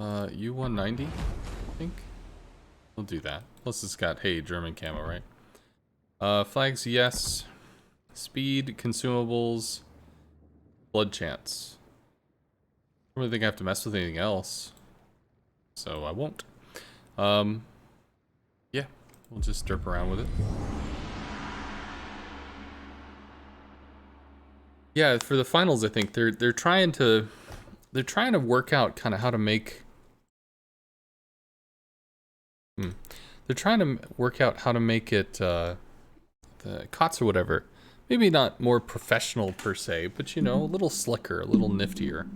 U-190, I think. We'll do that. Plus it's got, hey, German camo, right? Flags, yes. Speed, consumables, blood chance. I don't really think I have to mess with anything else. So I won't. Yeah, we'll just derp around with it. Yeah, for the finals, I think they're trying to work out kind of how to make. They're trying to work out how to make it the COTS or whatever. Maybe not more professional per se, but you know, a little slicker, a little niftier.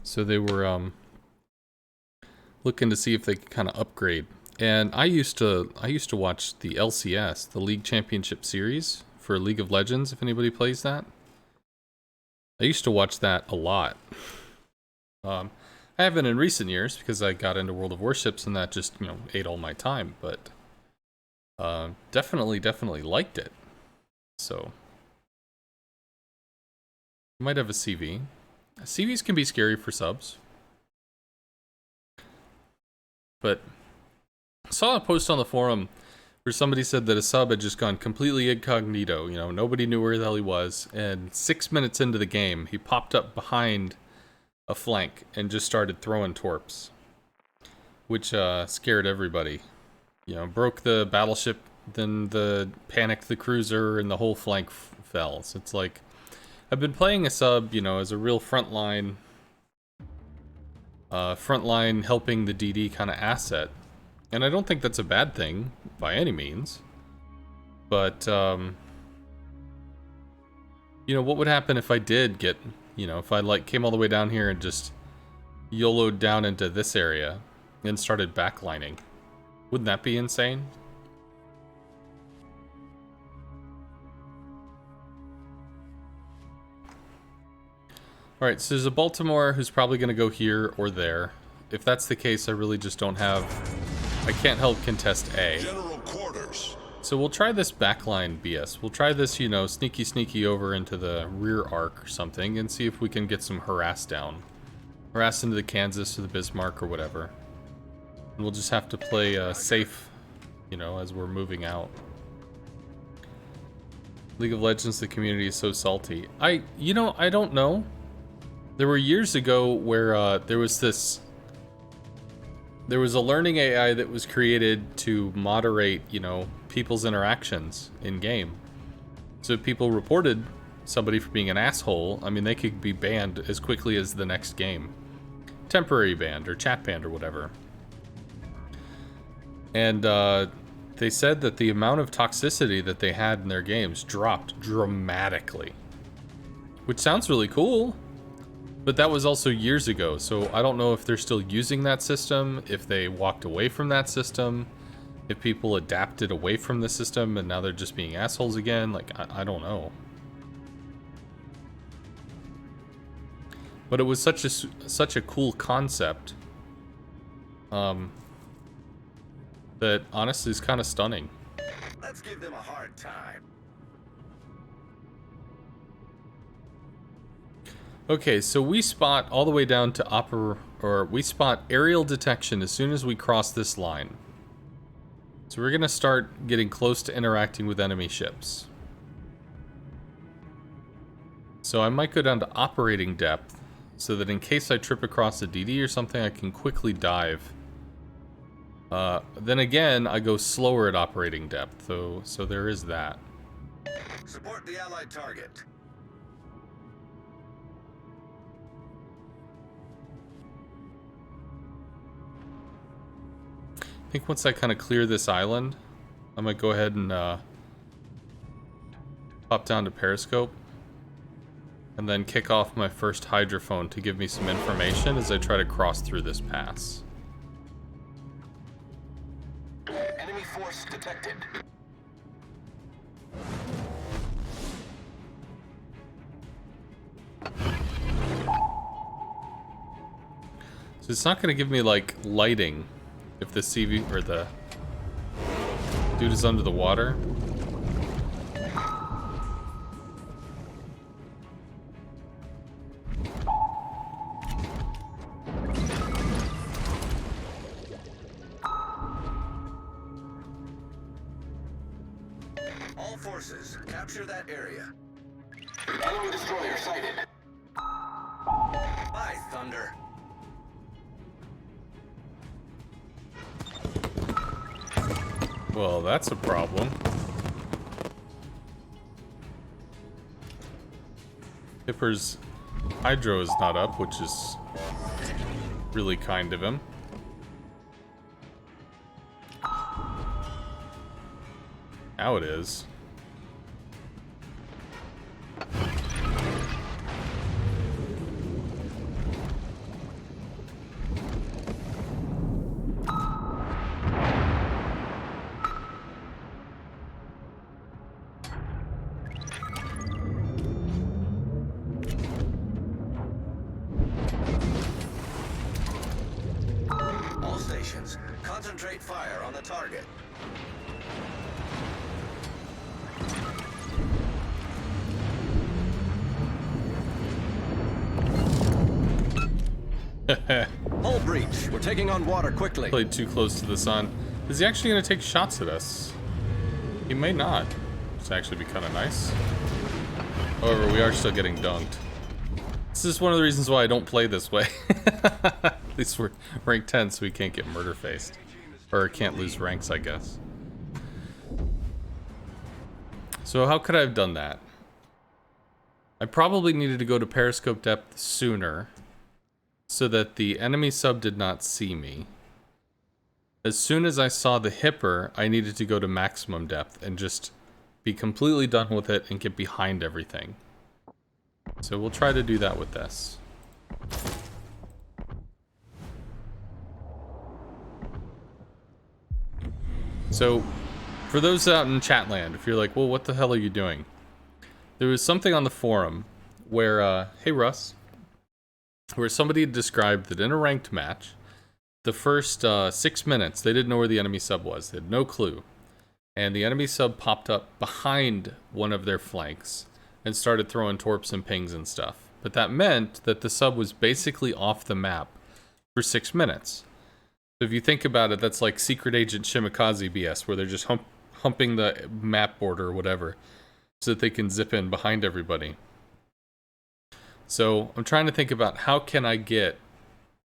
So they were looking to see if they could kind of upgrade. And I used to watch the LCS, the League Championship Series for League of Legends, if anybody plays that. I used to watch that a lot. I haven't in recent years because I got into World of Warships and that just, you know, ate all my time, but definitely liked it. So I might have a CV. CVs can be scary for subs. But I saw a post on the forum where somebody said that a sub had just gone completely incognito. You know, nobody knew where the hell he was. And 6 minutes into the game, he popped up behind a flank and just started throwing torps. Which scared everybody. You know, broke the battleship, then panicked the cruiser, and the whole flank fell. So it's like, I've been playing a sub, you know, as a real frontline helping the DD kind of asset. And I don't think that's a bad thing, by any means. But, you know, what would happen if I did get, you know, if I, like, came all the way down here and just YOLO'd down into this area and started backlining? Wouldn't that be insane? Alright, so there's a Baltimore who's probably going to go here or there. If that's the case, I really just don't have... I can't help contest A. General quarters. So we'll try this backline BS. We'll try this, you know, sneaky over into the rear arc or something and see if we can get some harass down. Harass into the Kansas or the Bismarck or whatever. And we'll just have to play safe, you know, as we're moving out. League of Legends, the community is so salty. You know, I don't know. There were years ago where there was a learning AI that was created to moderate, you know, people's interactions in game. So if people reported somebody for being an asshole, I mean, they could be banned as quickly as the next game. Temporary banned or chat banned or whatever. And they said that the amount of toxicity that they had in their games dropped dramatically. Which sounds really cool. But that was also years ago, so I don't know if they're still using that system, if they walked away from that system, if people adapted away from the system and now they're just being assholes again. Like, I don't know. But it was such a cool concept that honestly is kind of stunning. Let's give them a hard time. Okay, so we spot all the way down to we spot aerial detection as soon as we cross this line. So we're gonna start getting close to interacting with enemy ships. So I might go down to operating depth, so that in case I trip across a DD or something, I can quickly dive. Then again, I go slower at operating depth, so there is that. Support the allied target. I think once I kind of clear this island, I might go ahead and pop down to Periscope and then kick off my first hydrophone to give me some information as I try to cross through this pass. Enemy force detected. So it's not going to give me like lighting if the CV or the dude is under the water. forces, capture that area. Enemy destroyer sighted. By thunder. Well, that's a problem. Hipper's hydro is not up, which is really kind of him. Now it is. All stations, concentrate fire on the target. Hull breach. We're taking on water quickly. Played too close to the sun. Is he actually going to take shots at us? He may not. It's actually be kind of nice. However, we are still getting dunked. This is one of the reasons why I don't play this way. At least we're rank 10, so we can't get murder faced. Or can't lose ranks, I guess. So how could I have done that? I probably needed to go to periscope depth sooner, so that the enemy sub did not see me. As soon as I saw the hipper, I needed to go to maximum depth and just be completely done with it and get behind everything. So we'll try to do that with this. So, for those out in Chatland, if you're like, well, what the hell are you doing? There was something on the forum where, hey Russ, where somebody had described that in a ranked match, the first 6 minutes, they didn't know where the enemy sub was. They had no clue. And the enemy sub popped up behind one of their flanks and started throwing torps and pings and stuff. But that meant that the sub was basically off the map for 6 minutes. So if you think about it, that's like Secret Agent Shimikaze BS, where they're just humping the map border or whatever, so that they can zip in behind everybody. So I'm trying to think about how can I get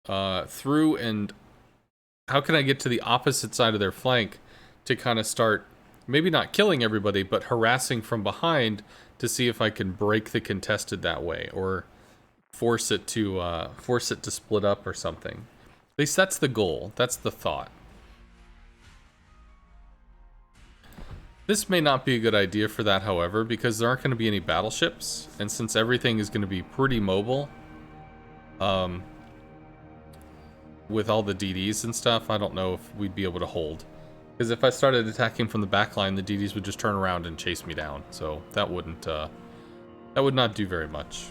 through, and how can I get to the opposite side of their flank to kind of start, maybe not killing everybody, but harassing from behind to see if I can break the contested that way, or force it to split up or something. At least that's the goal. That's the thought. This may not be a good idea for that, however, because there aren't going to be any battleships, and since everything is going to be pretty mobile, with all the DDs and stuff, I don't know if we'd be able to hold. Because if I started attacking from the back line, the DDs would just turn around and chase me down. So that wouldn't, that would not do very much.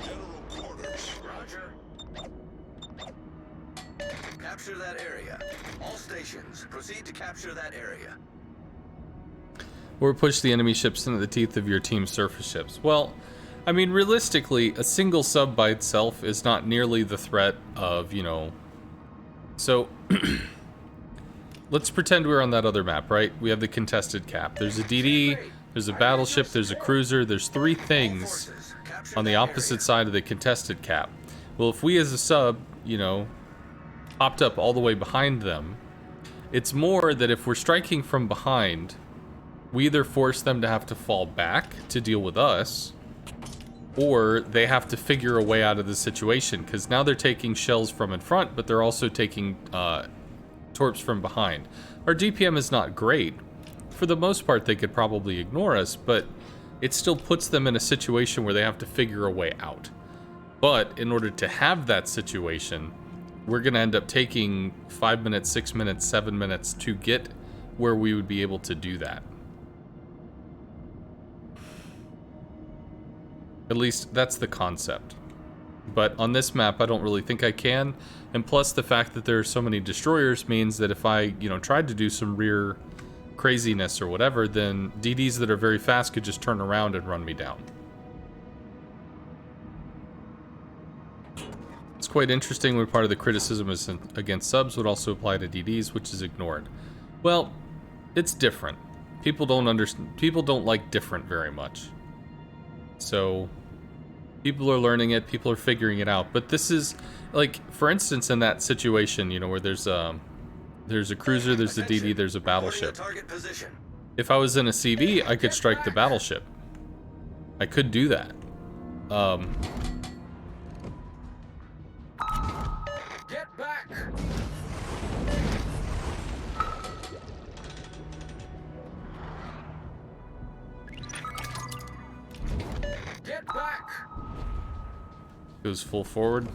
General quarters. Roger. Capture that area. All stations, proceed to capture that area. Or push the enemy ships into the teeth of your team's surface ships. Well, I mean, realistically, a single sub by itself is not nearly the threat of, you know... So, let's pretend we're on that other map, right? We have the contested cap. There's a DD, there's a battleship, there's a cruiser, there's 3 things on the opposite side of the contested cap. Well, if we as a sub, you know, popped up all the way behind them, it's more that if we're striking from behind, we either force them to have to fall back to deal with us, or they have to figure a way out of the situation, because now they're taking shells from in front, but they're also taking torps from behind. Our DPM is not great. For the most part, they could probably ignore us, but it still puts them in a situation where they have to figure a way out. But in order to have that situation, we're going to end up taking 5 minutes, 6 minutes, 7 minutes to get where we would be able to do that. At least that's the concept. But on this map, I don't really think I can. And plus the fact that there are so many destroyers means that if I, you know, tried to do some rear craziness or whatever, then DDs that are very fast could just turn around and run me down. quite interesting when part of the criticism is against subs would also apply to DDs, which is ignored. Well, it's different. People don't understand. People don't like different very much. So people are learning it. People are figuring it out. But this is like, for instance, in that situation, you know, where there's a cruiser, there's a DD, there's a battleship. If I was in a CV, I could strike the battleship. I could do that. Get back! Get back! Goes full forward.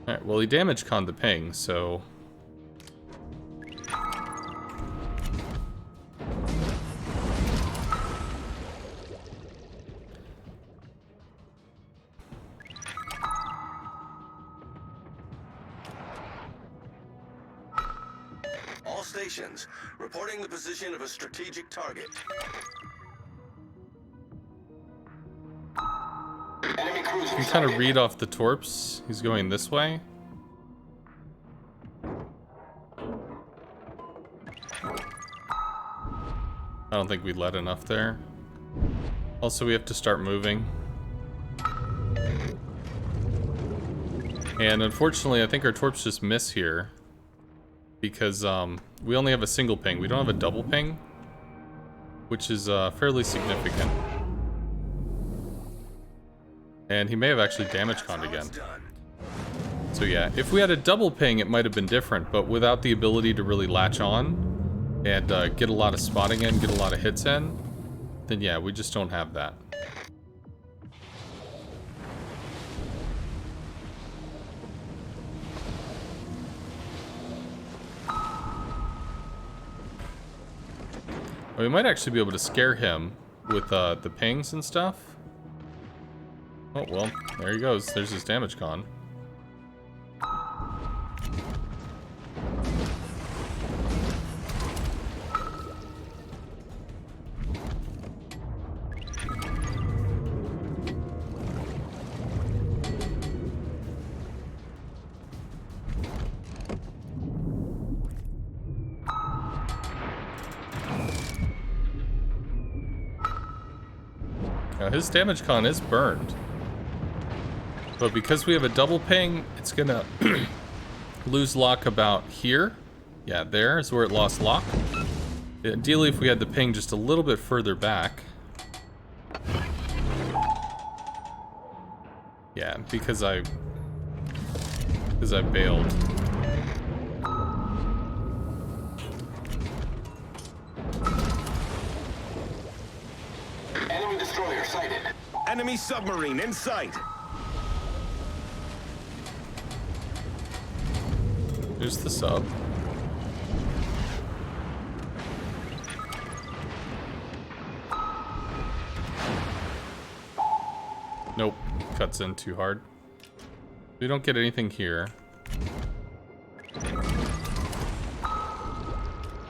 Alright, well he damage conned the ping, so... All stations, reporting the position of a strategic target. Enemy cruiser. You can kind of read off the torps. He's going this way. I don't think we let enough there. Also, we have to start moving. And unfortunately, I think our torps just miss here. Because we only have a single ping. We don't have a double ping. Which is fairly significant. And he may have actually damage conned again. So yeah, if we had a double ping, it might have been different. But without the ability to really latch on and get a lot of spotting in, get a lot of hits in, then yeah, we just don't have that. We might actually be able to scare him with the pings and stuff. Oh, well, there he goes. There's his damage con. Now, his damage con is burned. But because we have a double ping, it's gonna lose lock about here. Yeah, there is where it lost lock. Ideally, if we had the ping just a little bit further back. Yeah, because I bailed. Enemy destroyer sighted. Enemy submarine in sight. There's the sub. Nope, cuts in too hard. We don't get anything here.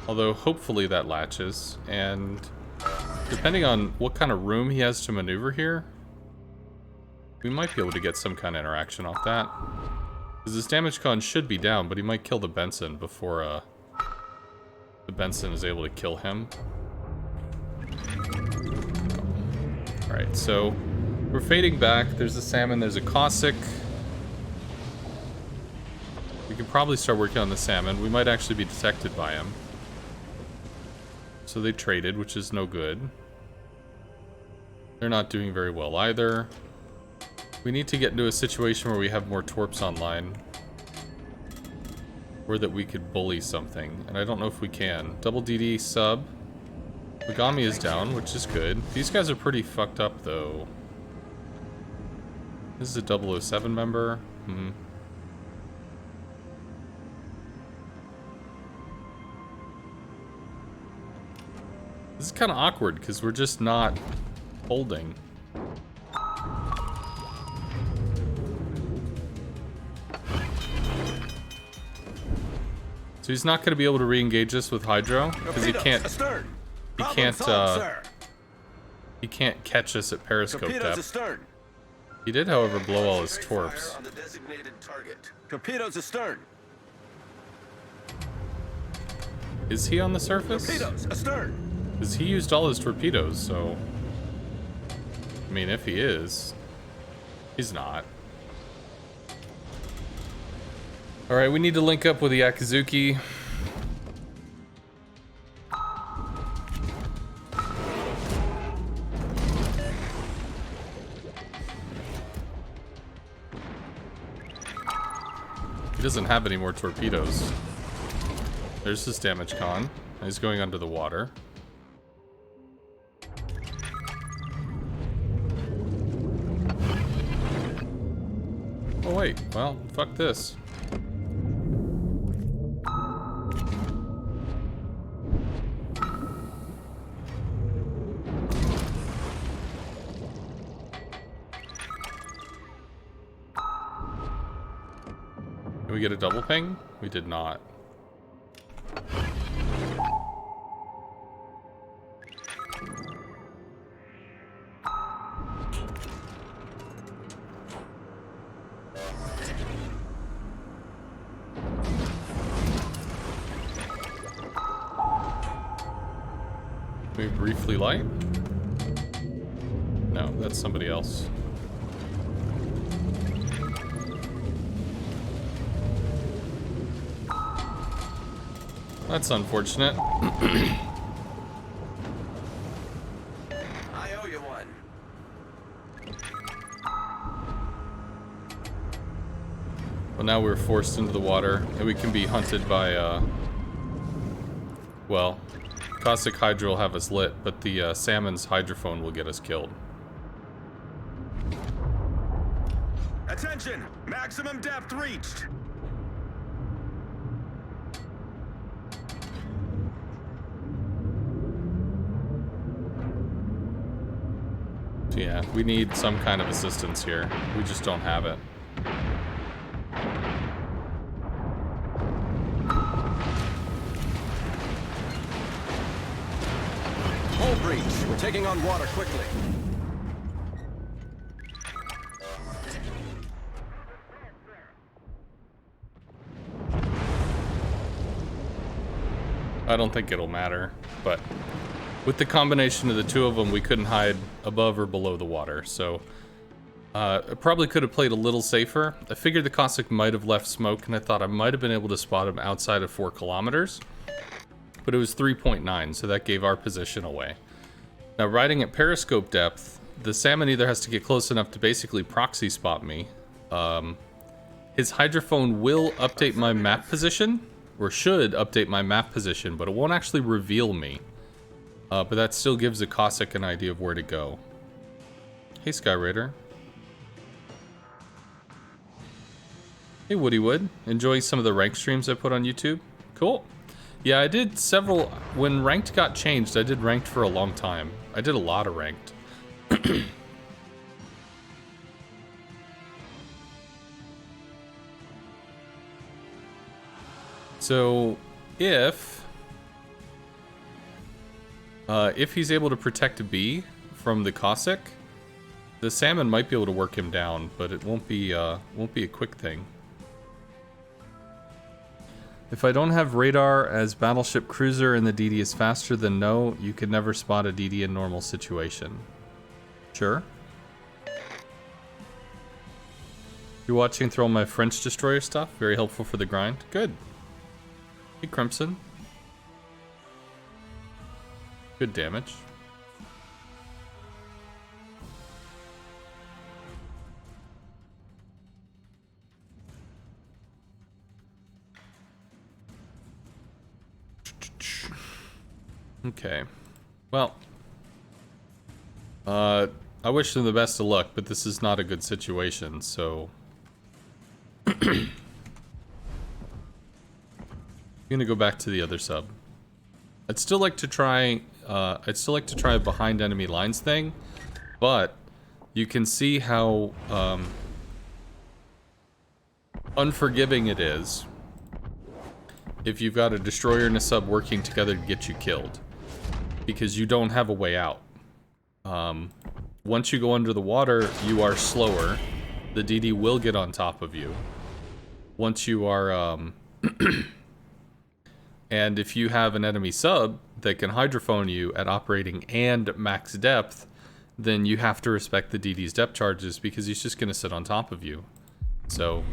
Although hopefully that latches, and depending on what kind of room he has to maneuver here, we might be able to get some kind of interaction off that. Because his damage con should be down, but he might kill the Benson before the Benson is able to kill him. Alright, so we're fading back. There's a salmon, there's a Cossack. We can probably start working on the salmon. We might actually be detected by him. So they traded, which is no good. They're not doing very well either. We need to get into a situation where we have more torps online. Or that we could bully something. And I don't know if we can. Double DD sub. Megami is down, which is good. These guys are pretty fucked up, though. This is a 007 member. This is kind of awkward, because we're just not holding. So he's not going to be able to re-engage us with Hydro, because he can't catch us at periscope depth. He did, however, blow all his Concentrate torps. fire on the designated target. Torpedoes astern. Is he on the surface? Torpedoes astern. Because he used all his torpedoes, so... I mean, if he is... He's not. Alright, we need to link up with the Akizuki. He doesn't have any more torpedoes. There's his damage con. He's going under the water. Oh wait, well, fuck this. Did we get a double ping? We did not. Can we briefly light? No, that's somebody else. That's unfortunate. I owe you one. Well, now we're forced into the water, and we can be hunted by, well, Caustic Hydra will have us lit, but the Salmon's Hydrophone will get us killed. Attention! Maximum depth reached! So yeah, we need some kind of assistance here. We just don't have it. Hull breach. We're taking on water quickly. I don't think it'll matter, but with the combination of the two of them, we couldn't hide above or below the water, so I probably could have played a little safer. I figured the Caustic might have left smoke, and I thought I might have been able to spot him outside of 4 kilometers, but it was 3.9, so that gave our position away. Now, riding at periscope depth, the Salmon either has to get close enough to basically proxy spot me. His Hydrophone will update my map position, or should update my map position, but it won't actually reveal me. But that still gives the Caustic an idea of where to go. Hey, Sky Raider. Hey, Woody Wood. Enjoying some of the ranked streams I put on YouTube? Cool. Yeah, I did several... When ranked got changed, I did ranked for a long time. I did a lot of ranked. So, if he's able to protect a bee from the Caustic, the Salmon might be able to work him down, but it won't be a quick thing. If I don't have radar as battleship cruiser and the DD is faster, then no, you could never spot a DD in normal situation. Sure. You're watching through all my French destroyer stuff. Very helpful for the grind. Good. Hey, Crimson. Good damage. Okay. Well. I wish them the best of luck, but this is not a good situation, so... I'm gonna go back to the other sub. I'd still like to try a behind enemy lines thing, but you can see how unforgiving it is if you've got a destroyer and a sub working together to get you killed, because you don't have a way out. once you go under the water, you are slower. The DD will get on top of you. Once you are, and if you have an enemy sub that can hydrophone you at operating and max depth, then you have to respect the DD's depth charges because he's just going to sit on top of you. So,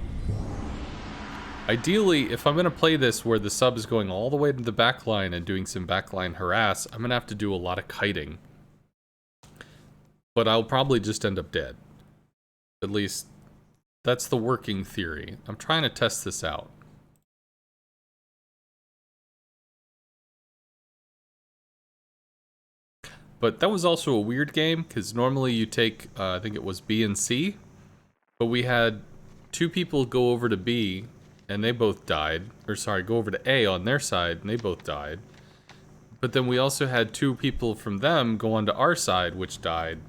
ideally, if I'm going to play this where the sub is going all the way to the backline and doing some backline harass, I'm going to have to do a lot of kiting. But I'll probably just end up dead. At least, that's the working theory. I'm trying to test this out. But that was also a weird game, because normally you take, I think it was B and C, but we had 2 people go over to B, and they both died. Or sorry, go over to A on their side, and they both died. But then we also had 2 people from them go onto our side, which died.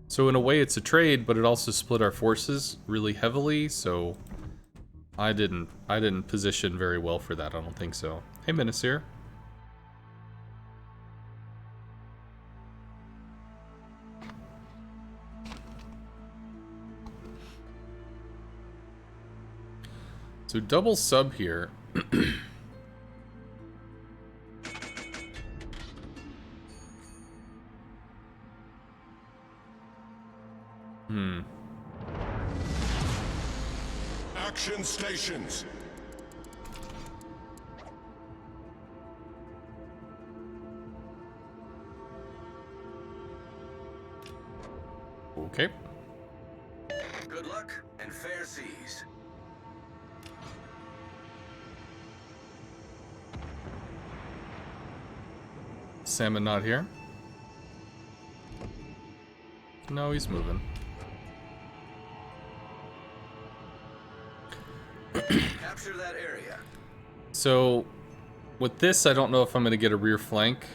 So in a way it's a trade, but it also split our forces really heavily, so I didn't position very well for that, I don't think so. Hey, Menacir. So double sub here. Action stations. Okay. Good luck and fair seas. Salmon not here? No, he's moving. Capture that area. So, with this, I don't know if I'm going to get a rear flank.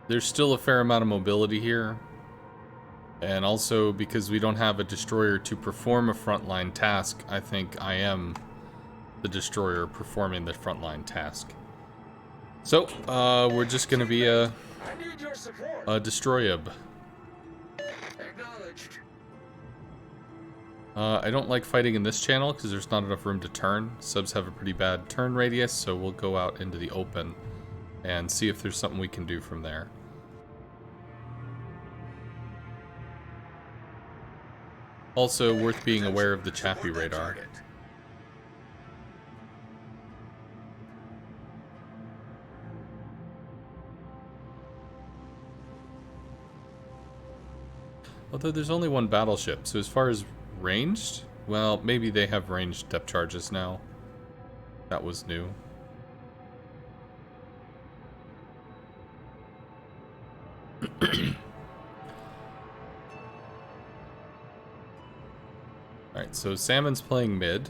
There's still a fair amount of mobility here. And also, because we don't have a destroyer to perform a frontline task, I think I am the destroyer performing the frontline task. So, we're just going to be a destroyub. Acknowledged. I don't like fighting in this channel because there's not enough room to turn. Subs have a pretty bad turn radius, so we'll go out into the open and see if there's something we can do from there. Also, worth being aware of the Chappie radar. Although there's only one battleship, so as far as ranged, well, maybe they have ranged depth charges now. That was new. Alright, so Salmon's playing mid.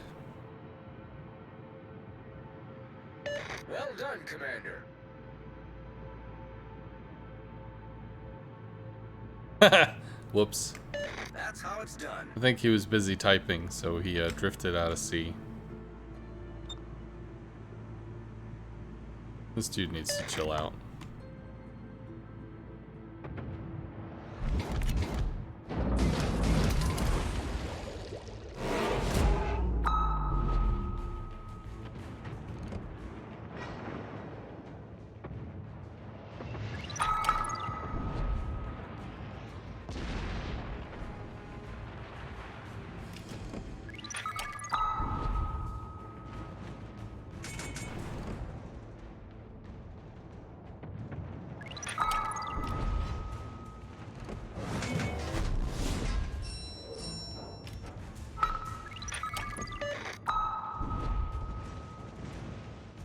Well done, Commander. Whoops. That's how it's done. I think he was busy typing, so he drifted out of sea. This dude needs to chill out.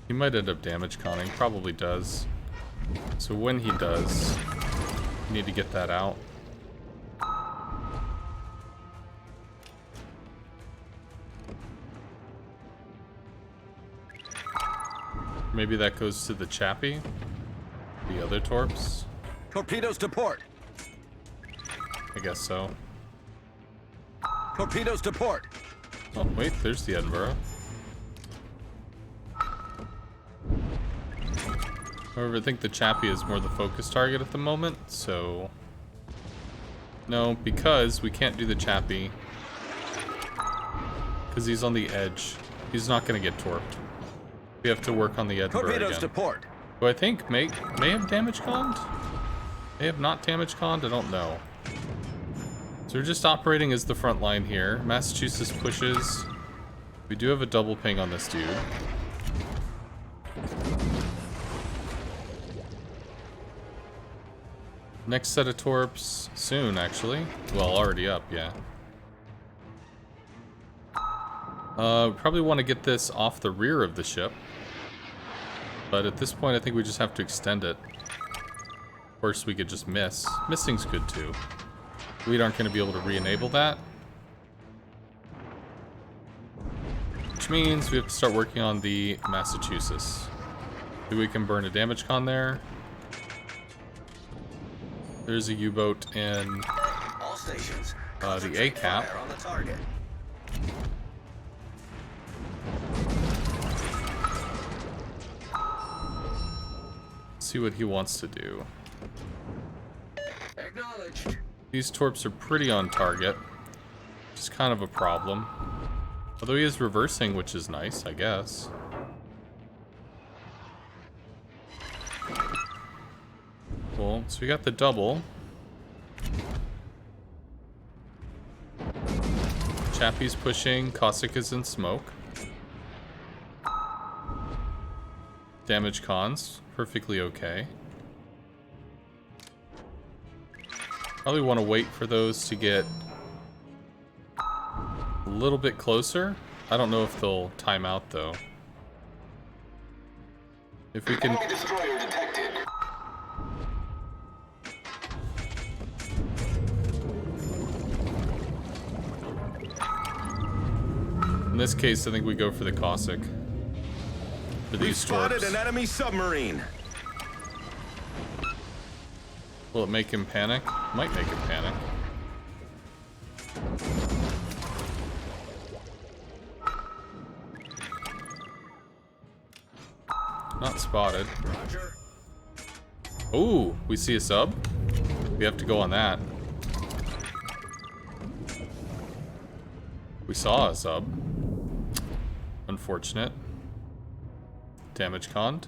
He might end up damage conning, probably does. So when he does, you need to get that out. Maybe that goes to the Chappie, the other torps. Torpedoes to port. I guess so. Torpedoes to port. Oh wait, there's the Edinburgh. However, I think the Chappie is more the focus target at the moment, so... No, because we can't do the Chappie. Because he's on the edge. He's not going to get torped. We have to work on the Edinburgh Torpedoes again. to port. Who I think may have damage conned? May have not damage conned? I don't know. So we're just operating as the front line here. Massachusetts pushes. We do have a double ping on this dude. Next set of torps soon, actually. Well, already up, yeah. Probably want to get this off the rear of the ship. But at this point, I think we just have to extend it. Of course, we could just miss. Missing's good, too. We aren't going to be able to re-enable that. Which means we have to start working on the Massachusetts. Maybe we can burn a damage con there. There's a U-boat in All stations. the A-cap. Fire on the target. See what he wants to do. Acknowledged. These torps are pretty on target. Just kind of a problem. Although he is reversing, which is nice, I guess. Cool. So we got the double. Chappie's pushing. Cossack is in smoke. Damage cons. Perfectly okay. Probably want to wait for those to get a little bit closer. I don't know if they'll time out though. If we can... Enemy destroyer detected. In this case, I think we go for the Cossack. For We these spotted torps. an enemy submarine. Will it make him panic? Might make him panic. Not spotted. Roger. Ooh, we see a sub. We have to go on that. We saw a sub. Unfortunate. Damage conned.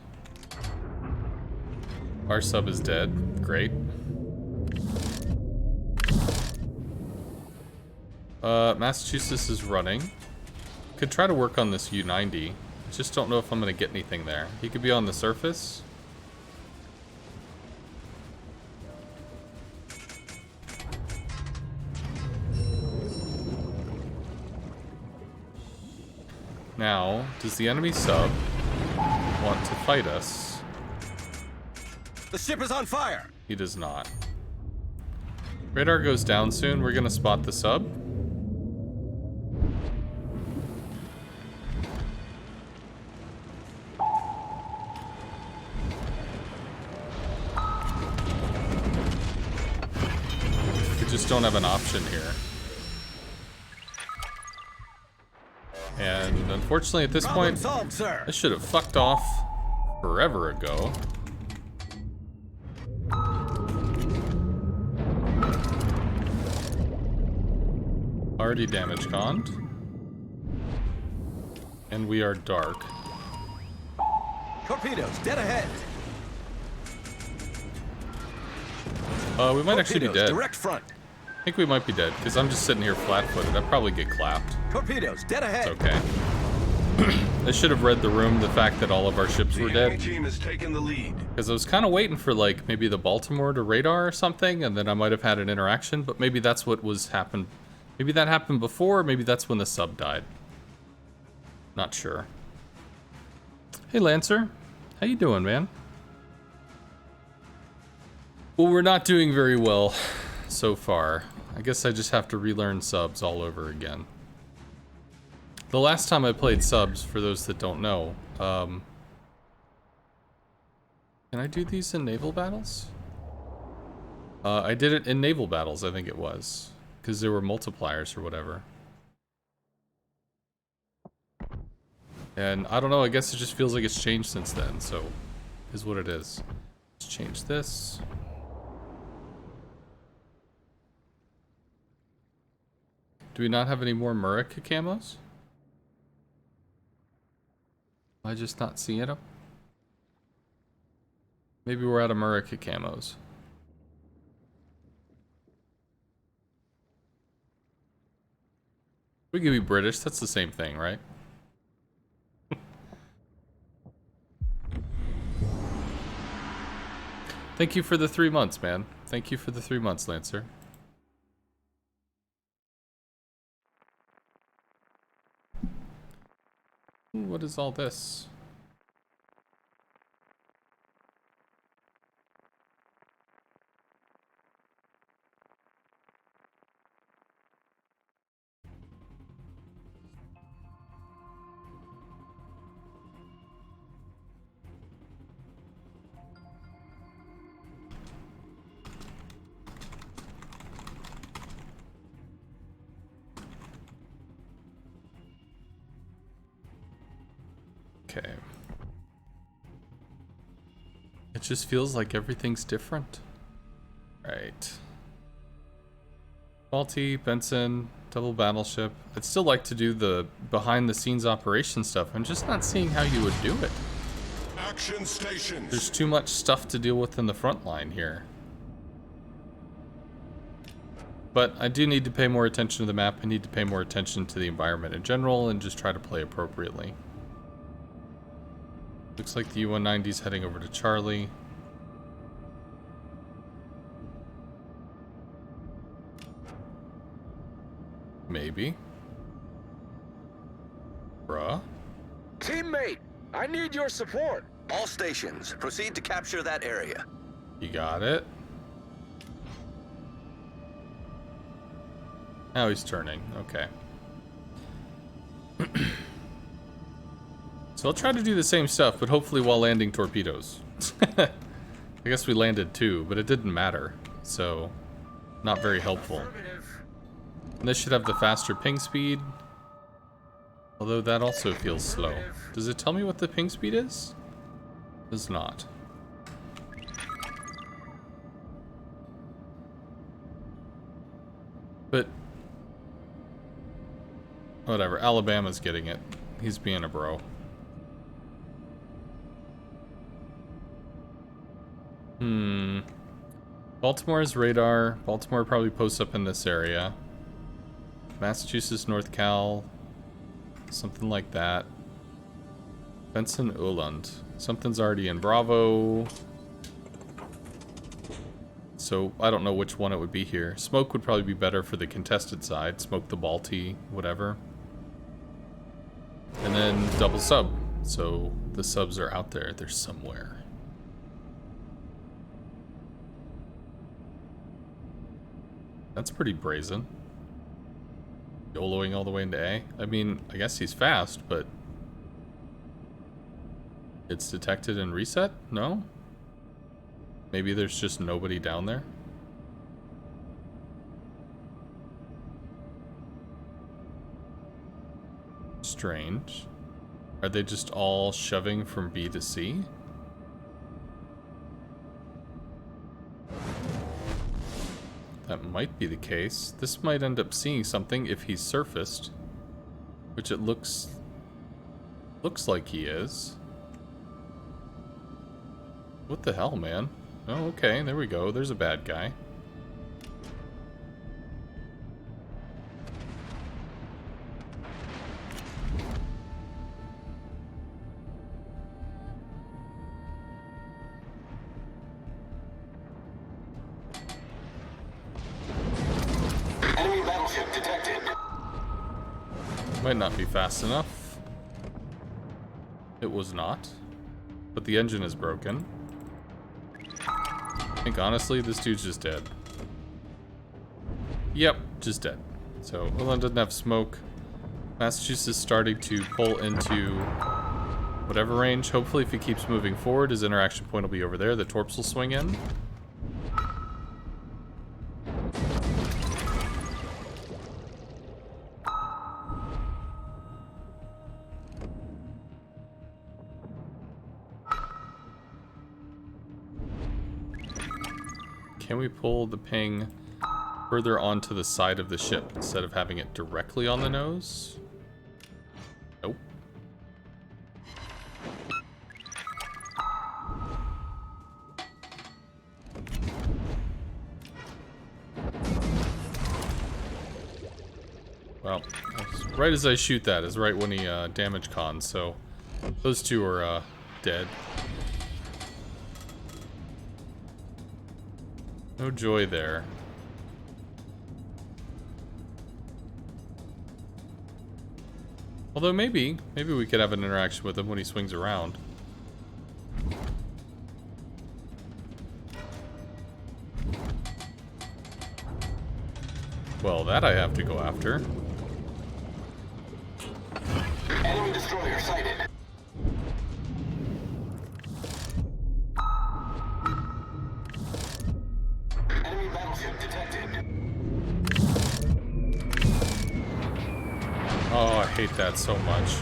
Our sub is dead. Great. Massachusetts is running. Could try to work on this U-90. Just don't know if I'm going to get anything there. He could be on the surface. Now, does the enemy sub want to fight us? The ship is on fire. He does not. Radar goes down soon. We're going to spot the sub. We just don't have an option here. And unfortunately at this Problem point, solved, sir. I should have fucked off forever ago. Already damage conned. And we are dark. Torpedoes dead ahead. We might actually be Torpedoes, dead. direct front. I think we might be dead, because I'm just sitting here flat-footed. I'd probably get clapped. Torpedoes dead ahead. It's okay. I should have read the room, the fact that all of our ships were The enemy dead. team has taken the lead. Because I was kind of waiting for, like, maybe the Baltimore to radar or something, and then I might have had an interaction, but maybe that's what was happened. Maybe that happened before, or maybe that's when the sub died. Not sure. Hey, Lancer. How you doing, man? Well, we're not doing very well so far. I guess I just have to relearn subs all over again. The last time I played subs, for those that don't know, can I do these in naval battles? I did it in naval battles, I think it was. Because there were multipliers or whatever. And I don't know, I guess it just feels like it's changed since then, so is what it is. Let's change this. Do we not have any more Murica camos? Am I just not seeing them? Maybe we're out of Murica camos. We could be British, that's the same thing, right? Thank you for the 3 months, man. Thank you for the 3 months, Lancer. Ooh, what is all this? Okay. It just feels like everything's different. Right. Balti, Benson, double battleship. I'd still like to do the behind the scenes operation stuff. I'm just not seeing how you would do it. Action stations. There's too much stuff to deal with in the front line here. But I do need to pay more attention to the map. I need to pay more attention to the environment in general and just try to play appropriately. Looks like the U-190's heading over to Charlie. Maybe. Bruh. Teammate, I need your support. All stations, proceed to capture that area. You got it. Now he's turning. Okay. So I'll try to do the same stuff, but hopefully while landing torpedoes. I guess we landed 2, but it didn't matter. So, not very helpful. And this should have the faster ping speed. Although that also feels slow. Does it tell me what the ping speed is? It does not. But whatever, Alabama's getting it. He's being a bro. Baltimore's radar. Baltimore probably posts up in this area. Massachusetts, North Cal. Something like that. Benson, Uland. Something's already in Bravo. So, I don't know which one it would be here. Smoke would probably be better for the contested side. Smoke the Balti, whatever. And then double sub. So, the subs are out there. They're somewhere. That's pretty brazen. YOLOing all the way into A. I mean, I guess he's fast, but... it's detected and reset? No? Maybe there's just nobody down there? Strange. Are they just all shoving from B to C? That might be the case. This might end up seeing something if he's surfaced. Which it looks like he is. What the hell, man? Oh, okay, there we go. There's a bad guy. Enemy battleship detected. Might not be fast enough. It was not. But the engine is broken. I think honestly, this dude's just dead. Yep, just dead. So, Ulan doesn't have smoke. Massachusetts is starting to pull into whatever range. Hopefully, if he keeps moving forward, his interaction point will be over there. The torps will swing in. can we pull the ping further onto the side of the ship instead of having it directly on the nose? Nope. Well, right as I shoot that is right when he damage cons, so those two are dead. No joy there. Although maybe we could have an interaction with him when he swings around. Well, that I have to go after. Enemy destroyer sighted. Enemy battleship detected. Oh, I hate that so much.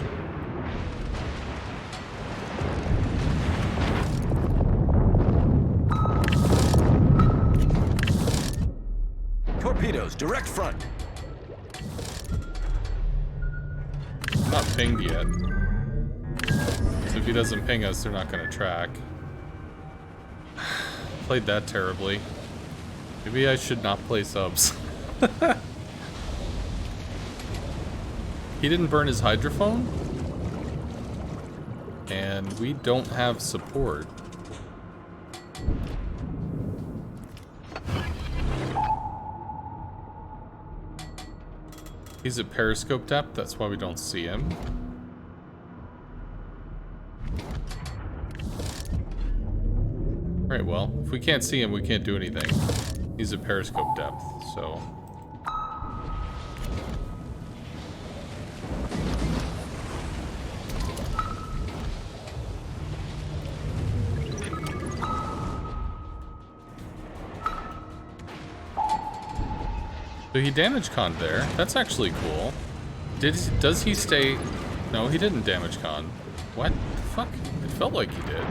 Torpedoes, direct front. Not pinged yet. So if he doesn't ping us, they're not going to track. Played that terribly. Maybe I should not play subs. He didn't burn his hydrophone? And we don't have support. He's at periscope depth, that's why we don't see him. Right, well, if we can't see him, we can't do anything. He's at periscope depth, so... So he damage conned there. That's actually cool. Does he stay... No, he didn't damage con. What the fuck? It felt like he did.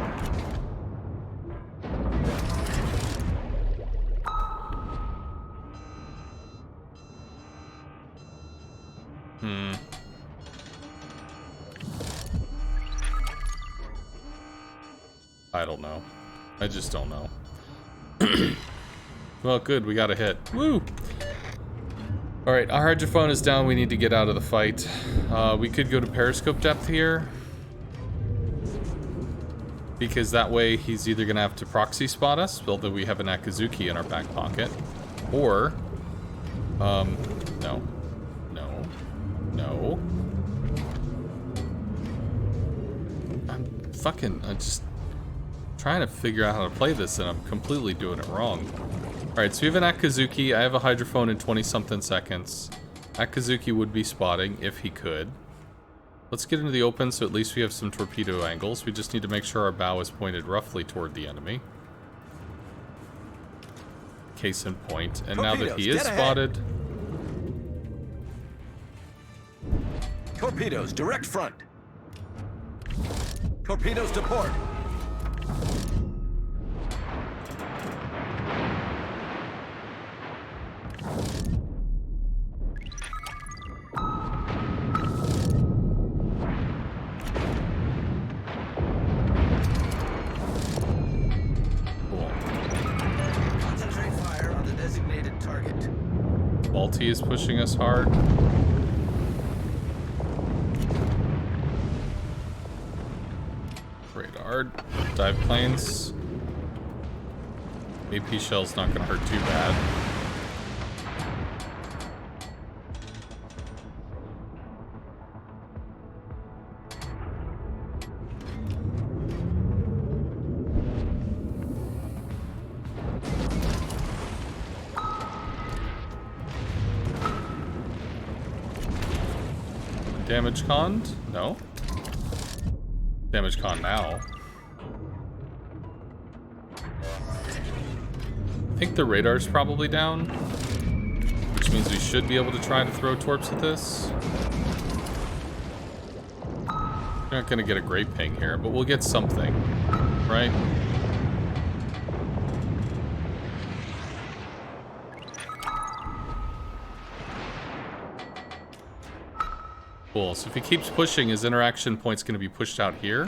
I don't know. I just don't know. Well, good. We got a hit. Woo! Alright, our hydrophone is down. We need to get out of the fight. We could go to periscope depth here. Because that way he's either going to have to proxy spot us, although we have an Akazuki in our back pocket. Or... no. No. I'm just trying to figure out how to play this, and I'm completely doing it wrong. Alright, so we have an Akazuki. I have a hydrophone in 20-something seconds. Akazuki would be spotting, if he could. Let's get into the open, so at least we have some torpedo angles. We just need to make sure our bow is pointed roughly toward the enemy. Case in point. And now that he is spotted... Torpedoes, direct front. Torpedoes to port. Concentrate fire on the designated target. Balti is pushing us hard. Radar, dive planes. AP shell's not gonna hurt too bad. Damage conned? No. Damage con now. I think the radar's probably down, which means we should be able to try to throw torps at this. We're not gonna get a great ping here, but we'll get something, right? Cool, so if he keeps pushing, his interaction point's going to be pushed out here,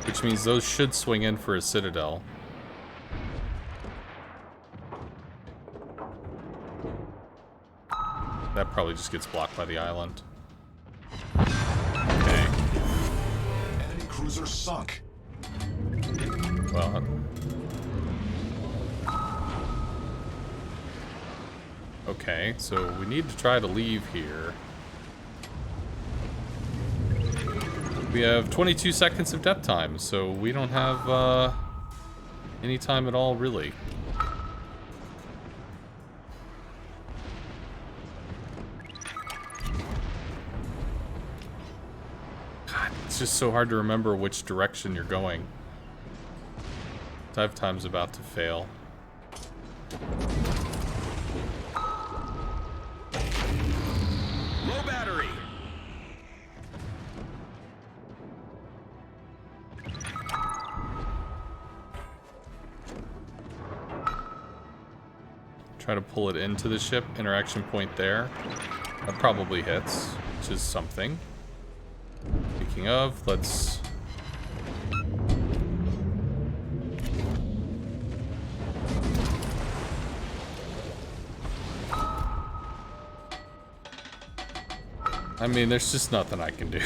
which means those should swing in for his citadel. That probably just gets blocked by the island. Okay. Enemy cruiser sunk. Well... Okay, so we need to try to leave here. We have 22 seconds of depth time, so we don't have any time at all, really. God, it's just so hard to remember which direction you're going. Dive time's about to fail. Low battery. Try to pull it into the ship. Interaction point there. That probably hits, which is something. Speaking of, let's... I mean, there's just nothing I can do.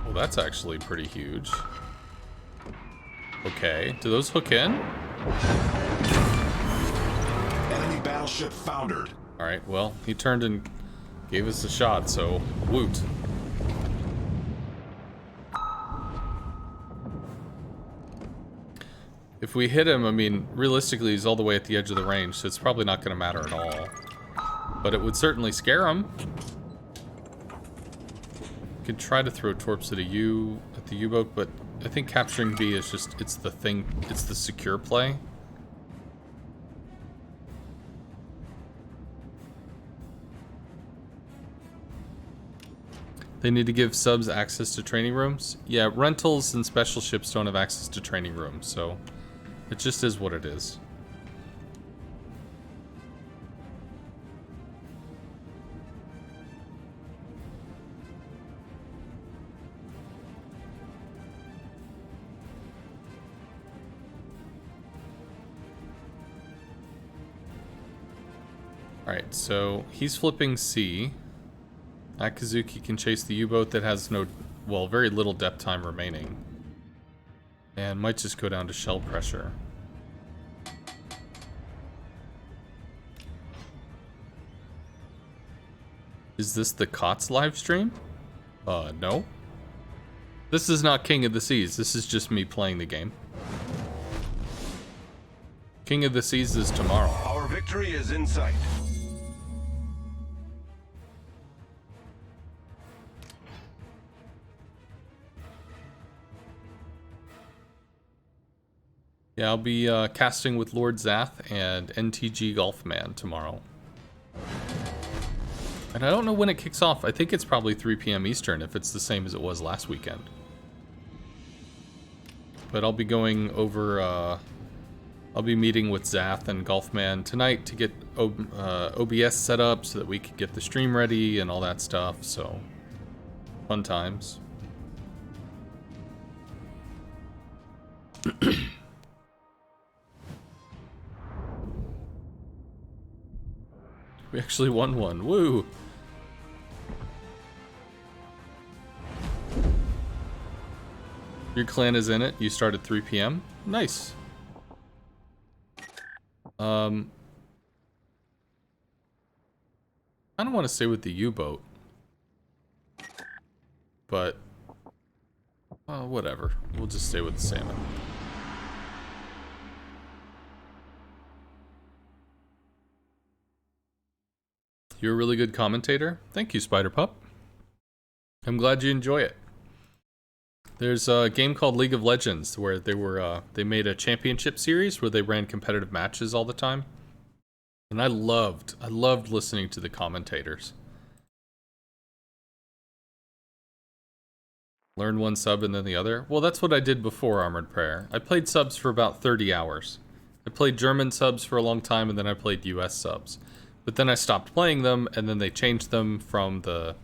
Well, that's actually pretty huge. Okay, do those hook in? Enemy battleship foundered. Alright, well, he turned and gave us a shot, so woot. If we hit him, I mean, realistically, he's all the way at the edge of the range, so it's probably not going to matter at all. But it would certainly scare him. You could try to throw torps at the U-boat, but I think capturing B is just, it's the thing, it's the secure play. They need to give subs access to training rooms. Yeah, rentals and special ships don't have access to training rooms, so it just is what it is. Alright, so he's flipping C. Akazuki can chase the U-boat that has no, well, very little depth time remaining. And might just go down to shell pressure. Is this the COTS live stream? No. This is not King of the Seas. This is just me playing the game. King of the Seas is tomorrow. Our victory is in sight. Yeah, I'll be casting with Lord Zath and NTG Golfman tomorrow. And I don't know when it kicks off. I think it's probably 3 p.m. Eastern if it's the same as it was last weekend. But I'll be going over, I'll be meeting with Zath and Golfman tonight to get OBS set up so that we can get the stream ready and all that stuff, so fun times. We actually won one. Woo! Your clan is in it. You start at 3 p.m. Nice. I don't want to stay with the U-boat. But whatever. We'll just stay with the salmon. You're a really good commentator. Thank you, Spider Pup. I'm glad you enjoy it. There's a game called League of Legends where they made a championship series where they ran competitive matches all the time. And I loved listening to the commentators. Learn one sub and then the other. Well, that's what I did before Armored Prayer. I played subs for about 30 hours. I played German subs for a long time, and then I played US subs. But then I stopped playing them, and then they changed them from the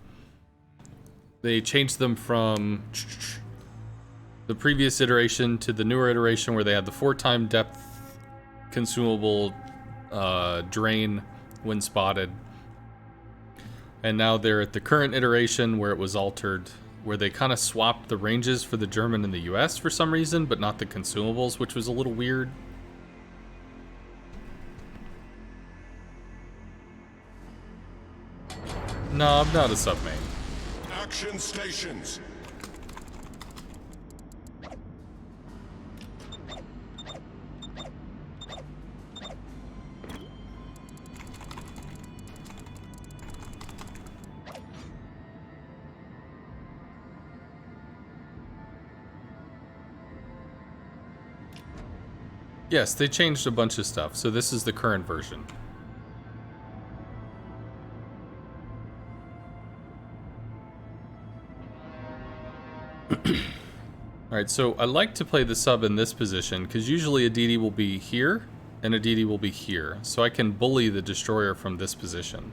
previous iteration to the newer iteration where they had the 4-time depth consumable drain when spotted. And now they're at the current iteration where it was altered, where they kind of swapped the ranges for the German and the US for some reason, but not the consumables, which was a little weird. No, I'm not a submain. Action stations. Yes, they changed a bunch of stuff, so this is the current version. Alright, so I like to play the sub in this position, because usually a DD will be here, and a DD will be here, so I can bully the destroyer from this position.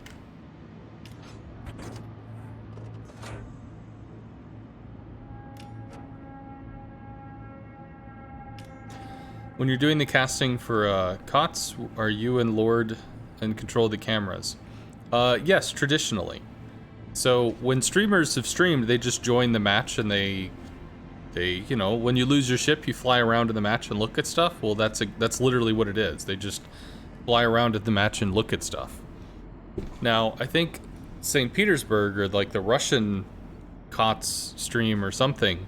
When you're doing the casting for COTS, are you and Lord in control of the cameras? Yes, traditionally. So when streamers have streamed, they just join the match and they, you know, when you lose your ship, you fly around in the match and look at stuff. Well, that's literally what it is. They just fly around at the match and look at stuff. Now, I think St. Petersburg or like the Russian COTS stream or something,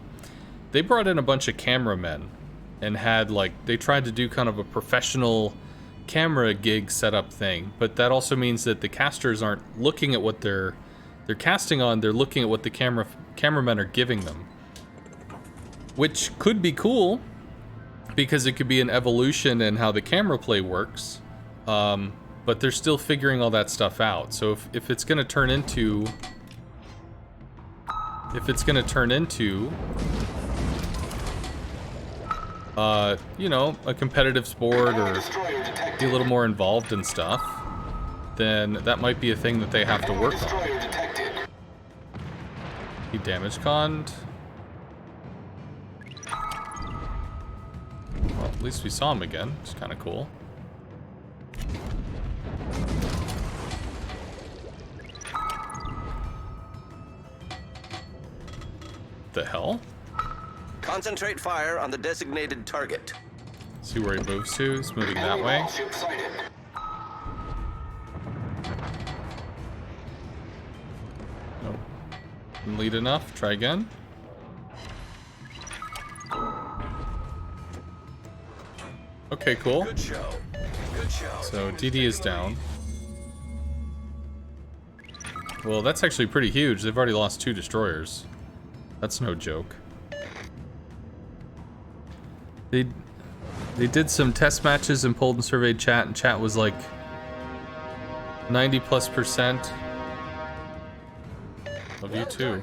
they brought in a bunch of cameramen and had like, they tried to do kind of a professional camera gig setup thing, but that also means that the casters aren't looking at what they're casting on, they're looking at what the cameramen are giving them. Which could be cool, because it could be an evolution in how the camera play works, but they're still figuring all that stuff out. So if it's gonna turn into... you know, a competitive sport or be a little more involved in stuff, then that might be a thing that they have to work on. He damage conned. Well, at least we saw him again. It's kind of cool. The hell? Concentrate fire on the designated target. See where he moves to. He's moving that way. Nope. Didn't lead enough. Try again. Okay, cool. Good show. Good show. So DD is down. Well, that's actually pretty huge. They've already lost 2 destroyers. That's no joke. They did some test matches and pulled and surveyed chat, and chat was like 90+% of you too.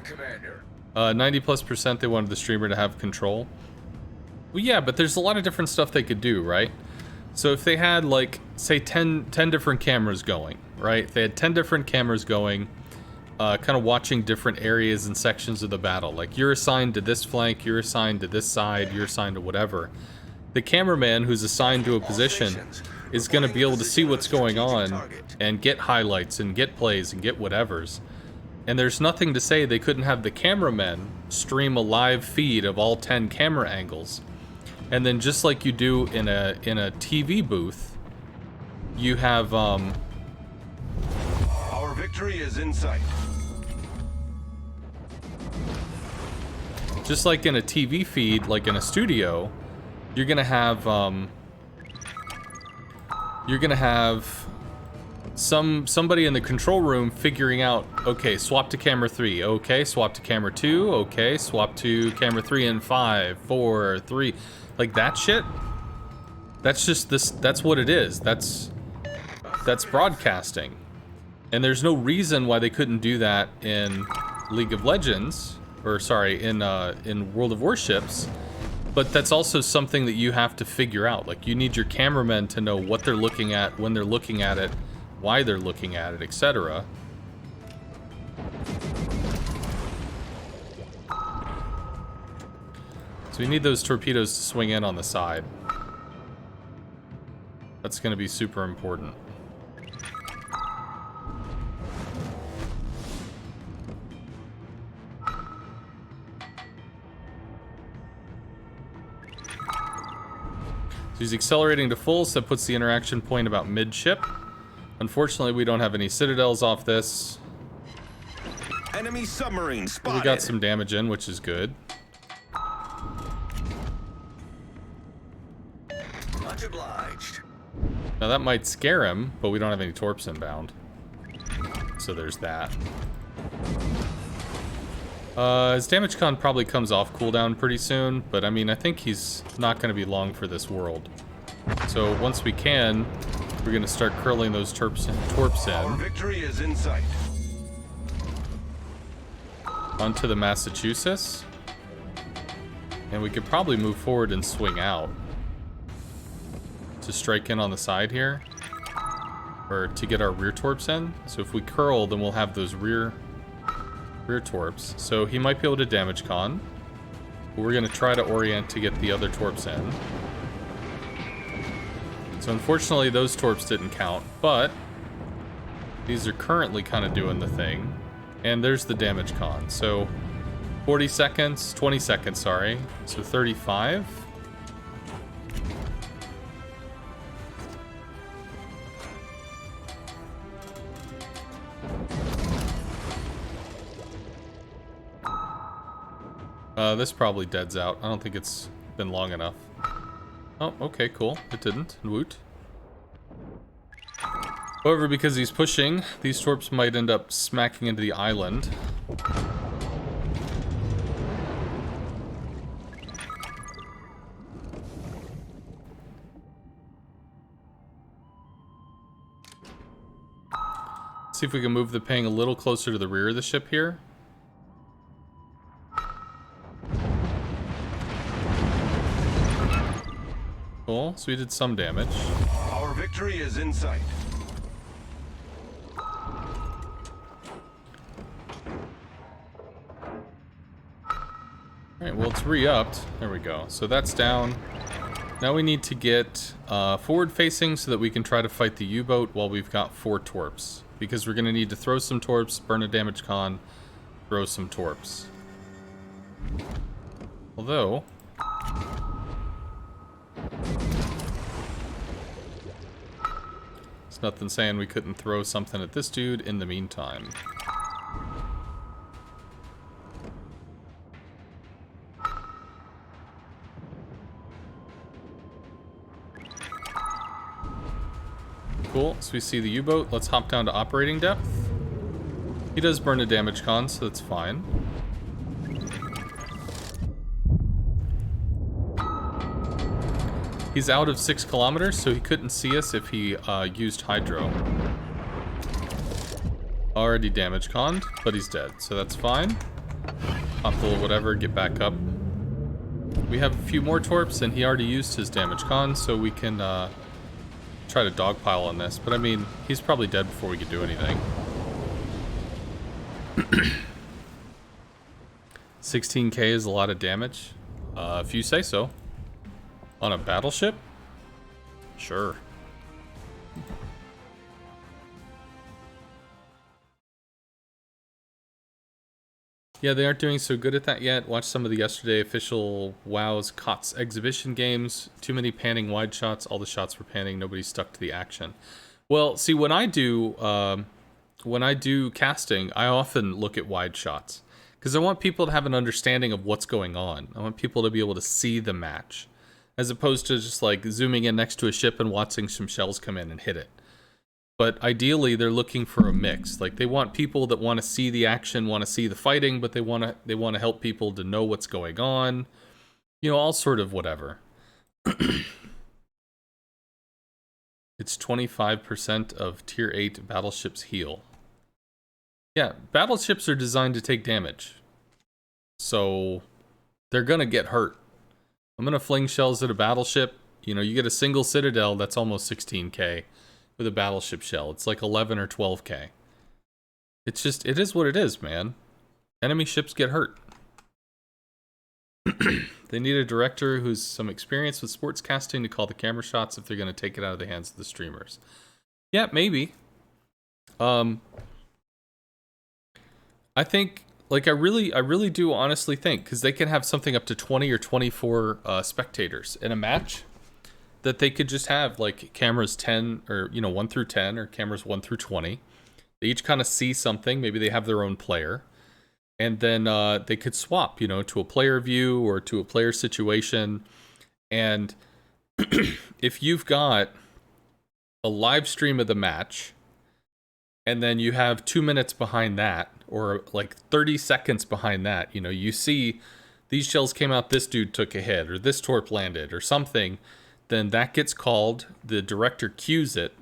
90+% they wanted the streamer to have control. Well, yeah, but there's a lot of different stuff they could do, right? So if they had like, say 10 different cameras going, right? If they had 10 different cameras going, kind of watching different areas and sections of the battle. Like, you're assigned to this flank, you're assigned to this side, you're assigned to whatever. The cameraman who's assigned to a position is going to be able to see what's going on and get highlights and get plays and get whatevers. And there's nothing to say they couldn't have the cameramen stream a live feed of all 10 camera angles. And then just like you do in a TV booth, you have Our victory is in sight. just like in a TV feed, like in a studio, you're gonna have somebody in the control room figuring out, okay, swap to camera 3, okay, swap to camera 2, okay, swap to camera 3 and 5, 4, 3, like that shit. That's just this. That's what it is. That's broadcasting, and there's no reason why they couldn't do that in League of Legends, or sorry, in World of Warships, But that's also something that you have to figure out. Like, you need your cameramen to know what they're looking at, when they're looking at it, why they're looking at it, etc. So we need those torpedoes to swing in on the side. That's going to be super important. So he's accelerating to full, so that puts the interaction point about mid-ship. Unfortunately, we don't have any citadels off this. Enemy submarine spotted. We got some damage in, which is good. Much obliged. Now that might scare him, but we don't have any torps inbound. So there's that. His damage con probably comes off cooldown pretty soon, but I mean, I think he's not going to be long for this world. So once we can, we're going to start curling those torps Our in. victory is in sight. Onto the Massachusetts. And we could probably move forward and swing out. To strike in on the side here. Or to get our rear torps in. So if we curl, then we'll have those rear torps. So he might be able to damage con. But we're going to try to orient to get the other torps in. So unfortunately those torps didn't count, but these are currently kind of doing the thing. And there's the damage con. So 40 seconds, 20 seconds, sorry. So 35. This probably deads out. I don't think it's been long enough. Oh, okay, cool. It didn't. Woot. However, because he's pushing, these torps might end up smacking into the island. See if we can move the ping a little closer to the rear of the ship here. Cool, so we did some damage. Our victory is in sight. Alright, well, it's re-upped. There we go. So that's down. Now we need to get forward-facing so that we can try to fight the U-boat while we've got 4 torps. Because we're going to need to throw some torps, burn a damage con, throw some torps. Although... there's nothing saying we couldn't throw something at this dude in the meantime. Cool, so we see the U-boat. Let's hop down to operating depth. He does burn a damage con, so that's fine. He's out of 6 kilometers, so he couldn't see us if he used hydro. Already damage conned, but he's dead, so that's fine. Pop the little whatever, get back up. We have a few more torps, and he already used his damage con, so we can try to dogpile on this. But I mean, he's probably dead before we could do anything. 16k is a lot of damage, if you say so. On a battleship? Sure. Yeah, they aren't doing so good at that yet. Watch some of the yesterday official WoW's COTS exhibition games. Too many panning wide shots. All the shots were panning. Nobody stuck to the action. Well, see, when I do casting, I often look at wide shots because I want people to have an understanding of what's going on. I want people to be able to see the match, as opposed to just like zooming in next to a ship and watching some shells come in and hit it. But ideally, they're looking for a mix. Like, they want people that want to see the action, want to see the fighting, but they want to help people to know what's going on. You know, all sort of whatever. It's 25% of Tier 8 battleships heal. Yeah, battleships are designed to take damage. So, they're gonna get hurt. I'm gonna fling shells at a battleship. You know, you get a single citadel that's almost 16k with a battleship shell. It's like 11 or 12k. It's just, it is what it is, man. Enemy ships get hurt. They need a director who's some experience with sports casting to call the camera shots if they're going to take it out of the hands of the streamers. Yeah, maybe. I think, like, I really do honestly think, because they can have something up to 20 or 24 spectators in a match, that they could just have, like, cameras 10, or, you know, 1 through 10, or cameras 1 through 20. They each kind of see something. Maybe they have their own player. And then they could swap, you know, to a player view or to a player situation. And if you've got a live stream of the match, and then you have 2 minutes behind that, or like 30 seconds behind that, you know, you see these shells came out, this dude took a hit, or this torp landed, or something, then that gets called, the director cues it.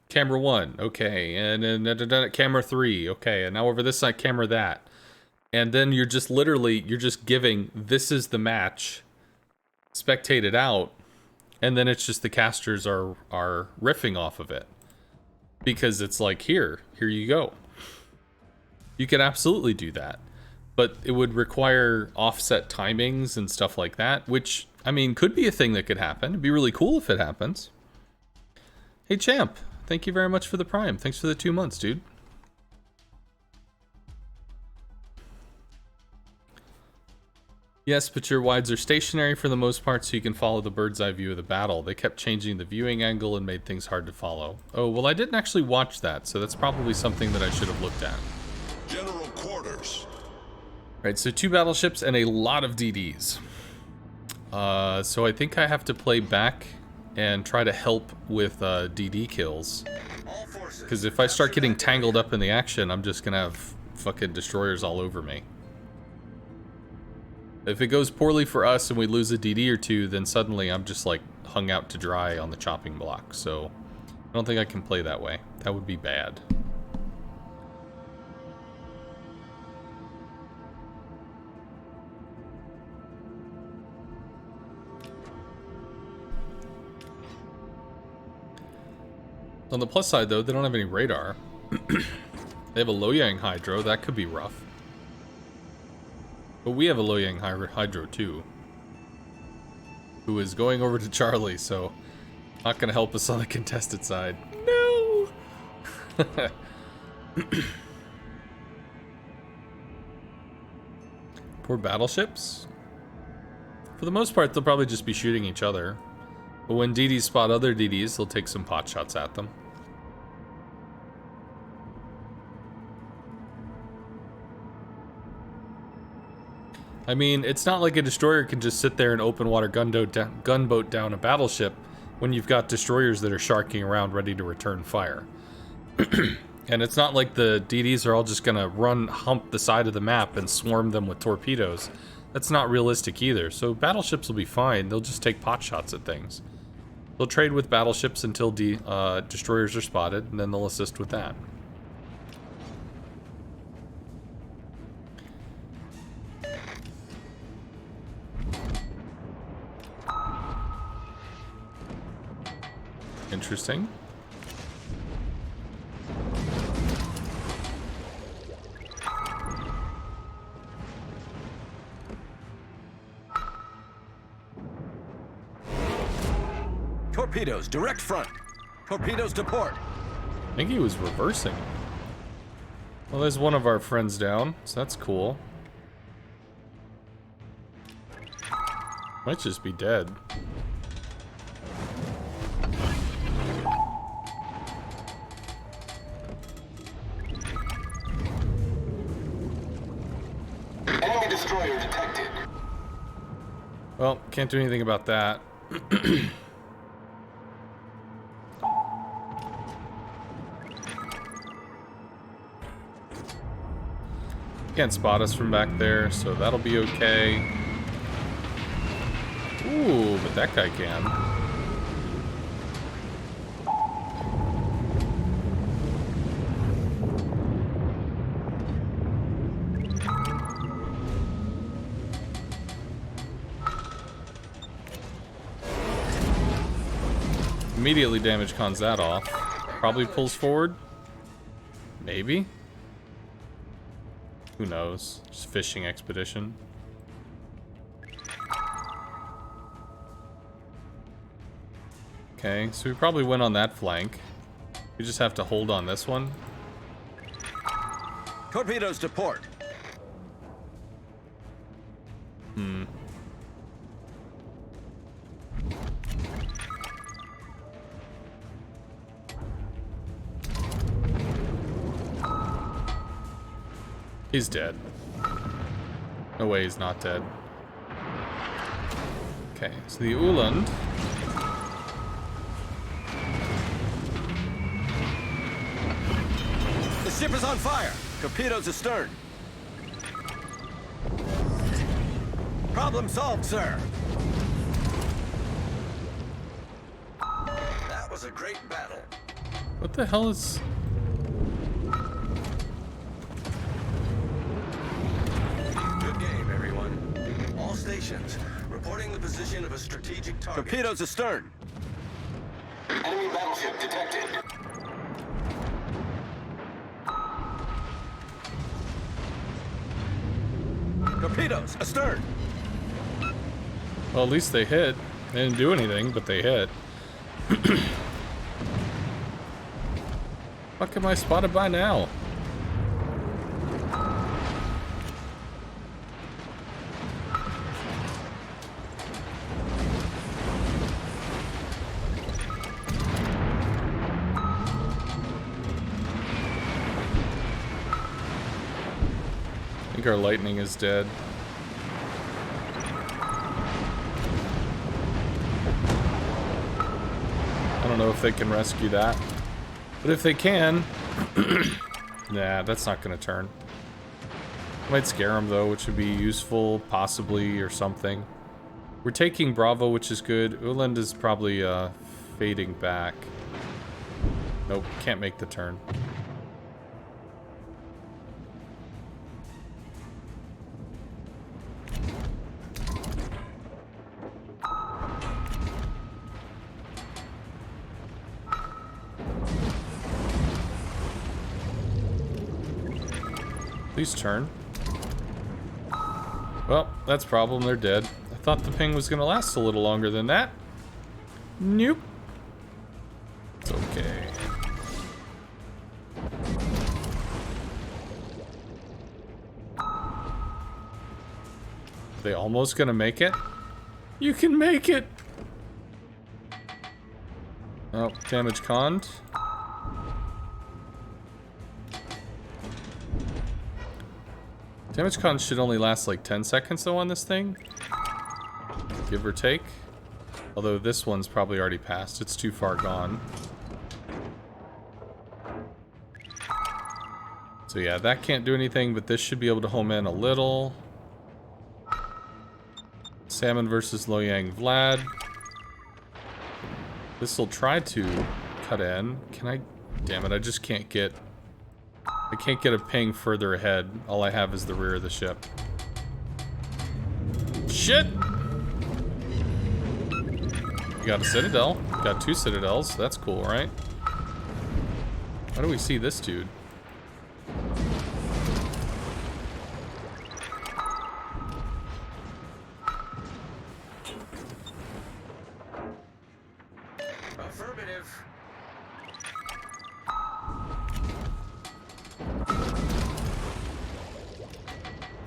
Camera 1, okay, and then camera 3, okay, and now over this side, camera that. And then you're just literally, you're just giving, this is the match, spectated out, and then it's just the casters are riffing off of it. Because it's like, here you go. You could absolutely do that. But it would require offset timings and stuff like that, which, I mean, could be a thing that could happen. It'd be really cool if it happens. Hey, Champ, thank you very much for the Prime. Thanks for the 2 months, dude. Yes, but your wides are stationary for the most part, so you can follow the bird's eye view of the battle. They kept changing the viewing angle and made things hard to follow. Oh, well, I didn't actually watch that, so that's probably something that I should have looked at. General quarters. Right, so 2 battleships and a lot of DDs. So I think I have to play back and try to help with DD kills. Because if I start getting tangled up in the action, I'm just gonna have fucking destroyers all over me. If it goes poorly for us and we lose a DD or 2, then suddenly I'm just like hung out to dry on the chopping block. So I don't think I can play that way. That would be bad. On the plus side though, they don't have any radar. They have a Loyang Hydro, that could be rough. But we have a Loyang Hydro too, who is going over to Charlie, so not gonna help us on the contested side. No! Poor battleships. For the most part, they'll probably just be shooting each other. But when DDs spot other DDs, they'll take some pot shots at them. I mean, it's not like a destroyer can just sit there and open water gunboat down a battleship when you've got destroyers that are sharking around ready to return fire. And it's not like the DDs are all just gonna hump the side of the map and swarm them with torpedoes. That's not realistic either, so battleships will be fine. They'll just take pot shots at things. They'll trade with battleships until destroyers are spotted, and then they'll assist with that. Interesting. Torpedoes, direct front. Torpedoes to port. I think he was reversing. Well, there's one of our friends down, so that's cool. Might just be dead. Enemy destroyer detected. Well, can't do anything about that. Can't spot us from back there, so that'll be okay. Ooh, but that guy can. Immediately damage cons that off. Probably pulls forward. Maybe. Who knows? Just fishing expedition. Okay, so we probably went on that flank. We just have to hold on this one. Torpedoes to port. He's dead. No way he's not dead. Okay, so the Uland. The ship is on fire. Torpedoes astern. Problem solved, sir. That was a great battle. What the hell is... Good game, everyone. All stations reporting the position of a strategic target. Torpedoes astern. Enemy battleship detected. Torpedoes astern. Well, at least they hit. They didn't do anything, but they hit. Fuck am I spotted by now? I think our lightning is dead. I don't know if they can rescue that. But if they can... nah, that's not gonna turn. Might scare them though, which would be useful, possibly, or something. We're taking Bravo, which is good. Uland is probably fading back. Nope, can't make the turn. Please turn. Well, that's a problem. They're dead. I thought the ping was going to last a little longer than that. Nope. It's okay. They almost going to make it? You can make it! Oh, damage conned. Damage con should only last like 10 seconds though on this thing. Give or take. Although this one's probably already passed. It's too far gone. So yeah, that can't do anything, but this should be able to home in a little. Salmon versus Loyang Vlad. This will try to cut in. Can I? Damn it, I just can't get... I can't get a ping further ahead. All I have is the rear of the ship. Shit! You got a citadel. Got 2 citadels. That's cool, right? Why do we see this dude? Affirmative.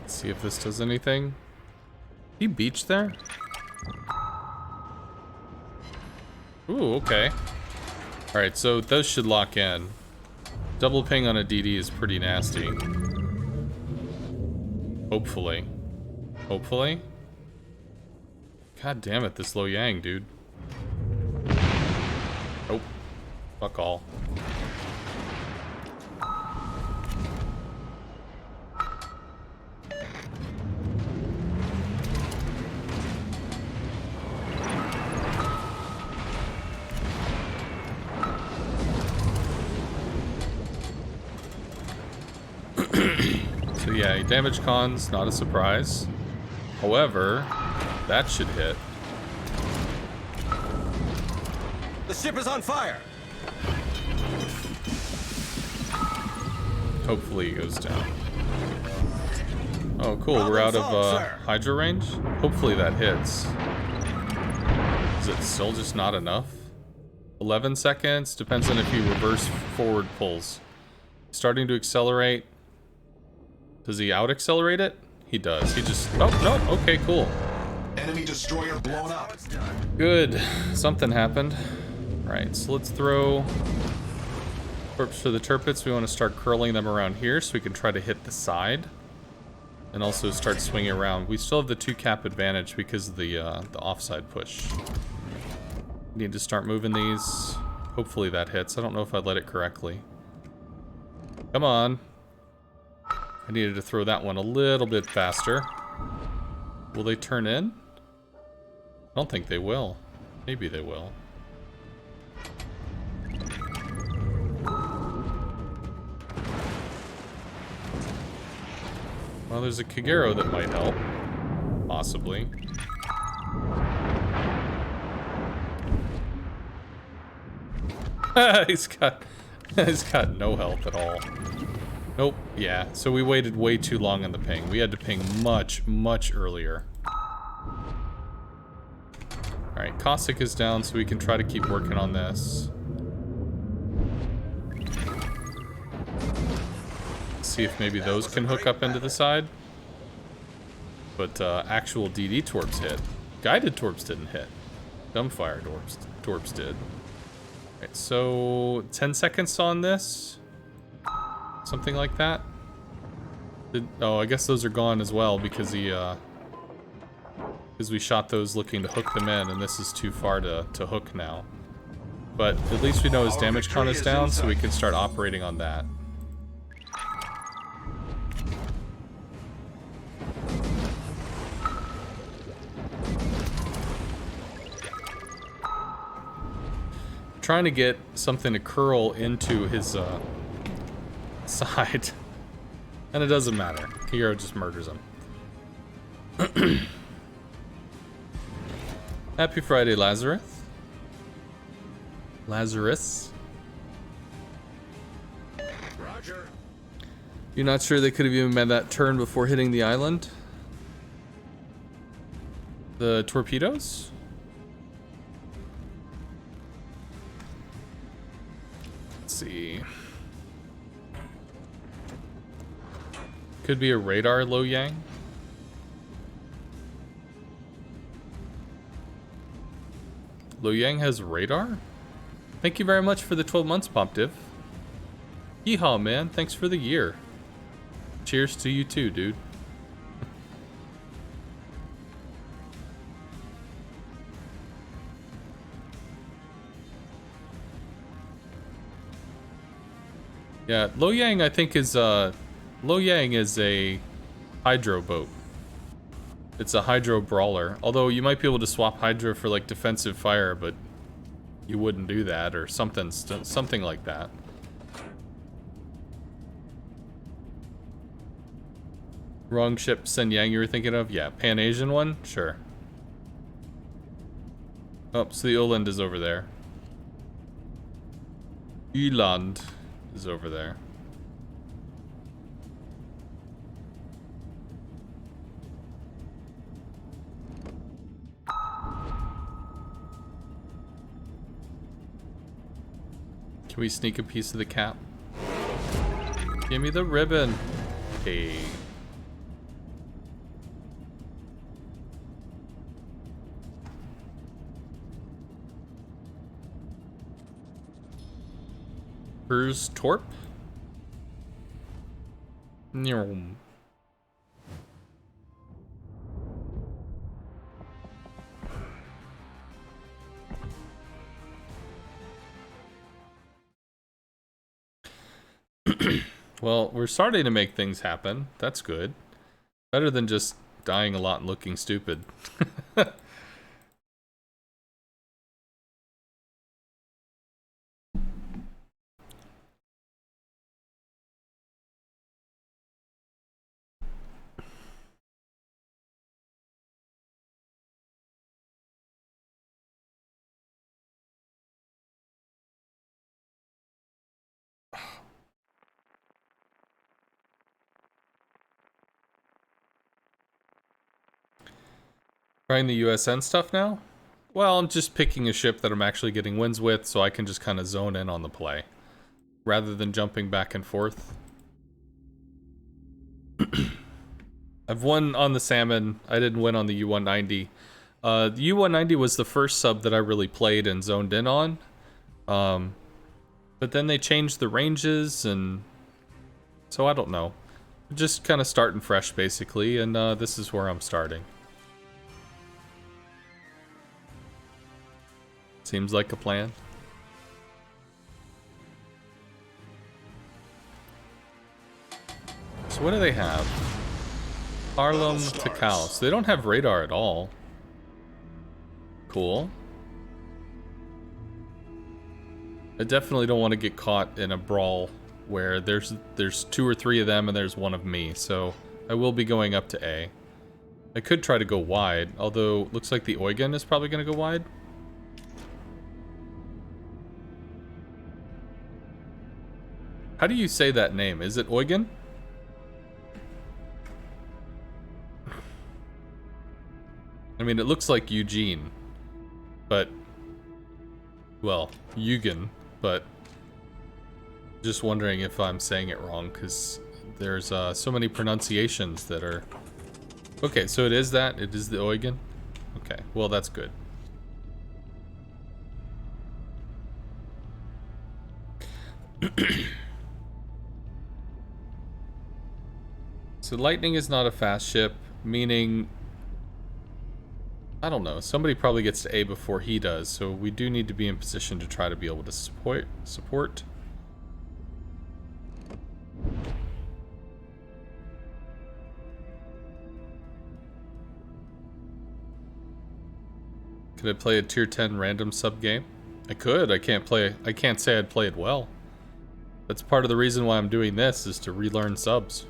See if this does anything. He beached there? Ooh, okay. Alright, so those should lock in. Double ping on a DD is pretty nasty. Hopefully. Hopefully? God damn it, this Lo Yang, dude. Nope. Fuck all. So yeah, damage cons, not a surprise. However, that should hit. The ship is on fire. Hopefully it goes down. Oh, cool. We're Problem out of solved, sir. hydro range. Hopefully that hits. Is it still just not enough? 11 seconds. Depends on if he reverse forward pulls. Starting to accelerate. Does he out accelerate it? He does. He just... Oh, no. Okay, cool. Enemy destroyer blown up. Good. Something happened. Right, so let's throw corpse for the turpits. We want to start curling them around here so we can try to hit the side. And also start swinging around. We still have the 2 cap advantage because of the offside push. Need to start moving these. Hopefully that hits. I don't know if I led it correctly. Come on. I needed to throw that one a little bit faster. Will they turn in? I don't think they will. Maybe they will. Well, there's a Kagero that might help. Possibly. he's got no health at all. Nope. Yeah. So we waited way too long on the ping. We had to ping much, much earlier. Alright, Cossack is down, so we can try to keep working on this. See if maybe those can hook up into the side. But actual DD torps hit. Guided torps didn't hit. Dumbfire torps did. Alright, so 10 seconds on this. Something like that. Oh, I guess those are gone as well because he because we shot those looking to hook them in, and this is too far to hook now. But at least we know his damage count is down, so we can start operating on that. Trying to get something to curl into his side. And it doesn't matter. Kagero just murders him. Happy Friday, Lazarus. Lazarus. Roger. You're not sure they could have even made that turn before hitting the island? The torpedoes? Let's see. Could be a radar, Lo Yang. Lo Yang has radar? Thank you very much for the 12 months, Popdiv. Yeehaw, man. Thanks for the year. Cheers to you too, dude. Yeah, Lo Yang I think is Lo Yang is a hydro boat. It's a hydro brawler. Although you might be able to swap hydro for like defensive fire, but you wouldn't do that or something like that. Wrong ship, Sen Yang you were thinking of? Yeah, Pan-Asian one? Sure. Oh, so the Oland is over there. Eland is over there. Can we sneak a piece of the cap? Give me the ribbon. Hey. Where's Torp? Nyom. Well, we're starting to make things happen. That's good. Better than just dying a lot and looking stupid. Trying the USN stuff now? Well, I'm just picking a ship that I'm actually getting wins with, so I can just kind of zone in on the play. Rather than jumping back and forth. I've won on the Salmon. I didn't win on the U-190. The U-190 was the first sub that I really played and zoned in on. But then they changed the ranges, and so I don't know. Just kind of starting fresh, basically, and this is where I'm starting. Seems like a plan. So what do they have? Harlem to Cal. So they don't have radar at all. Cool. I definitely don't want to get caught in a brawl where there's 2 or 3 of them and there's 1 of me. So I will be going up to A. I could try to go wide, although looks like the Eugen is probably going to go wide. How do you say that name? Is it Eugen? I mean, it looks like Eugene, but, well, Eugen, but just wondering if I'm saying it wrong, because there's so many pronunciations that are... Okay, so it is that? It is the Eugen? Okay, well, that's good. So Lightning is not a fast ship, meaning... I don't know, somebody probably gets to A before he does, so we do need to be in position to try to be able to support. Could I play a tier 10 random sub game? I could. I can't say I'd play it well. That's part of the reason why I'm doing this, is to relearn subs.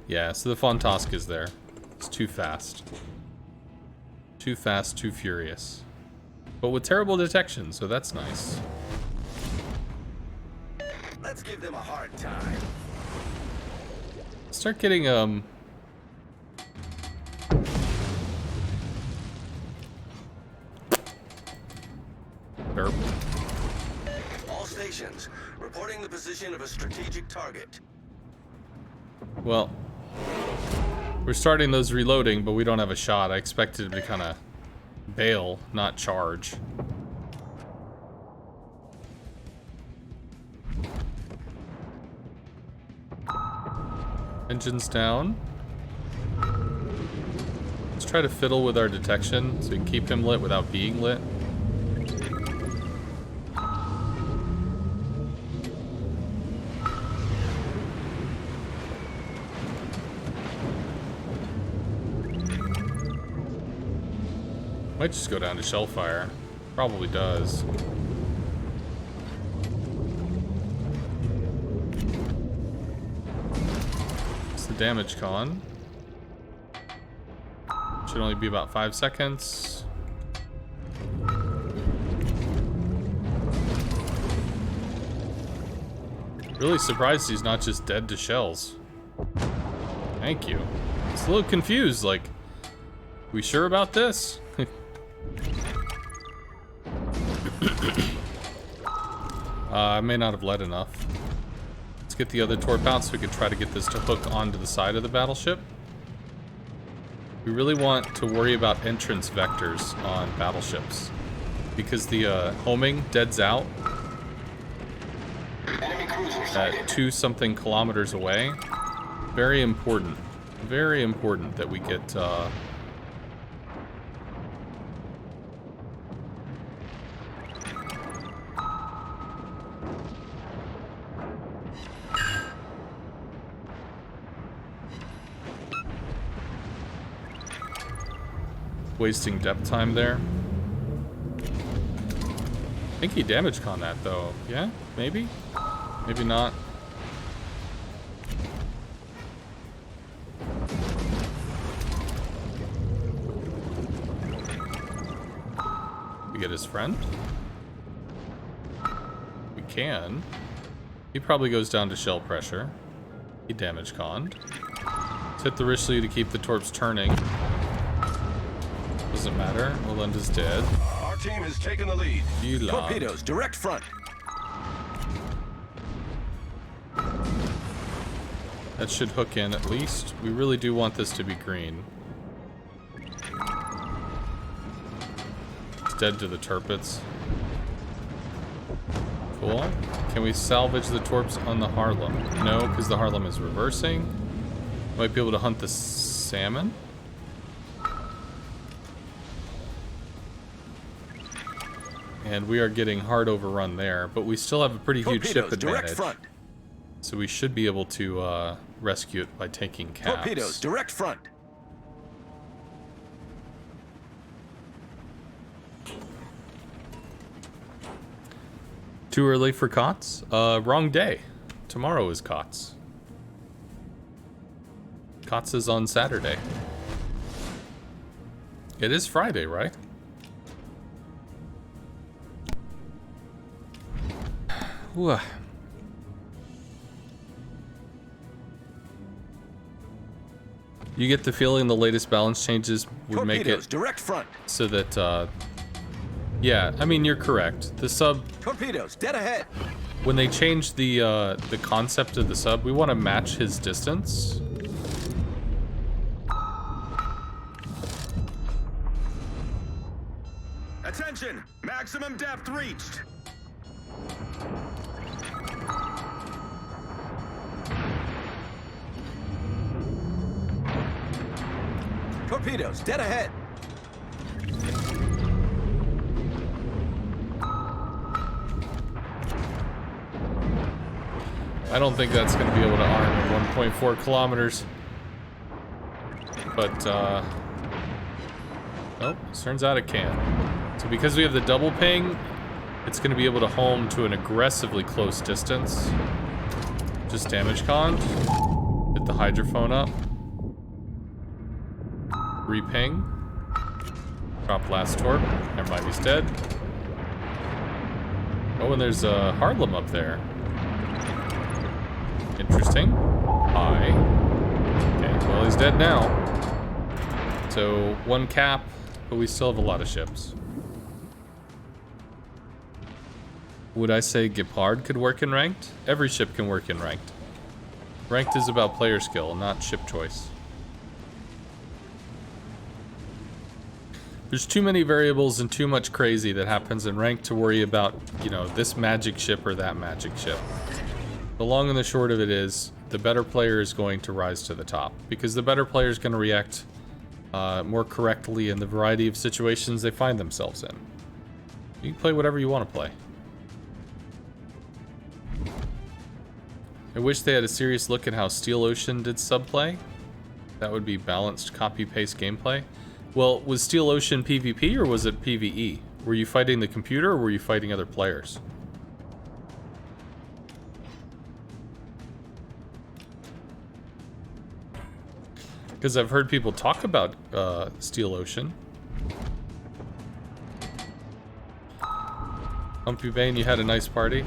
Yeah, so the Fontask is there. It's too fast. Too fast, too furious. But with terrible detection, so that's nice. Let's give them a hard time. Start getting, Derp. All stations, reporting the position of a strategic target. Well, we're starting those reloading, but we don't have a shot. I expected him to kind of bail, not charge. Engines down. Let's try to fiddle with our detection so we can keep him lit without being lit. Might just go down to shell fire. Probably does. What's the damage con? Should only be about 5 seconds. Really surprised he's not just dead to shells. Thank you. It's a little confused, like, we sure about this? I may not have led enough. Let's get the other torp out so we can try to get this to hook onto the side of the battleship. We really want to worry about entrance vectors on battleships, because the homing deads out at 2-something kilometers away. Very important that we get wasting depth time there. I think he damage con that though. Yeah? Maybe? Maybe not. We get his friend? We can. He probably goes down to shell pressure. He damage conned. hit the Richelieu to keep the torps turning. Doesn't matter. Melinda's dead. Our team has taken the lead. You love. Torpedoes, direct front. That should hook in at least. We really do want this to be green. It's dead to the turpets. Cool. Can we salvage the torps on the Harlem? No, because the Harlem is reversing. Might be able to hunt the salmon. And we are getting hard overrun there, but we still have a pretty huge ship Torpedoes, direct advantage. front. So we should be able to rescue it by taking caps. Torpedoes, direct front. Too early for COTS? Wrong day. Tomorrow is COTS. COTS is on Saturday. It is Friday, right? Whew. You get the feeling the latest balance changes would make Torpedoes, it direct front. so that, yeah, I mean, you're correct. The sub, Torpedoes, dead ahead. when they changed the concept of the sub, we want to match his distance. Attention, maximum depth reached. Torpedoes, dead ahead. I don't think that's going to be able to arm at 1.4 kilometers. But, oh, turns out it can. So because we have the double ping, it's going to be able to home to an aggressively close distance. Just damage con. Hit the hydrophone up. Reping. Drop last torp. Never mind, he's dead. Oh, and there's a Harlem up there. Interesting. Hi. Okay, well, he's dead now. So, one cap, but we still have a lot of ships. Would I say Gepard could work in ranked? Every ship can work in ranked. Ranked is about player skill, not ship choice. There's too many variables and too much crazy that happens in ranked to worry about, you know, this magic ship or that magic ship. The long and the short of it is, the better player is going to rise to the top, because the better player is going to react more correctly in the variety of situations they find themselves in. You can play whatever you want to play. I wish they had a serious look at how Steel Ocean did subplay. That would be balanced copy-paste gameplay. Well, was Steel Ocean PvP or was it PvE? Were you fighting the computer or were you fighting other players? Because I've heard people talk about Steel Ocean. Humpy Bane, you had a nice party.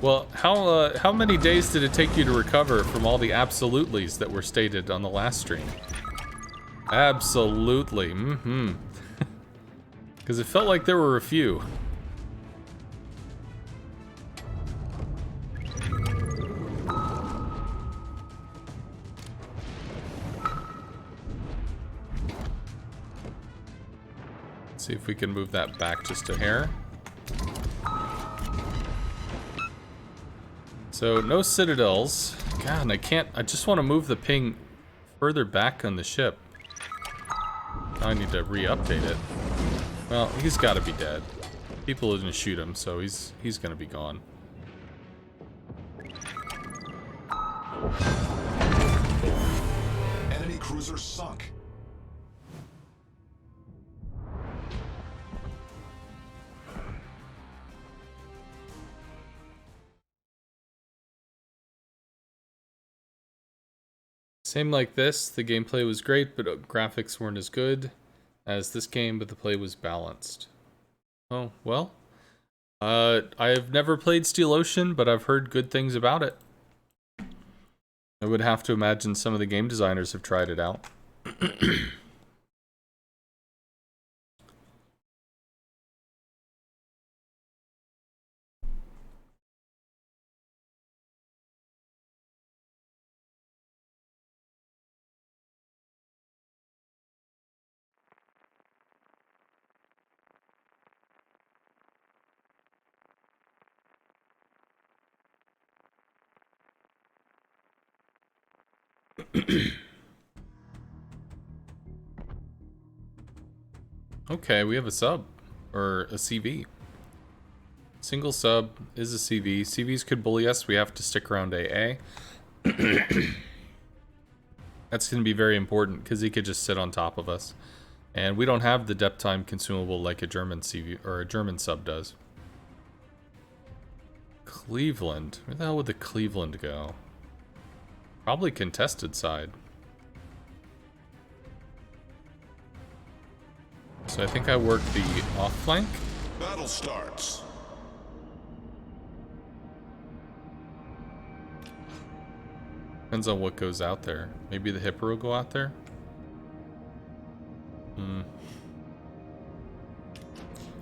Well, how many days did it take you to recover from all the absolutely's that were stated on the last stream? Absolutely, Because it felt like there were a few. See if we can move that back just a hair. So, no citadels. God, I just want to move the ping further back on the ship. I need to re-update it. Well, he's got to be dead. People didn't shoot him, so he's going to be gone. Enemy cruiser sunk. Same like this, the gameplay was great, but graphics weren't as good as this game, but the play was balanced. Oh, well. I have never played Steel Ocean, but I've heard good things about it. I would have to imagine some of the game designers have tried it out. Okay, we have a sub. Or a CV. Single sub is a CV. CVs could bully us. We have to stick around AA. That's going to be very important because he could just sit on top of us. And we don't have the depth time consumable like a German CV or a German sub does. Cleveland. Where the hell would the Cleveland go? Probably contested side. So I think I work the off flank. Battle starts. Depends on what goes out there. Maybe the Hipper will go out there?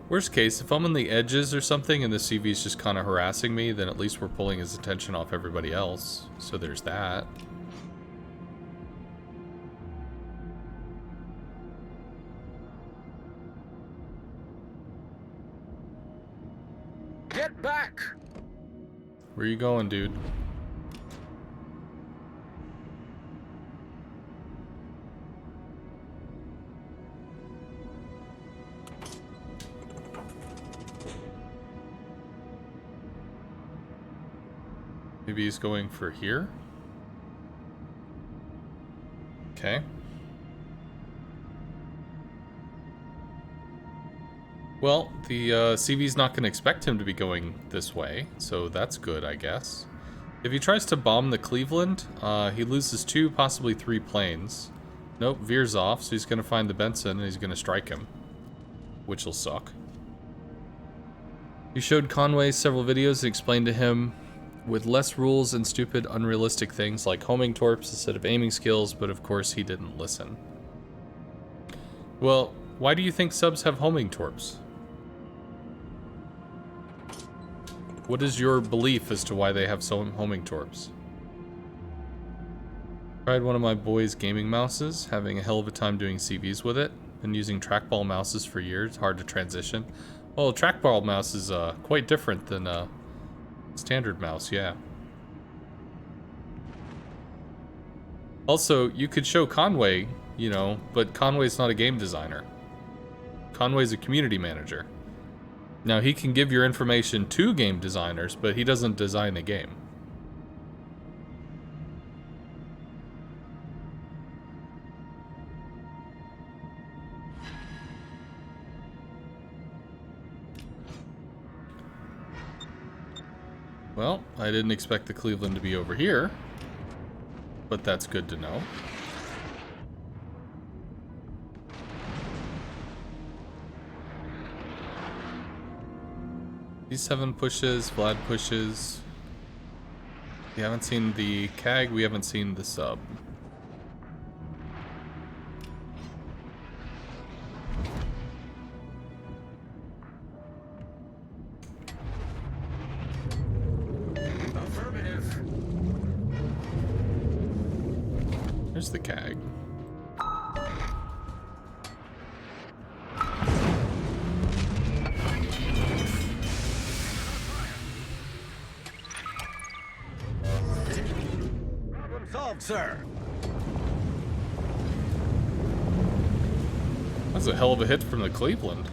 Worst case, if I'm on the edges or something and the CV's just kind of harassing me, then at least we're pulling his attention off everybody else. So there's that. Get back! Where you going, dude? Maybe he's going for here? Okay. Well, the CV's not going to expect him to be going this way, so that's good, I guess. If he tries to bomb the Cleveland, he loses 2, possibly 3 planes. Nope, veers off, so he's going to find the Benson and he's going to strike him. Which will suck. He showed Conway several videos and explained to him with less rules and stupid, unrealistic things like homing torps instead of aiming skills, but of course he didn't listen. Well, why do you think subs have homing torps? What is your belief as to why they have so homing torps? Tried one of my boys' gaming mouses, having a hell of a time doing CVs with it. Been using trackball mouses for years, hard to transition. Well, a trackball mouse is quite different than a standard mouse, yeah. Also, you could show Conway, you know, but Conway's not a game designer. Conway's a community manager. Now, he can give your information to game designers, but he doesn't design the game. Well, I didn't expect the Cleveland to be over here, but that's good to know. D7 pushes, Vlad pushes. We haven't seen the CAG, we haven't seen the sub. Affirmative. There's the CAG. Problem solved, sir. That's a hell of a hit from the Cleveland.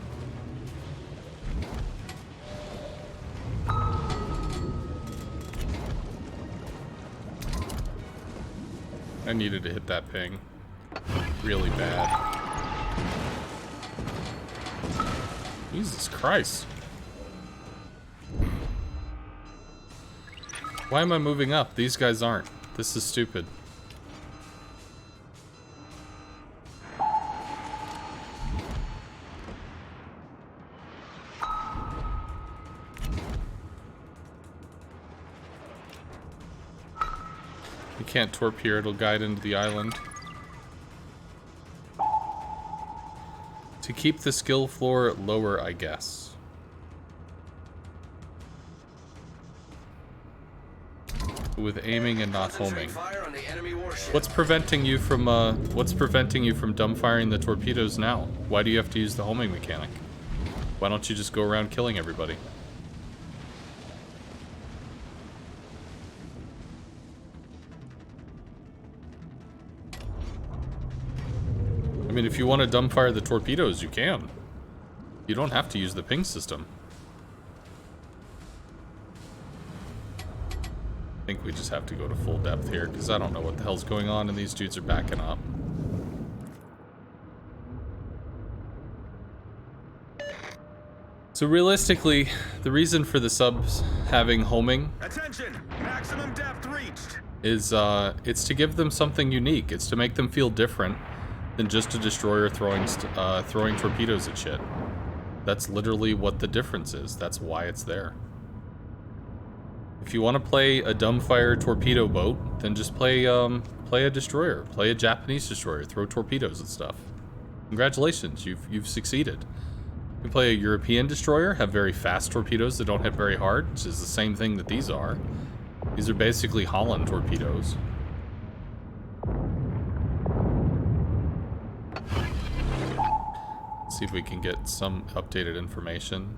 I needed to hit that ping really bad. Jesus Christ. Why am I moving up? These guys aren't. This is stupid. You can't torpedo, it'll guide into the island. To keep the skill floor lower, I guess. With aiming and not homing. What's preventing you from dumbfiring the torpedoes now? Why do you have to use the homing mechanic? Why don't you just go around killing everybody? I mean, if you want to dumbfire the torpedoes, you can. You don't have to use the ping system. I think we just have to go to full depth here, because I don't know what the hell's going on, and these dudes are backing up. So realistically, the reason for the subs having homing maximum depth reached. Is it's to give them something unique. It's to make them feel different than just a destroyer throwing torpedoes at shit. That's literally what the difference is. That's why it's there. If you want to play a dumbfire torpedo boat, then just play a destroyer. Play a Japanese destroyer. Throw torpedoes and stuff. Congratulations, you've succeeded. You can play a European destroyer, have very fast torpedoes that don't hit very hard, which is the same thing that these are. These are basically Holland torpedoes. Let's see if we can get some updated information.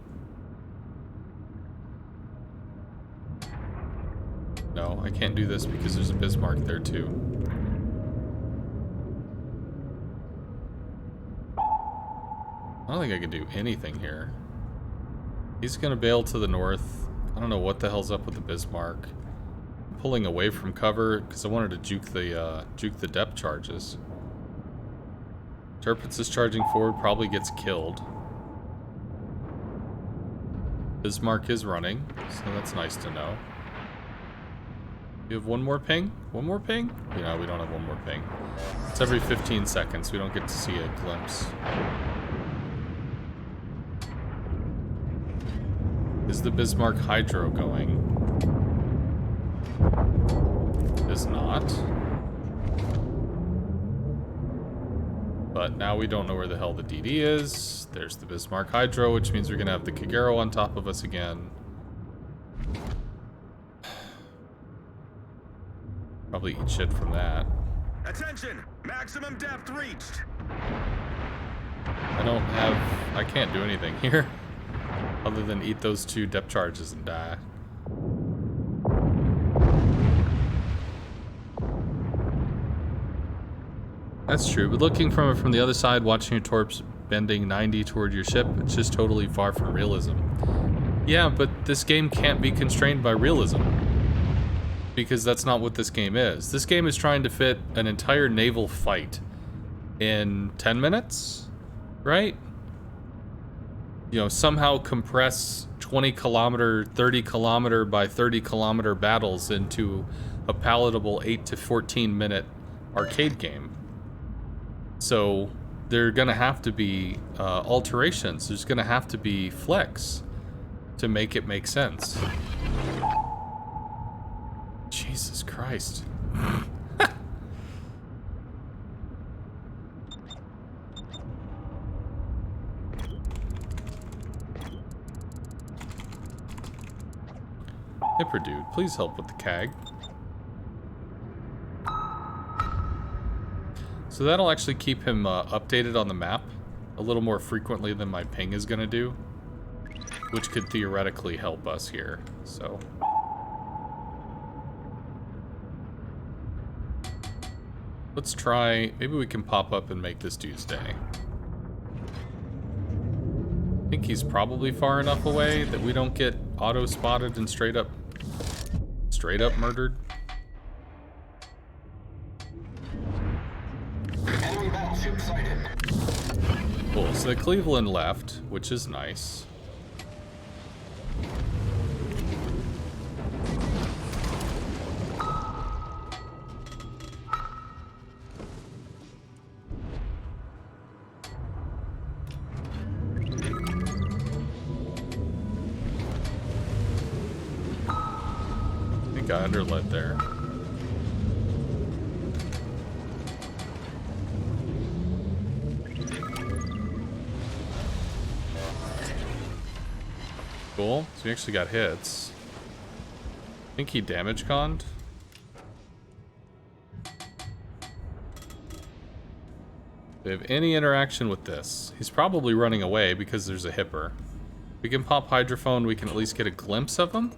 No, I can't do this because there's a Bismarck there too. I don't think I can do anything here. He's gonna bail to the north. I don't know what the hell's up with the Bismarck. I'm pulling away from cover because I wanted to juke the depth charges. Tirpitz is charging forward, probably gets killed. Bismarck is running, so that's nice to know. You have one more ping? One more ping? No, we don't have one more ping. It's every 15 seconds. We don't get to see a glimpse. Is the Bismarck Hydro going? Is not. But now we don't know where the hell the DD is. There's the Bismarck Hydro, which means we're gonna have the Kagero on top of us again. Probably eat shit from that. Attention! Maximum depth reached. I can't do anything here. Other than eat those 2 depth charges and die. That's true, but looking from it from the other side, watching your torps bending 90 toward your ship, it's just totally far from realism. Yeah, but this game can't be constrained by realism. Because that's not what this game is. This game is trying to fit an entire naval fight in 10 minutes, right? You know, somehow compress 20 kilometer, 30 kilometer by 30 kilometer battles into a palatable 8 to 14 minute arcade game. So there are gonna have to be alterations. There's gonna have to be flex to make it make sense. Jesus Christ. Hipper dude, please help with the CAG. So that'll actually keep him updated on the map a little more frequently than my ping is gonna do, which could theoretically help us here, so. Let's try, maybe we can pop up and make this dude's day. I think he's probably far enough away that we don't get auto-spotted and straight up murdered. Enemy battleship sighted. Cool, so the Cleveland left, which is nice. Got underlet there. Cool. So we actually got hits. I think he damage conned. They have any interaction with this? He's probably running away because there's a hipper. We can pop hydrophone, we can at least get a glimpse of him.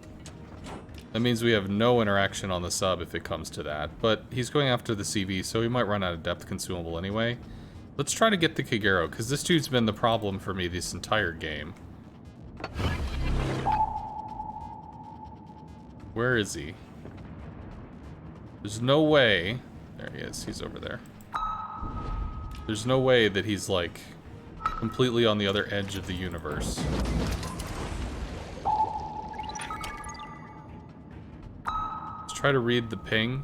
That means we have no interaction on the sub if it comes to that. But he's going after the CV, so he might run out of depth consumable anyway. Let's try to get the Kagero, because this dude's been the problem for me this entire game. Where is he? There's no way... There he is, he's over there. There's no way that he's, like, completely on the other edge of the universe. Let's try to read the ping.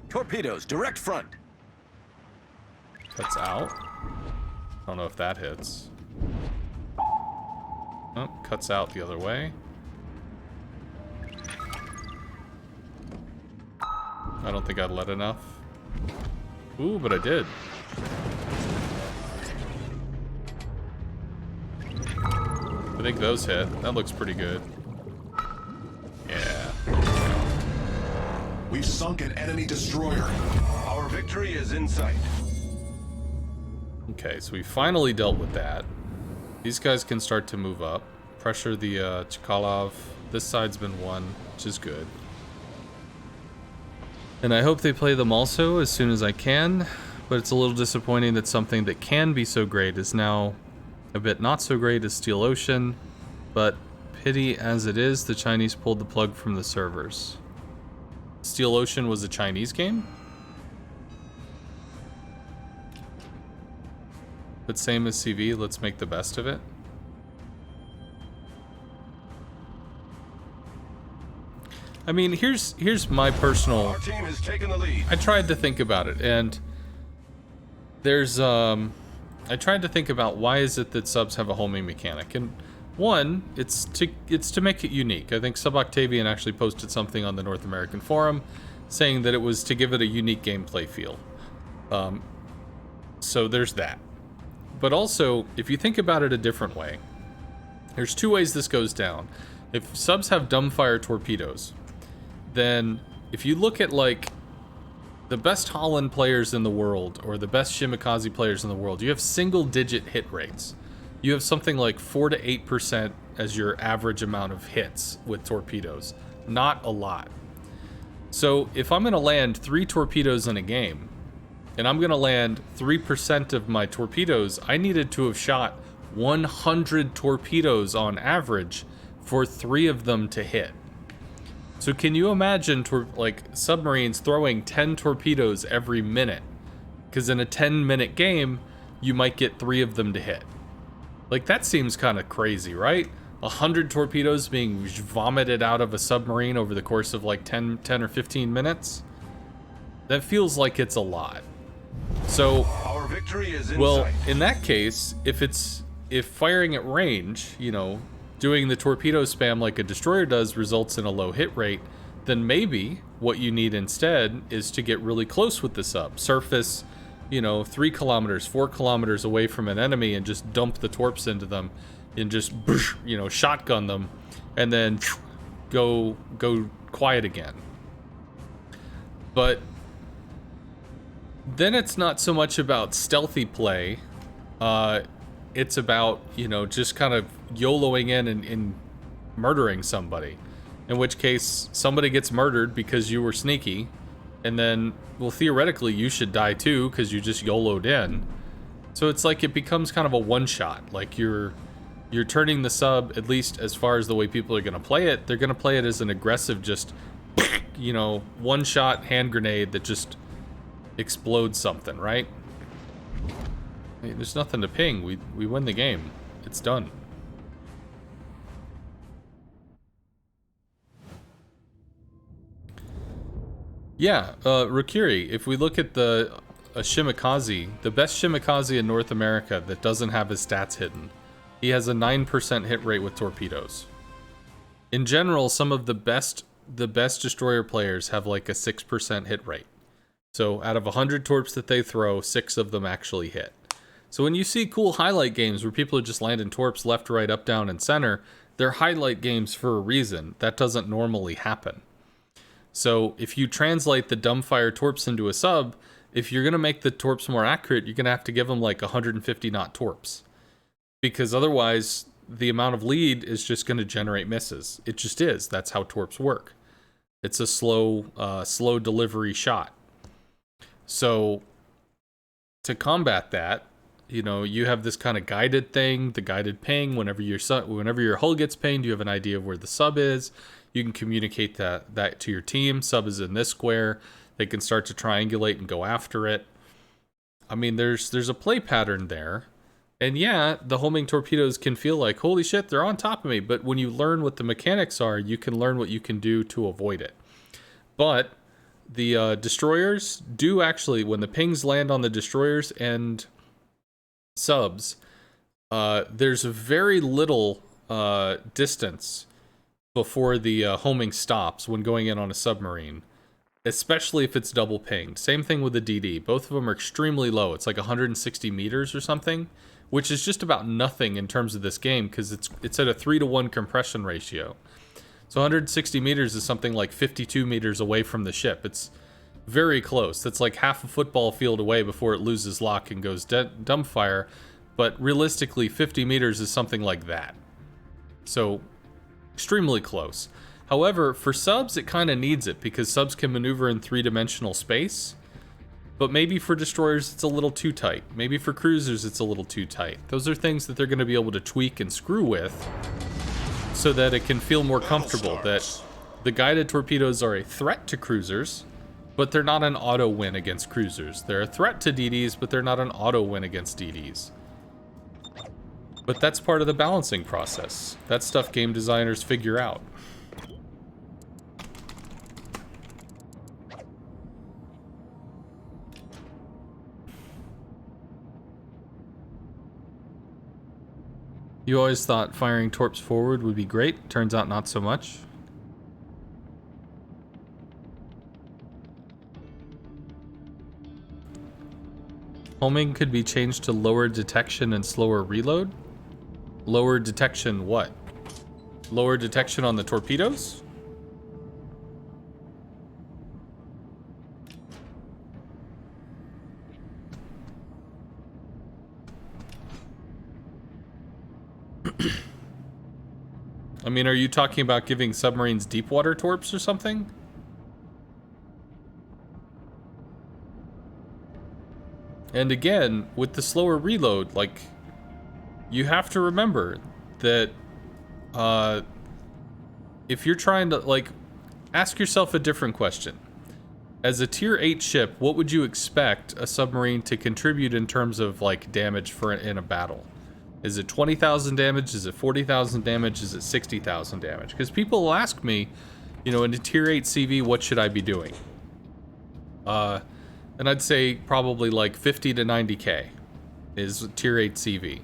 Torpedoes, direct front. Cuts out. I don't know if that hits. Oh, cuts out the other way. I don't think I'd let enough. Ooh, but I did. I think those hit. That looks pretty good. Yeah. We've sunk an enemy destroyer. Our victory is in sight. Okay, so we finally dealt with that. These guys can start to move up. Pressure the Chkalov. This side's been won, which is good. And I hope they play them also as soon as I can, but it's a little disappointing that something that can be so great is now a bit not so great as Steel Ocean, but pity as it is, the Chinese pulled the plug from the servers. Steel Ocean was a Chinese game? But same as CV, let's make the best of it. I mean, here's my personal... Our team has taken the lead. I tried to think about it, and there's, I tried to think about why is it that subs have a homing mechanic, and one, it's to make it unique. I think Sub Octavian actually posted something on the North American forum saying that it was to give it a unique gameplay feel. So there's that. But also, if you think about it a different way, there's two ways this goes down. If subs have dumbfire torpedoes, then if you look at, like, the best Holland players in the world, or the best Shimikaze players in the world, you have single-digit hit rates. You have something like 4 to 8% as your average amount of hits with torpedoes. Not a lot. So if I'm going to land 3 torpedoes in a game, and I'm going to land 3% of my torpedoes, I needed to have shot 100 torpedoes on average for 3 of them to hit. So can you imagine, like, submarines throwing 10 torpedoes every minute? Because in a 10-minute game, you might get 3 of them to hit. Like, that seems kind of crazy, right? 100 torpedoes being vomited out of a submarine over the course of, like, 10 or 15 minutes? That feels like it's a lot. So, Our victory is in well, sight. in that case, if firing at range, you know, doing the torpedo spam like a destroyer does results in a low hit rate, then maybe what you need instead is to get really close with the sub. Surface, you know, 3 kilometers, 4 kilometers away from an enemy and just dump the torps into them and just, you know, shotgun them and then go quiet again. But then it's not so much about stealthy play. It's about, you know, just kind of YOLOing in and murdering somebody. In which case, somebody gets murdered because you were sneaky. And then, well, theoretically, you should die too because you just YOLO'd in. So it's like it becomes kind of a one-shot. Like you're turning the sub, at least as far as the way people are going to play it, they're going to play it as an aggressive, just, you know, one-shot hand grenade that just explodes something, right? I mean, there's nothing to ping. We win the game. It's done. Yeah, Rukiri, if we look at a Shimikaze, the best Shimikaze in North America that doesn't have his stats hidden, he has a 9% hit rate with torpedoes. In general, some of the best destroyer players have like a 6% hit rate. So out of 100 torps that they throw, 6 of them actually hit. So when you see cool highlight games where people are just landing torps left, right, up, down, and center, they're highlight games for a reason. That doesn't normally happen. So if you translate the dumbfire torps into a sub, if you're going to make the torps more accurate, you're going to have to give them like 150 knot torps. Because otherwise, the amount of lead is just going to generate misses. It just is. That's how torps work. It's a slow delivery shot. So to combat that, you know, you have this kind of guided thing, the guided ping. Whenever your hull gets pinged, you have an idea of where the sub is. You can communicate that to your team. Sub is in this square. They can start to triangulate and go after it. I mean, there's a play pattern there. And yeah, the homing torpedoes can feel like, holy shit, they're on top of me. But when you learn what the mechanics are, you can learn what you can do to avoid it. But the destroyers do actually, when the pings land on the destroyers and subs, there's very little distance before the homing stops when going in on a submarine, especially if it's double pinged. Same thing with the DD. Both of them are extremely low. It's like 160 meters or something, which is just about nothing in terms of this game because it's at a 3-to-1 compression ratio. So 160 meters is something like 52 meters away from the ship. It's very close. That's like half a football field away before it loses lock and goes dumbfire. But realistically, 50 meters is something like that. So extremely close. However, for subs, it kind of needs it because subs can maneuver in 3-dimensional space. But maybe for destroyers, it's a little too tight. Maybe for cruisers, it's a little too tight. Those are things that they're going to be able to tweak and screw with so that it can feel more comfortable that the guided torpedoes are a threat to cruisers, but they're not an auto win against cruisers. They're a threat to DDs, but they're not an auto win against DDs. But that's part of the balancing process. That stuff game designers figure out. You always thought firing torps forward would be great. Turns out not so much. Homing could be changed to lower detection and slower reload. Lower detection what? Lower detection on the torpedoes? I mean, are you talking about giving submarines deep water torps or something? And again, with the slower reload, like, you have to remember that if you're trying to, like, ask yourself a different question. As a tier 8 ship, what would you expect a submarine to contribute in terms of, like, damage in a battle? Is it 20,000 damage? Is it 40,000 damage? Is it 60,000 damage? Because people will ask me, you know, in a tier 8 CV, what should I be doing? And I'd say probably like 50 to 90k is tier 8 CV.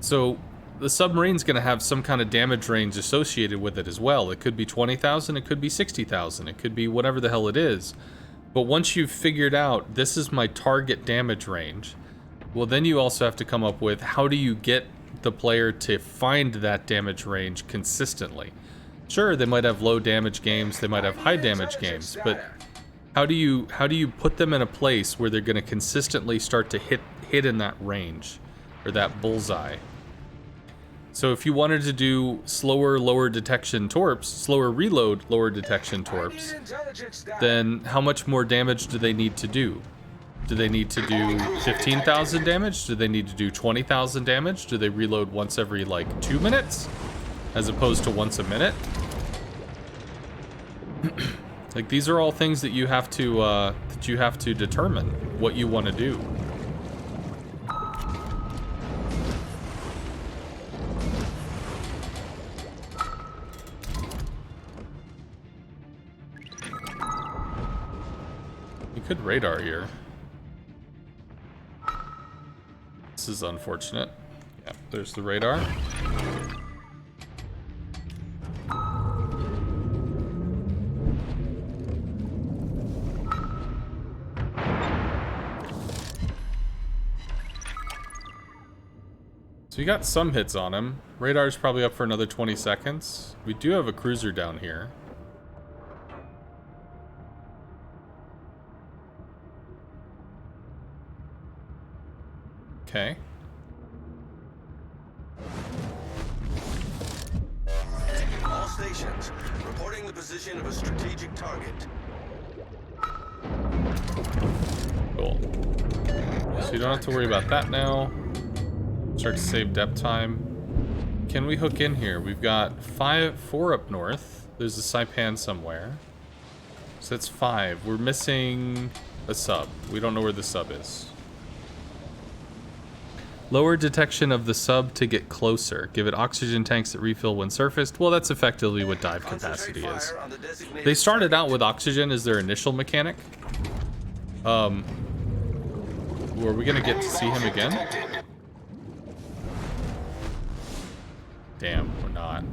So the submarine's going to have some kind of damage range associated with it as well. It could be 20,000, it could be 60,000, it could be whatever the hell it is. But once you've figured out this is my target damage range, well, then you also have to come up with how do you get the player to find that damage range consistently. Sure, they might have low damage games, they might have high damage games, but how do you put them in a place where they're going to consistently start to hit in that range or that bullseye? So if you wanted to do slower, lower detection torps, slower reload, lower detection torps, then how much more damage do they need to do? Do they need to do 15,000 damage? Do they need to do 20,000 damage? Do they reload once every, like, 2 minutes? As opposed to once a minute? Like, these are all things that you have to determine what you want to do. You could radar here. This is unfortunate. Yeah, there's the radar. So we got some hits on him. Radar's probably up for another 20 seconds. We do have a cruiser down here. Okay. All stations, reporting the position of a strategic target. Cool. So you don't have to worry about that now. Start to save depth time. Can we hook in here? We've got 4 up north. There's a Saipan somewhere. So that's 5. We're missing a sub. We don't know where the sub is. Lower detection of the sub to get closer. Give it oxygen tanks that refill when surfaced. Well, that's effectively what dive capacity is. They started out with oxygen as their initial mechanic. Were we gonna get to see him again? Damn, we're not.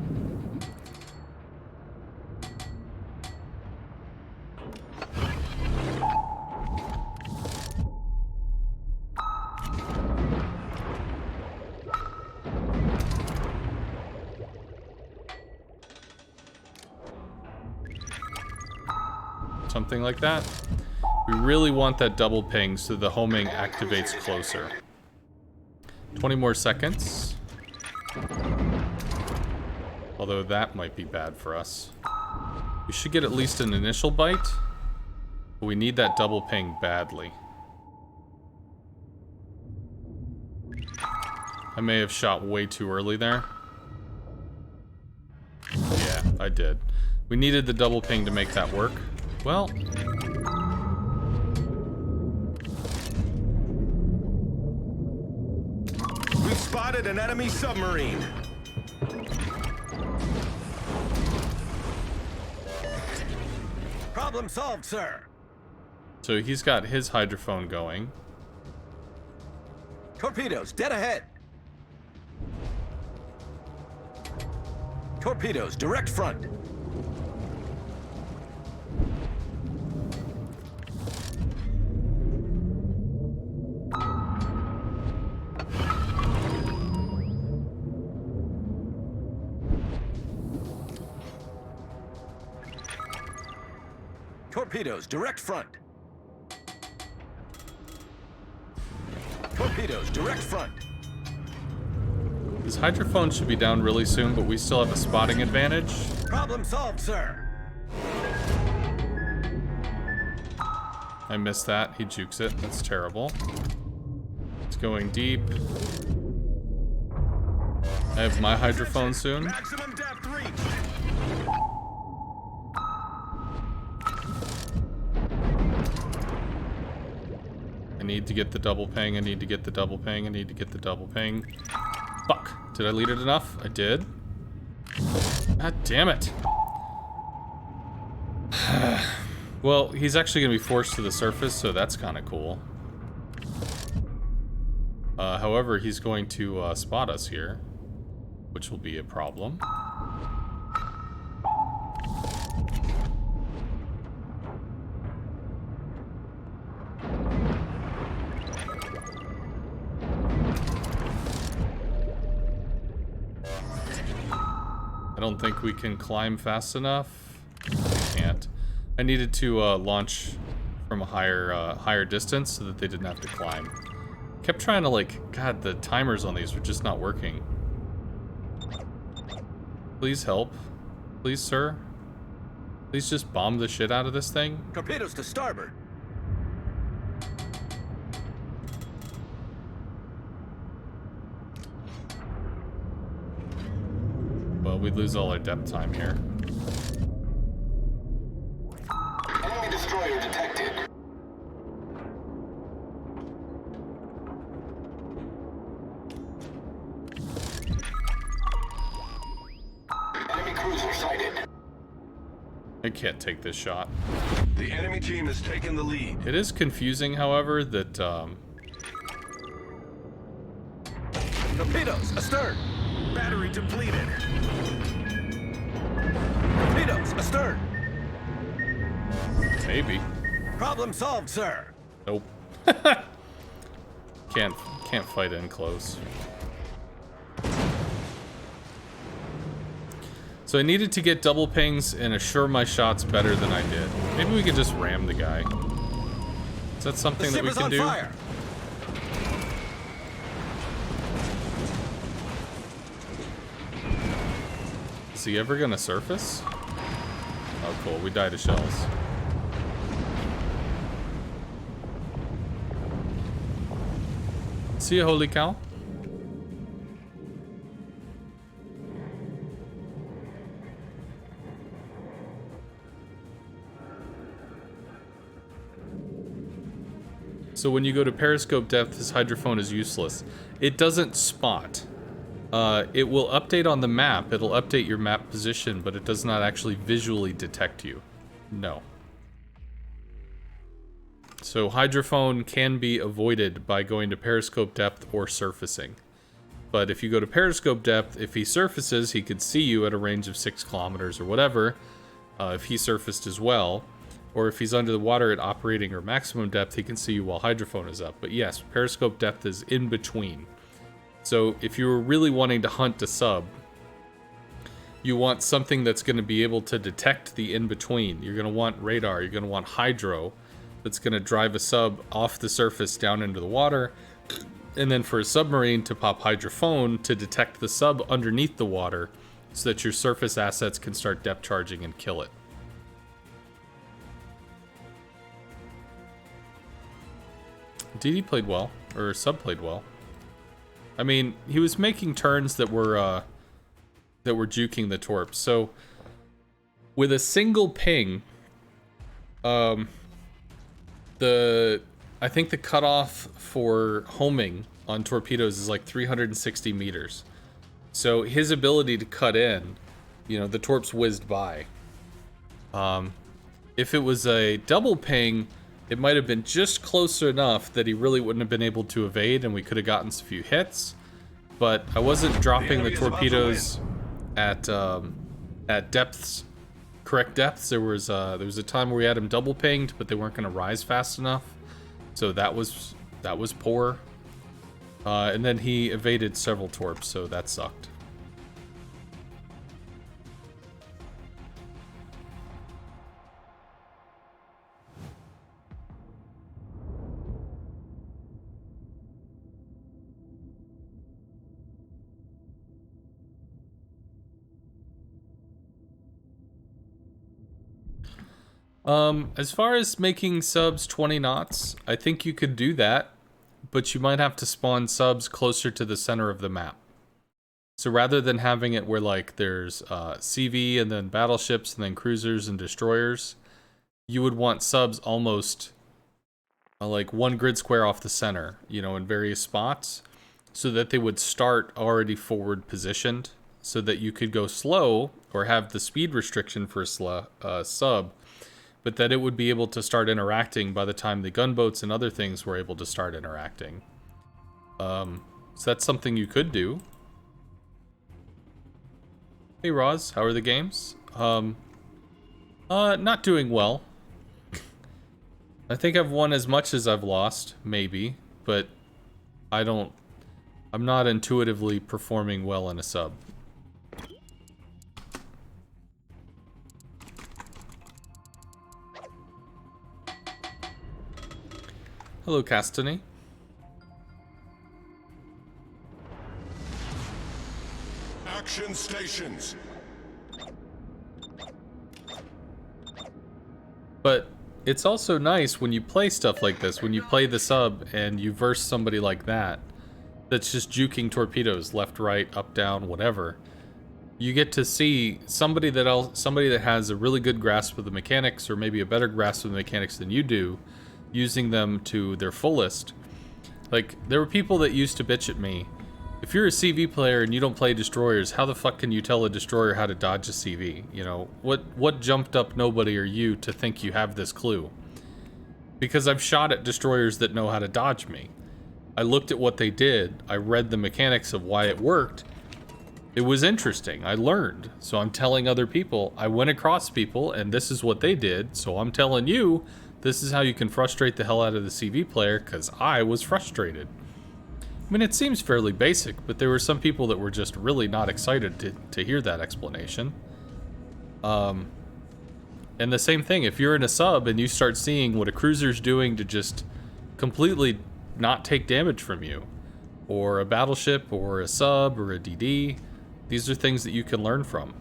Something like that. We really want that double ping so the homing activates closer. 20 more seconds. Although that might be bad for us. We should get at least an initial bite. But we need that double ping badly. I may have shot way too early there. Yeah, I did. We needed the double ping to make that work. Well, we've spotted an enemy submarine. Problem solved, sir. so he's got his hydrophone going. Torpedoes dead ahead. Torpedoes direct front. Torpedoes direct front. Torpedoes direct front. His hydrophone should be down really soon, but we still have a spotting advantage. Problem solved, sir. I missed that. He jukes it. That's terrible. It's going deep. I have my hydrophone soon. Maximum depth reach. I need to get the double ping. I need to get the double ping. I need to get the double ping. Fuck. Did I lead it enough? I did. God damn it. Well, he's actually going to be forced to the surface, so that's kind of cool. However, he's going to spot us here, which will be a problem. I don't think we can climb fast enough. We can't. I needed to launch from a higher distance so that they didn't have to climb. Kept trying to, like, God, the timers on these were just not working. Please help. Please, sir. Please just bomb the shit out of this thing. Torpedoes to starboard. Well, we'd lose all our depth time here. Enemy destroyer detected. Enemy cruiser sighted. I can't take this shot. The enemy team has taken the lead. It is confusing, however, that Torpedoes astern. Battery depleted. Torpedoes astern. maybe. Problem solved, sir. Nope. Can't fight in close. So I needed to get double pings and assure my shots better than I did. Maybe we could just ram the guy. Is that something that we can do? Fire. Is he ever gonna surface? Oh, cool. We died to shells. See ya, holy cow. So when you go to periscope depth, his hydrophone is useless. It doesn't spot. It will update on the map. It'll update your map position, but it does not actually visually detect you. No. So hydrophone can be avoided by going to periscope depth or surfacing. But if you go to periscope depth, if he surfaces, he could see you at a range of 6 kilometers or whatever, if he surfaced as well. Or if he's under the water at operating or maximum depth, he can see you while hydrophone is up. But yes, periscope depth is in between. So if you were really wanting to hunt a sub, you want something that's going to be able to detect the in-between. You're going to want radar, you're going to want hydro, that's going to drive a sub off the surface down into the water. And then for a submarine to pop hydrophone to detect the sub underneath the water so that your surface assets can start depth charging and kill it. DD played well, or sub played well. I mean, he was making turns that were juking the torps. So with a single ping, I think the cutoff for homing on torpedoes is like 360 meters. So his ability to cut in, you know, the torps whizzed by. If it was a double ping, it might have been just close enough that he really wouldn't have been able to evade, and we could have gotten a few hits. But I wasn't dropping the torpedoes at depths, correct depths. There was a time where we had him double pinged, but they weren't going to rise fast enough, so that was poor. And then he evaded several torps, so that sucked. As far as making subs 20 knots, I think you could do that, but you might have to spawn subs closer to the center of the map. So rather than having it where like there's CV and then battleships and then cruisers and destroyers, you would want subs almost like one grid square off the center, you know, in various spots, so that they would start already forward positioned, so that you could go slow or have the speed restriction for a sub, but that it would be able to start interacting by the time the gunboats and other things were able to start interacting. So that's something you could do. Hey Roz, how are the games? Not doing well. I think I've won as much as I've lost, maybe, but I'm not intuitively performing well in a sub. Hello, Castany. Action stations. But it's also nice when you play stuff like this, when you play the sub and you verse somebody like that, that's just juking torpedoes left, right, up, down, whatever. You get to see somebody that has a really good grasp of the mechanics, or maybe a better grasp of the mechanics than you do, using them to their fullest. Like, there were people that used to bitch at me, if you're a CV player and you don't play destroyers, how the fuck can you tell a destroyer how to dodge a CV? You know, what jumped up nobody or you to think you have this clue? Because I've shot at destroyers that know how to dodge me. I looked at what they did, I read the mechanics of why it worked. It was interesting, I learned. So I'm telling other people, I went across people and this is what they did, so I'm telling you, this is how you can frustrate the hell out of the CV player, because I was frustrated. I mean, it seems fairly basic, but there were some people that were just really not excited to hear that explanation. And the same thing, if you're in a sub and you start seeing what a cruiser's doing to just completely not take damage from you, or a battleship, or a sub, or a DD, these are things that you can learn from.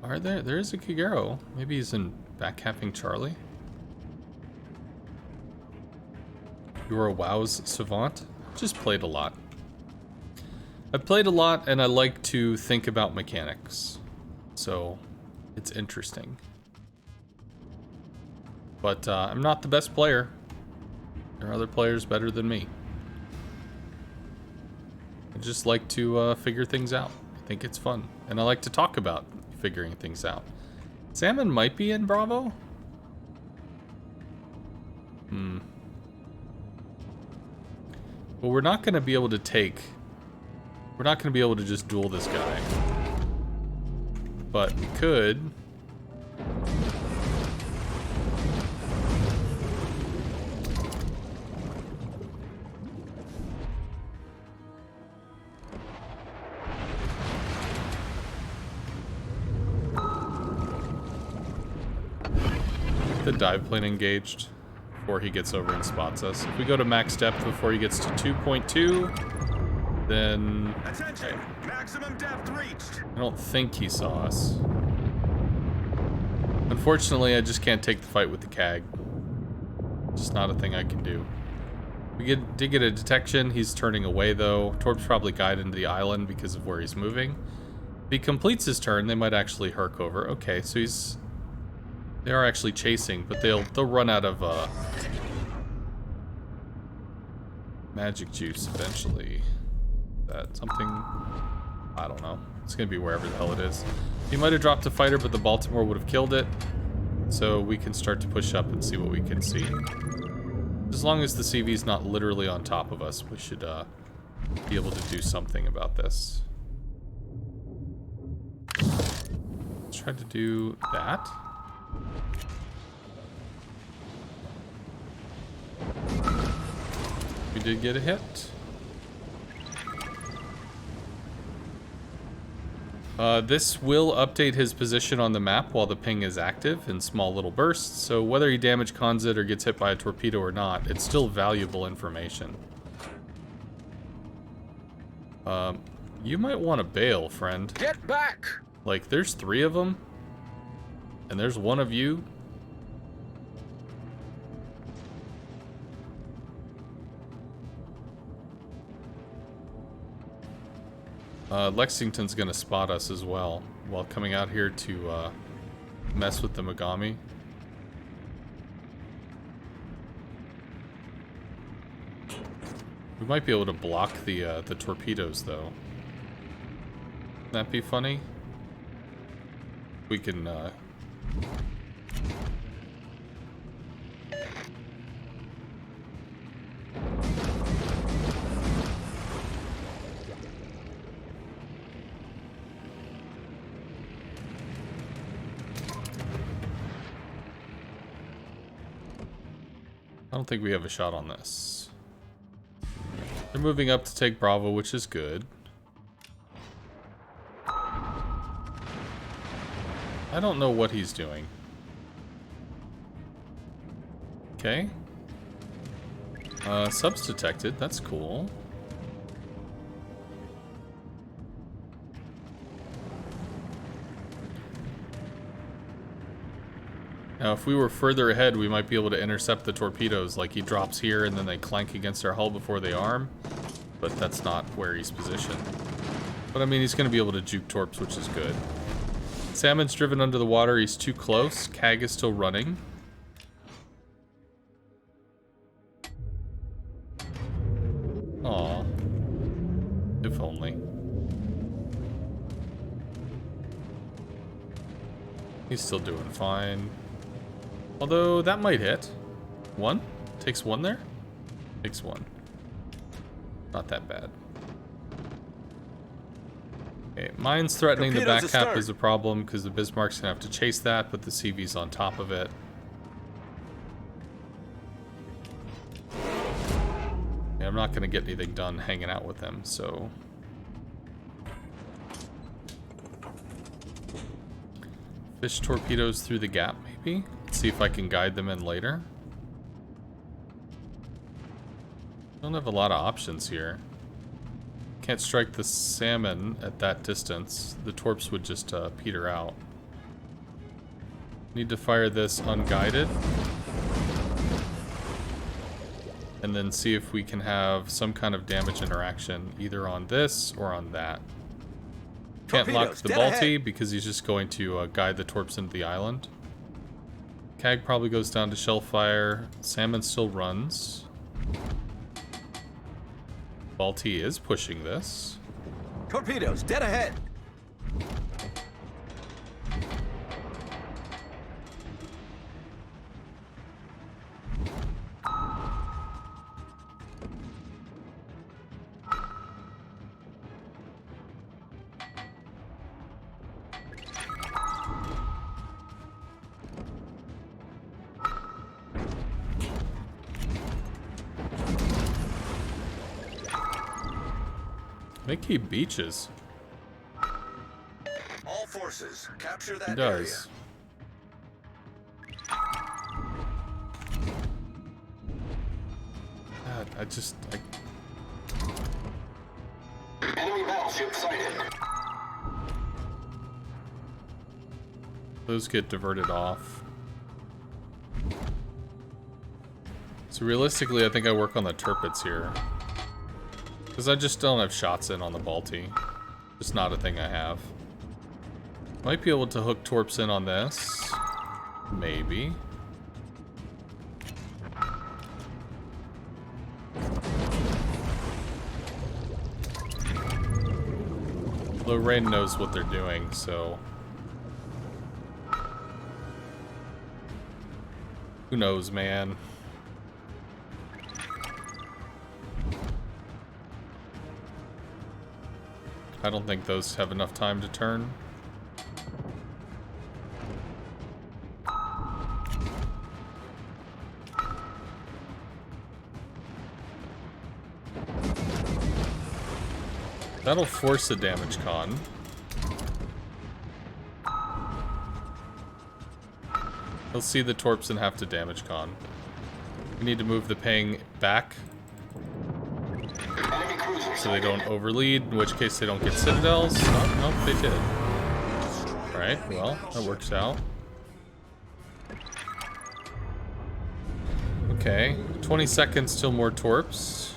Are there is a Kagero. Maybe he's in backcapping Charlie. You're a WoW's savant? Just played a lot. I've played a lot and I like to think about mechanics. So, it's interesting. But I'm not the best player. There are other players better than me. I just like to figure things out. I think it's fun. And I like to talk about figuring things out. Salmon might be in Bravo? Well, we're not going to be able to take... We're not going to be able to just duel this guy. But we could... the dive plane engaged before he gets over and spots us. If we go to max depth before he gets to 2.2, then... Attention! Maximum depth reached! I don't think he saw us. Unfortunately, I just can't take the fight with the CAG. Just not a thing I can do. We did get a detection. He's turning away, though. Torp's probably guided into the island because of where he's moving. If he completes his turn, they might actually herc over. Okay, so he's... They are actually chasing, but they'll run out of magic juice eventually. That something, I don't know. It's gonna be wherever the hell it is. He might have dropped a fighter, but the Baltimore would have killed it. So we can start to push up and see what we can see. As long as the CV's not literally on top of us, we should be able to do something about this. Let's try to do that. We did get a hit. This will update his position on the map while the ping is active in small little bursts, so whether he damage cons it or gets hit by a torpedo or not, it's still valuable information. You might want to bail, friend. Get back! Like, there's 3 of them, and there's 1 of you. Lexington's gonna spot us as well while coming out here to mess with the Megami. We might be able to block the torpedoes, though. Wouldn't that be funny? We can I don't think we have a shot on this. They're moving up to take Bravo, which is good. I don't know what he's doing. Okay. Subs detected. That's cool. Now, if we were further ahead, we might be able to intercept the torpedoes. Like, he drops here, and then they clank against our hull before they arm. But that's not where he's positioned. But, I mean, he's going to be able to juke torps, which is good. Salmon's driven under the water. He's too close. CAG is still running. Aw. If only. He's still doing fine. Although, that might hit. 1? Takes 1 there? Takes 1. Not that bad. Okay, mine's threatening the back cap is a problem because the Bismarck's gonna have to chase that, but the CV's on top of it. Yeah, I'm not going to get anything done hanging out with them, so... Fish torpedoes through the gap, maybe? Let's see if I can guide them in later. Don't have a lot of options here. Can't strike the salmon at that distance. The torps would just peter out. Need to fire this unguided. And then see if we can have some kind of damage interaction either on this or on that. Can't lock the Balti because he's just going to guide the torps into the island. Cag probably goes down to shellfire. Salmon still runs. Balti is pushing this. Torpedoes, dead ahead. They keep beaches. All forces, capture that He does. God, Enemy battleship sighted. Those get diverted off. So realistically, I think I work on the turpets here. Because I just don't have shots in on the Balti. Just not a thing I have. Might be able to hook torps in on this. Maybe. Lorraine knows what they're doing, so... Who knows, man? I don't think those have enough time to turn. That'll force a damage con. He'll see the torps and have to damage con. We need to move the ping back so they don't overlead, in which case they don't get citadels. Oh, nope, they did. Alright, well, that works out. Okay, 20 seconds till more torps.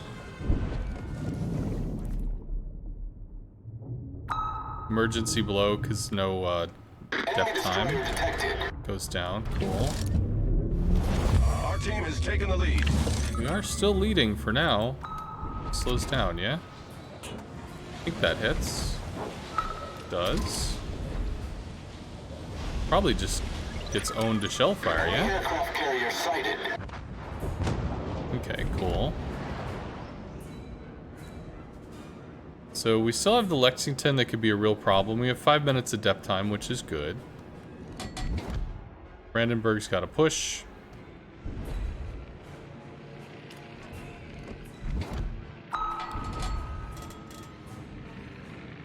Emergency blow, because no depth time. Goes down, cool. Our team has taken the lead. We are still leading for now. Slows down, yeah? I think that hits. Does. Probably just gets owned to shellfire, yeah? Aircraft carrier sighted. Okay, cool. So we still have the Lexington that could be a real problem. We have 5 minutes of depth time, which is good. Brandenburg's got to push.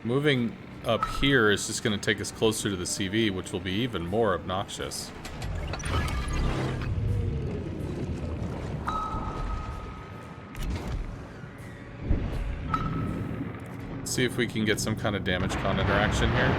Moving up here is just going to take us closer to the CV, which will be even more obnoxious. Let's see if we can get some kind of damage con interaction here.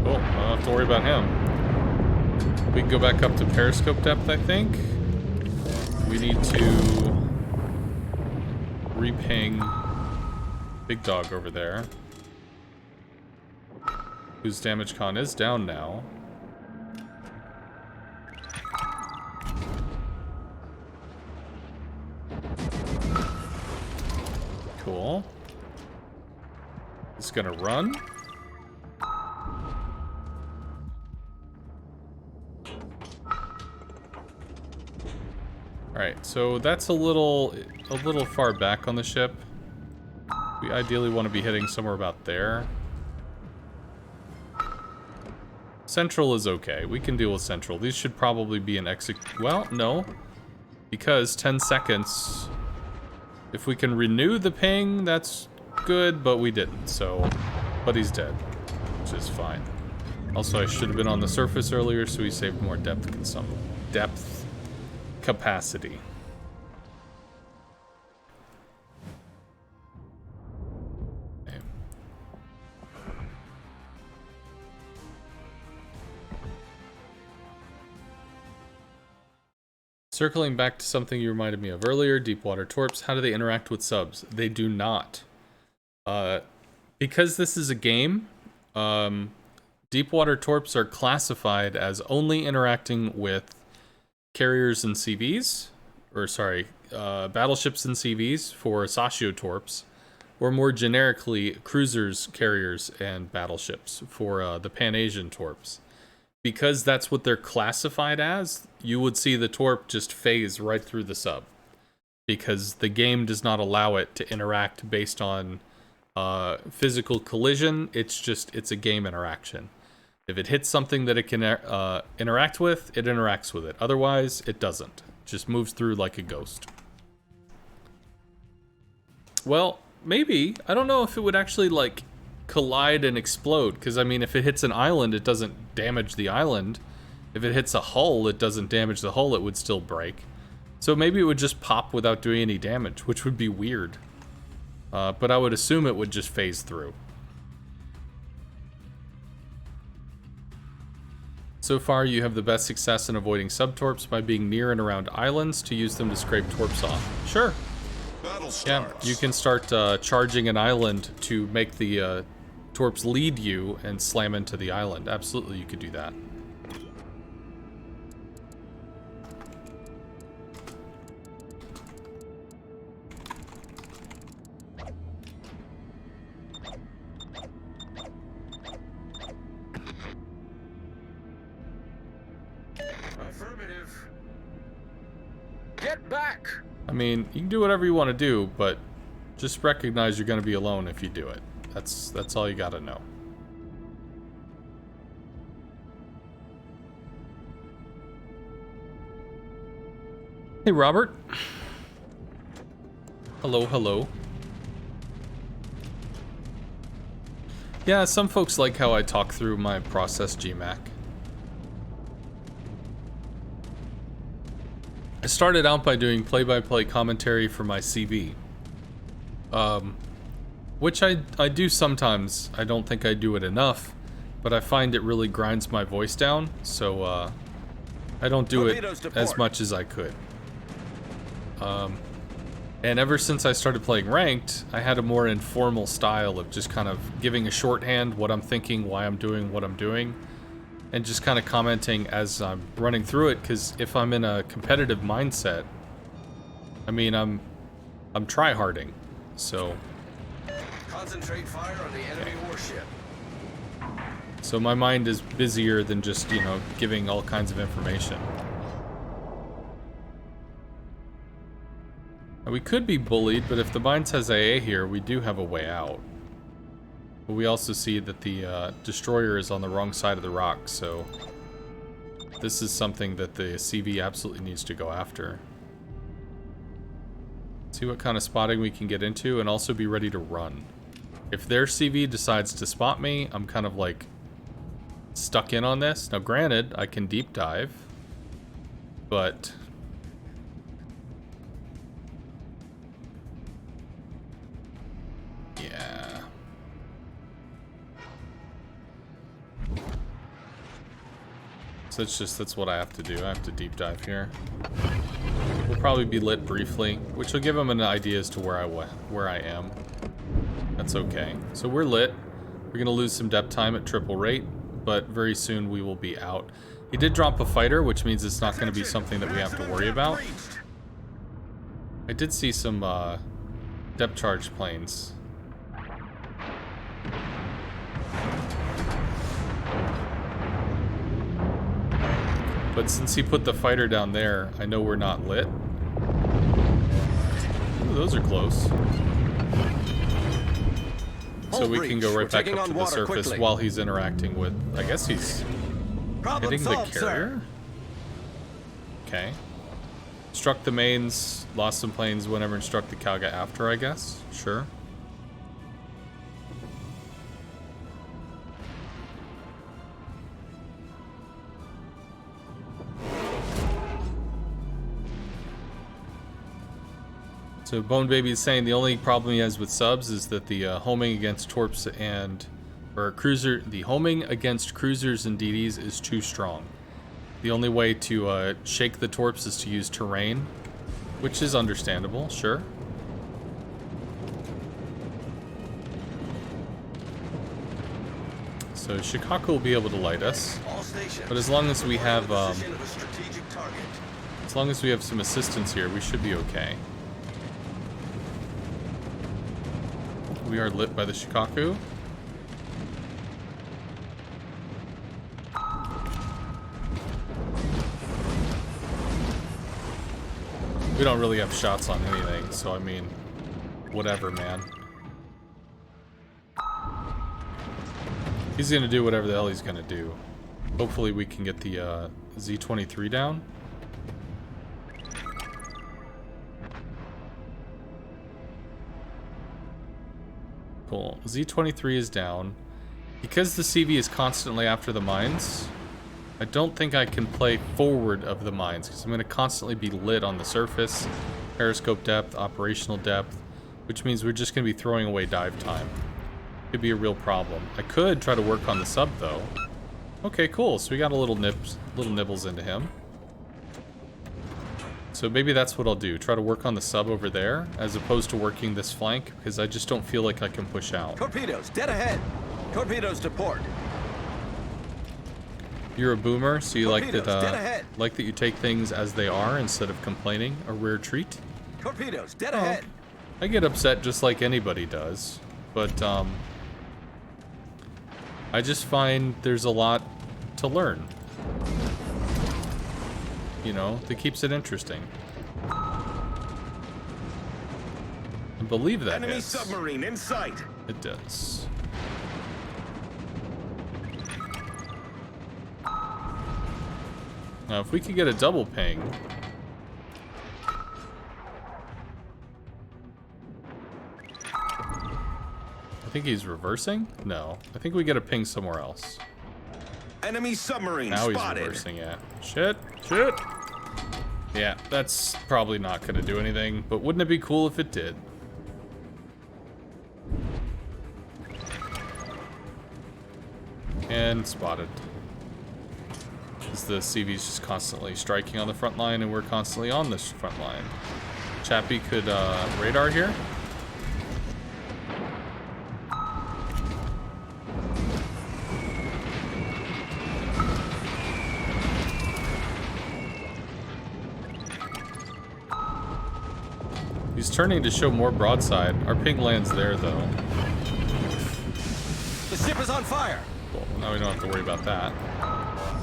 Cool, I don't have to worry about him. We can go back up to periscope depth, I think. We need to reping Big Dog over there, whose damage con is down now. Cool. It's gonna run. Alright, so that's a little far back on the ship. We ideally want to be hitting somewhere about there. Central is okay. We can deal with Central. These should probably be an well, no. Because 10 seconds... If we can renew the ping, that's good, but we didn't, so... But he's dead, which is fine. Also, I should have been on the surface earlier, so we saved more depth capacity. Okay. Circling back to something you reminded me of earlier, Deepwater Torps, how do they interact with subs? They do not. Because this is a game, Deepwater Torps are classified as only interacting with carriers and CVs, or sorry, battleships and CVs for Sashio Torps, or more generically, cruisers, carriers, and battleships for the Pan-Asian Torps. Because that's what they're classified as, you would see the Torp just phase right through the sub. Because the game does not allow it to interact based on physical collision, it's a game interaction. If it hits something that it can interact with, it interacts with it. Otherwise, it doesn't. It just moves through like a ghost. Well, maybe. I don't know if it would actually, like, collide and explode. Because, I mean, if it hits an island, it doesn't damage the island. If it hits a hull, it doesn't damage the hull. It would still break. So maybe it would just pop without doing any damage, which would be weird. But I would assume it would just phase through. So far, you have the best success in avoiding subtorps by being near and around islands to use them to scrape torps off. Sure. Yeah, you can start charging an island to make the torps lead you and slam into the island. Absolutely, you could do that. Get back! I mean, you can do whatever you want to do, but just recognize you're going to be alone if you do it. That's all you got to know. Hey, Robert. Hello, hello. Yeah, some folks like how I talk through my process GMAC. I started out by doing play-by-play commentary for my CV. Which I do sometimes. I don't think I do it enough, but I find it really grinds my voice down, so I don't do it as much as I could. And ever since I started playing Ranked, I had a more informal style of just kind of giving a shorthand, what I'm thinking, why I'm doing what I'm doing, and just kind of commenting as I'm running through it, because if I'm in a competitive mindset, I mean, I'm tryharding, so... Concentrate fire on the enemy warship. So my mind is busier than just, you know, giving all kinds of information. Now, we could be bullied, but if the mine says AA here, we do have a way out. But we also see that the destroyer is on the wrong side of the rock, so this is something that the CV absolutely needs to go after. See what kind of spotting we can get into, and also be ready to run. If their CV decides to spot me, I'm kind of like stuck in on this. Now granted, I can deep dive, but... yeah. So that's what I have to do. I have to deep dive here. We'll probably be lit briefly, which will give them an idea as to where I am. That's okay. So we're lit. We're gonna lose some depth time at triple rate, but very soon we will be out. He did drop a fighter, which means it's not gonna be something that we have to worry about. I did see some depth charge planes. But since he put the fighter down there, I know we're not lit. those are close. So Hull we can go breach. right back We're up taking to on the water surface quickly. while he's interacting with... I guess he's Problem hitting the solved, sir. carrier? Okay. Struck the mains, lost some planes whenever and struck the Calga after, I guess. Sure. So Bone Baby is saying the only problem he has with subs is that the homing against torps and the homing against cruisers and DDs is too strong. The only way to shake the torps is to use terrain, which is understandable, sure. So Shikaku will be able to light us, All stations. but as long as we have Position of a strategic target. some assistance here, we should be okay. We are lit by the Shikaku. We don't really have shots on anything, so I mean, whatever, man. He's gonna do whatever the hell he's gonna do. Hopefully we can get the Z-23 down. Cool. Z-23 is down. Because the CV is constantly after the mines, I don't think I can play forward of the mines, because I'm going to constantly be lit on the surface, periscope depth, operational depth, which means we're just going to be throwing away dive time. Could be a real problem. I could try to work on the sub, though. Okay, cool. So we got a little nibbles into him. So maybe that's what I'll do. Try to work on the sub over there, as opposed to working this flank, because I just don't feel like I can push out. Torpedoes, dead ahead. Torpedoes to port. You're a boomer, so you like Torpedoes, dead ahead. that you take things as they are instead of complaining. A rare treat. Torpedoes, dead Oh. ahead. I get upset just like anybody does, but I just find there's a lot to learn. You know, that keeps it interesting. I believe that Enemy hits. submarine in sight. It does. Now, if we could get a double ping. I think he's reversing? No. I think we get a ping somewhere else. Enemy submarine Now spotted. he's reversing, yeah. Shit. Shit. Yeah, that's probably not going to do anything, but wouldn't it be cool if it did? And spotted. Because the CV's just constantly striking on the front line, and we're constantly on this front line. Chappie could radar here. He's turning to show more broadside. Our ping lands there, though. The ship is on fire. Cool. Now we don't have to worry about that.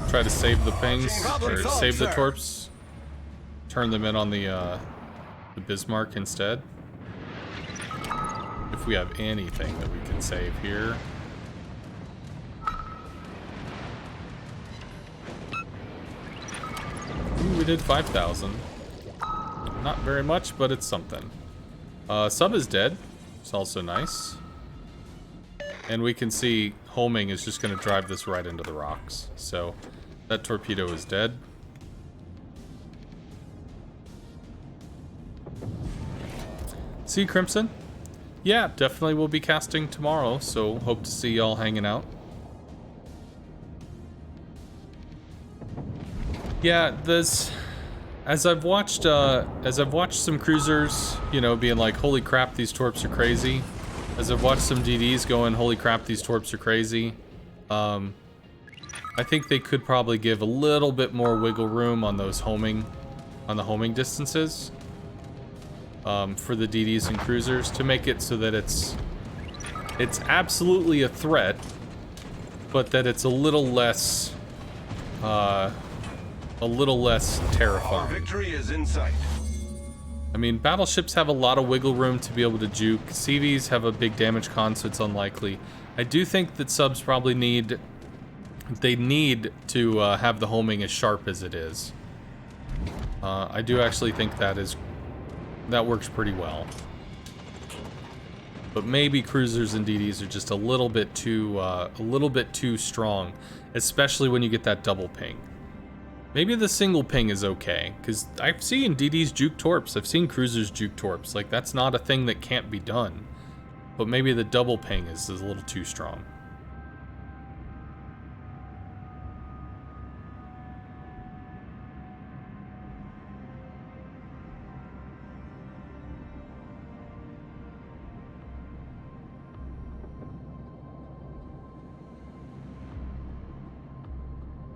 Try to save the pings, or save the torps. Turn them in on the Bismarck instead. If we have anything that we can save here. Ooh, we did 5,000. Not very much, but it's something. Sub is dead. It's also nice. And we can see homing is just going to drive this right into the rocks. So that torpedo is dead. See Crimson? Yeah, definitely will be casting tomorrow, so hope to see y'all hanging out. Yeah, this... As I've watched some cruisers, you know, being like, holy crap, these torps are crazy. As I've watched some DDs going, holy crap, these torps are crazy. I think they could probably give a little bit more wiggle room on those homing, on the homing distances. For the DDs and cruisers to make it so that it's absolutely a threat, but that it's a little less Our terrifying. victory is in sight. I mean, battleships have a lot of wiggle room to be able to juke. CVs have a big damage con, so it's unlikely. I do think that subs probably need... They need to have the homing as sharp as it is. I do actually think that works pretty well. But maybe cruisers and DDs are just a little bit too strong, especially when you get that double ping. Maybe the single ping is okay, because I've seen DDs juke torps. I've seen cruisers juke torps. Like, that's not a thing that can't be done. But maybe the double ping is a little too strong.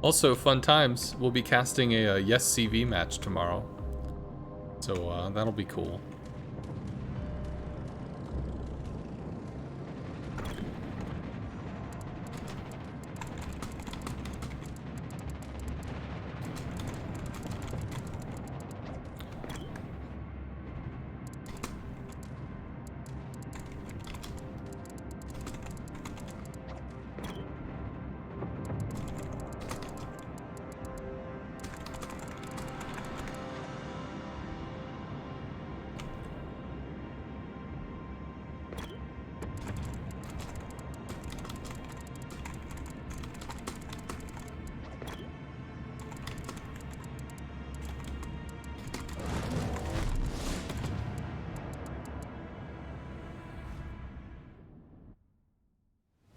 Also, fun times. We'll be casting a Yes CV match tomorrow. So, that'll be cool.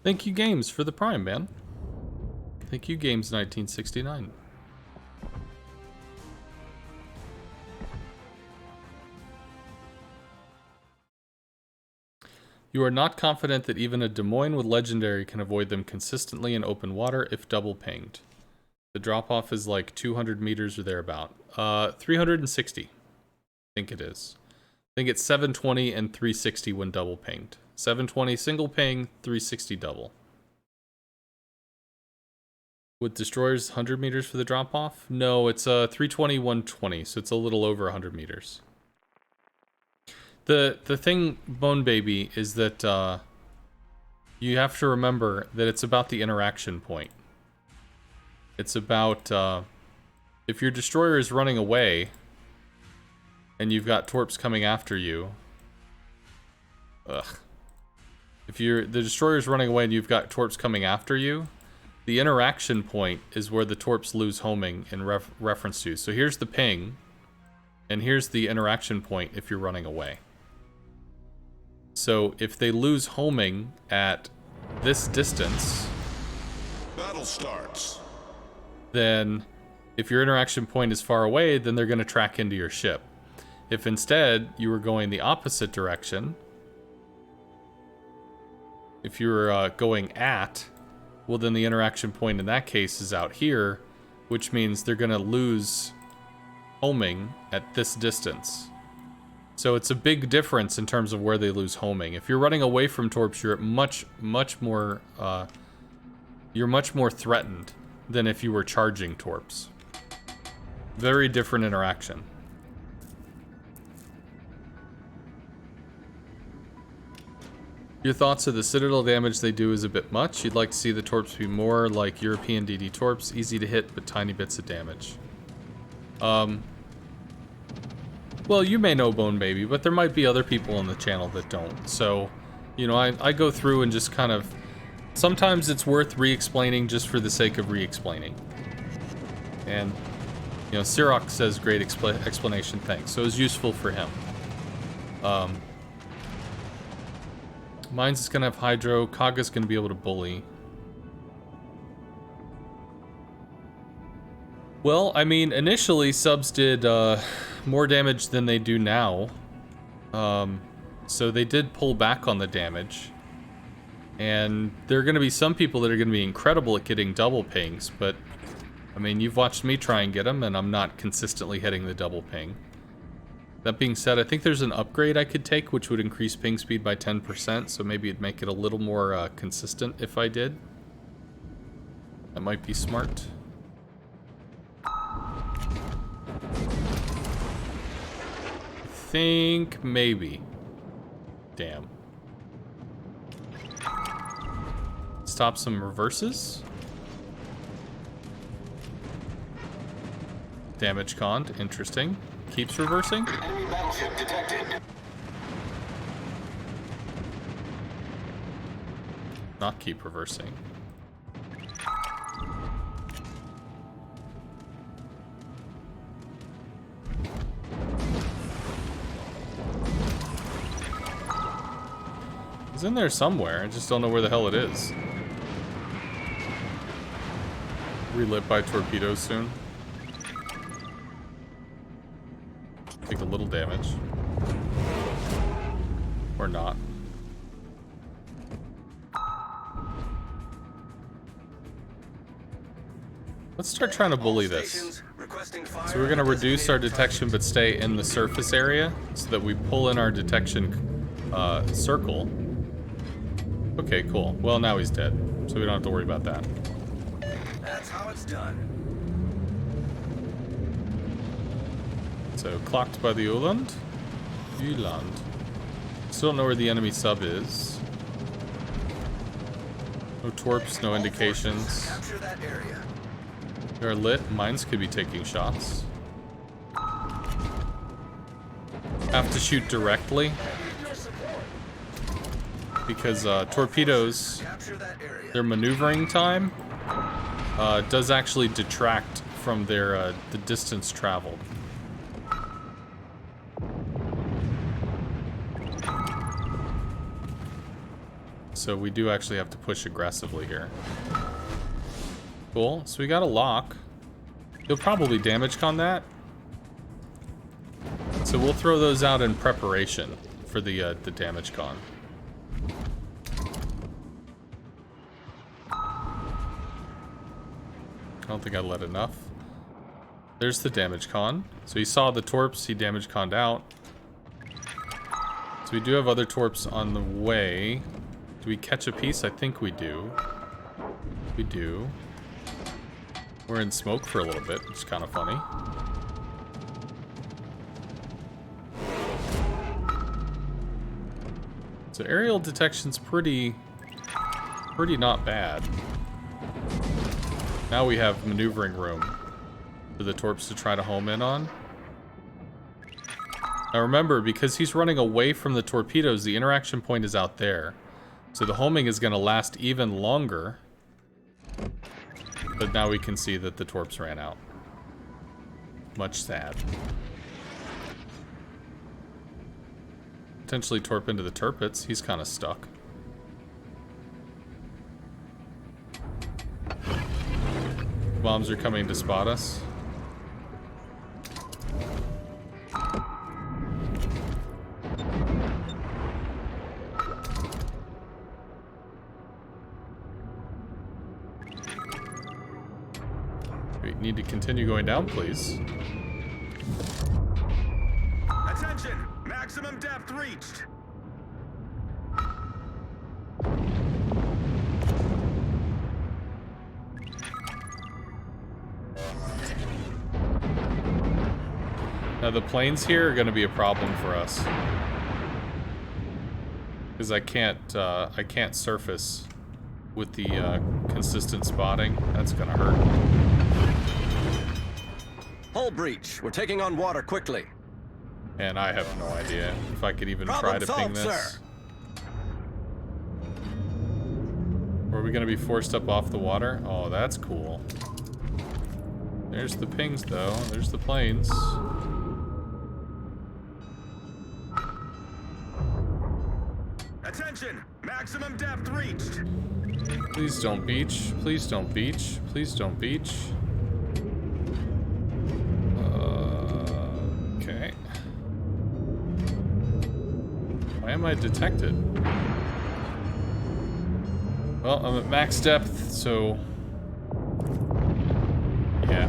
Thank you, Games, for the Prime, man. Thank you, Games 1969. You are not confident that even a Des Moines with Legendary can avoid them consistently in open water if double pinged. The drop-off is like 200 meters or thereabout. 360, I think it is. I think it's 720 and 360 when double pinged. 720 single ping, 360 double. With destroyers, 100 meters for the drop-off? No, it's 320, 120, so it's a little over 100 meters. The thing, Bone Baby, is that you have to remember that it's about the interaction point. It's about if your destroyer is running away and you've got torps coming after you. If the destroyer's running away and you've got torps coming after you, the interaction point is where the torps lose homing in reference to. So here's the ping, and here's the interaction point if you're running away. So if they lose homing at this distance, Battle starts. Then if your interaction point is far away, then they're going to track into your ship. If instead you were going the opposite direction, if you're going at, well, then the interaction point in that case is out here, which means they're going to lose homing at this distance. So it's a big difference in terms of where they lose homing. If you're running away from torps, you're much more threatened than if you were charging torps. Very different interaction. Your thoughts of the Citadel damage they do is a bit much. You'd like to see the torps be more like European DD torps, easy to hit but tiny bits of damage. Well, you may know Bone Baby, but there might be other people on the channel that don't. So, you know, I go through and just kind of... Sometimes it's worth re-explaining just for the sake of re-explaining. And, you know, Sirach says great explanation, thanks. So it was useful for him. Mine's is going to have Hydro. Kaga's going to be able to bully. Well, I mean, initially subs did more damage than they do now. So they did pull back on the damage. And there are going to be some people that are going to be incredible at getting double pings, but I mean, you've watched me try and get them, and I'm not consistently hitting the double ping. That being said, I think there's an upgrade I could take, which would increase ping speed by 10%, so maybe it'd make it a little more consistent if I did. That might be smart. I think maybe. Damn. Stop some reverses. Damage conned. Interesting. Keeps reversing. Enemy battleship detected. Not keep reversing. It's in there somewhere. I just don't know where the hell it is. Relit by torpedoes soon. Take a little damage. Or not. Let's start trying to bully this. So we're going to reduce our detection but stay in the surface area so that we pull in our detection circle. Okay, cool. Well, now he's dead, so we don't have to worry about that. That's how it's done. So, clocked by the Uland. Still don't know where the enemy sub is. No torps, no indications. Capture that area. They're lit. Mines could be taking shots. Have to shoot directly. Because torpedoes, their maneuvering time does actually detract from their the distance traveled. So we do actually have to push aggressively here. Cool. So we got a lock. He'll probably damage con that. So we'll throw those out in preparation for the damage con. I don't think I let enough. There's the damage con. So he saw the torps, he damage conned out. So we do have other torps on the way. Do we catch a piece? I think we do. We do. We're in smoke for a little bit, which is kind of funny. So aerial detection's pretty not bad. Now we have maneuvering room for the torps to try to home in on. Now remember, because he's running away from the torpedoes, the interaction point is out there. So the homing is going to last even longer. But now we can see that the torps ran out. Much sad. Potentially torp into the turpets. He's kind of stuck. Bombs are coming to spot us. We need to continue going down, please. Attention! Maximum depth reached! Now the planes here are going to be a problem for us. Because I can't surface with the consistent spotting. That's going to hurt. Hull breach. We're taking on water quickly. And I have no idea if I could even try to ping this. Sir. Or are we going to be forced up off the water? Oh, that's cool. There's the pings, though. There's the planes. Attention! Maximum depth reached! Please don't beach. Please don't beach. Please don't beach. Okay. Why am I detected? Well, I'm at max depth, so... yeah.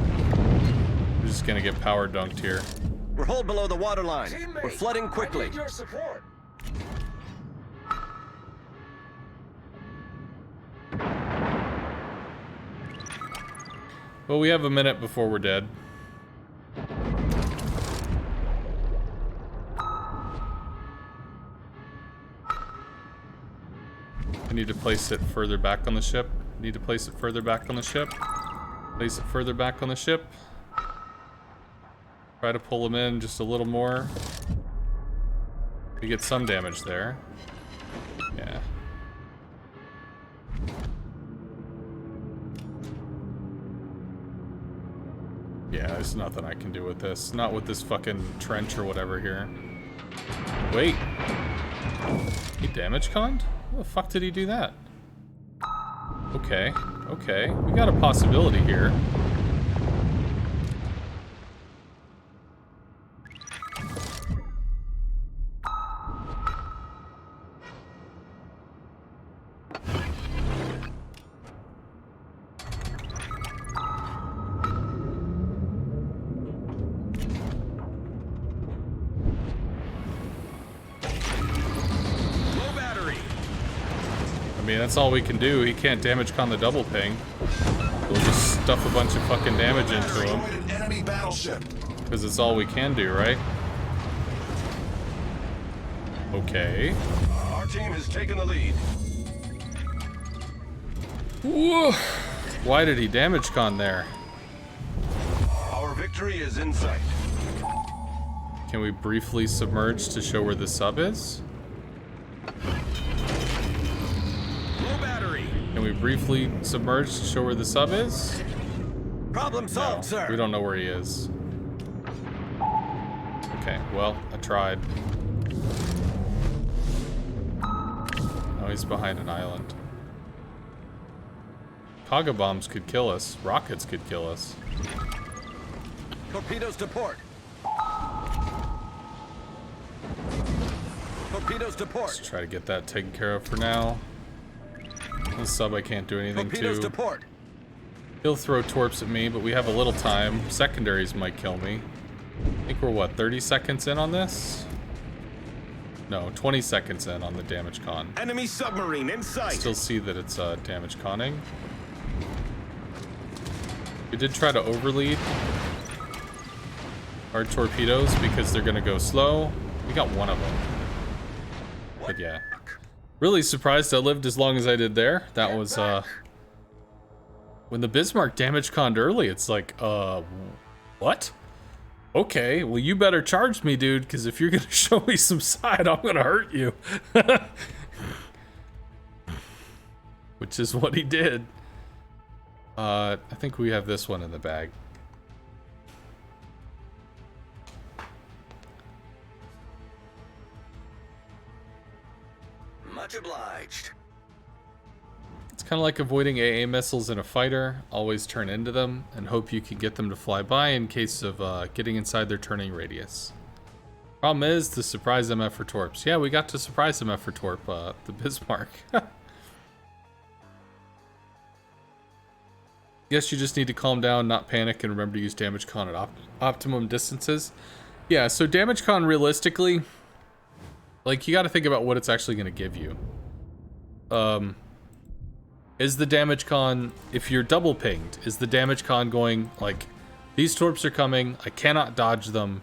We're just gonna get power dunked here. We're hull below the waterline. Teammate, We're flooding I quickly. need your support. Well, we have a minute before we're dead. I need to place it further back on the ship. Need to place it further back on the ship. Place it further back on the ship. Try to pull him in just a little more. We get some damage there. Yeah. Yeah, there's nothing I can do with this. Not with this fucking trench or whatever here. Wait. He damage conned? How the fuck did he do that? Okay, okay. We got a possibility here. I mean, that's all we can do. He can't damage con the double ping. We'll just stuff a bunch of fucking damage into him. Enemy battleship. Because it's all we can do, right? Okay. Our team has taken the lead. Whoa. Why did he damage con there? Our victory is in sight. Can we briefly submerge to show where the sub is? Can we briefly submerge to show where the sub is? Problem solved, sir. We don't know where he is. Okay, well, I tried. Oh, he's behind an island. Kaga bombs could kill us. Rockets could kill us. Torpedoes to port. Torpedoes to port. Let's try to get that taken care of for now. The sub I can't do anything Torpedoes to. to port. He'll throw torps at me, but we have a little time. Secondaries might kill me. I think we're, what, 30 seconds in on this? No, 20 seconds in on the damage con. Enemy submarine in sight. Still see that it's damage conning. We did try to overlead our torpedoes because they're gonna go slow. We got one of them. But yeah. Really surprised I lived as long as I did there. That was, when the Bismarck damage conned early, it's like, what? Okay, well you better charge me, dude, because if you're gonna show me some side, I'm gonna hurt you. Which is what he did. I think we have this one in the bag. Much obliged. It's kind of like avoiding AA missiles in a fighter. Always turn into them and hope you can get them to fly by in case of getting inside their turning radius. Problem is to surprise them for torps. Yeah, we got to surprise them for torp, the Bismarck. Guess you just need to calm down, not panic, and remember to use damage con at optimum distances. Yeah, so damage con realistically, like, you got to think about what it's actually going to give you. Is the damage con, if you're double pinged, is the damage con going, like, these torps are coming, I cannot dodge them.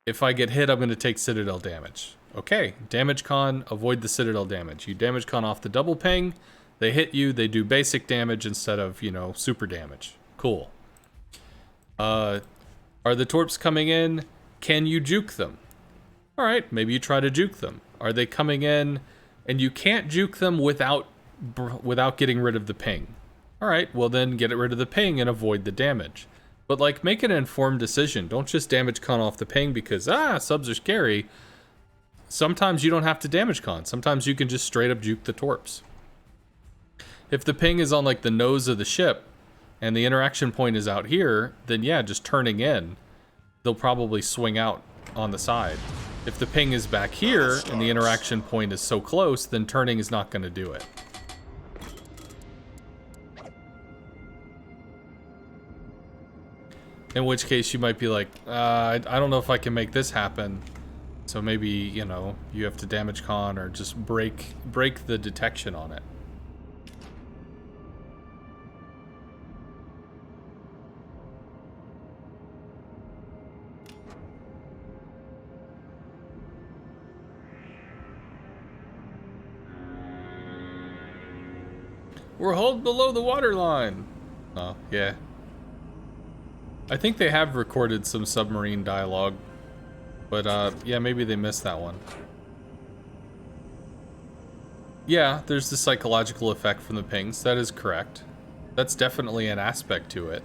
If I get hit, I'm going to take Citadel damage. Okay, damage con, avoid the Citadel damage. You damage con off the double ping, they hit you, they do basic damage instead of, you know, super damage. Cool. Are the torps coming in? Can you juke them? All right, maybe you try to juke them. Are they coming in and you can't juke them without getting rid of the ping? All right, well then get rid of the ping and avoid the damage. But like, make an informed decision. Don't just damage con off the ping because, subs are scary. Sometimes you don't have to damage con. Sometimes you can just straight up juke the torps. If the ping is on like the nose of the ship and the interaction point is out here, then yeah, just turning in, they'll probably swing out on the side. If the ping is back here and the interaction point is so close, then turning is not going to do it. In which case you might be like, I don't know if I can make this happen. So maybe, you know, you have to damage con or just break the detection on it. We're hulled below the waterline. Oh, yeah. I think they have recorded some submarine dialogue. But, yeah, maybe they missed that one. Yeah, there's the psychological effect from the pings. That is correct. That's definitely an aspect to it.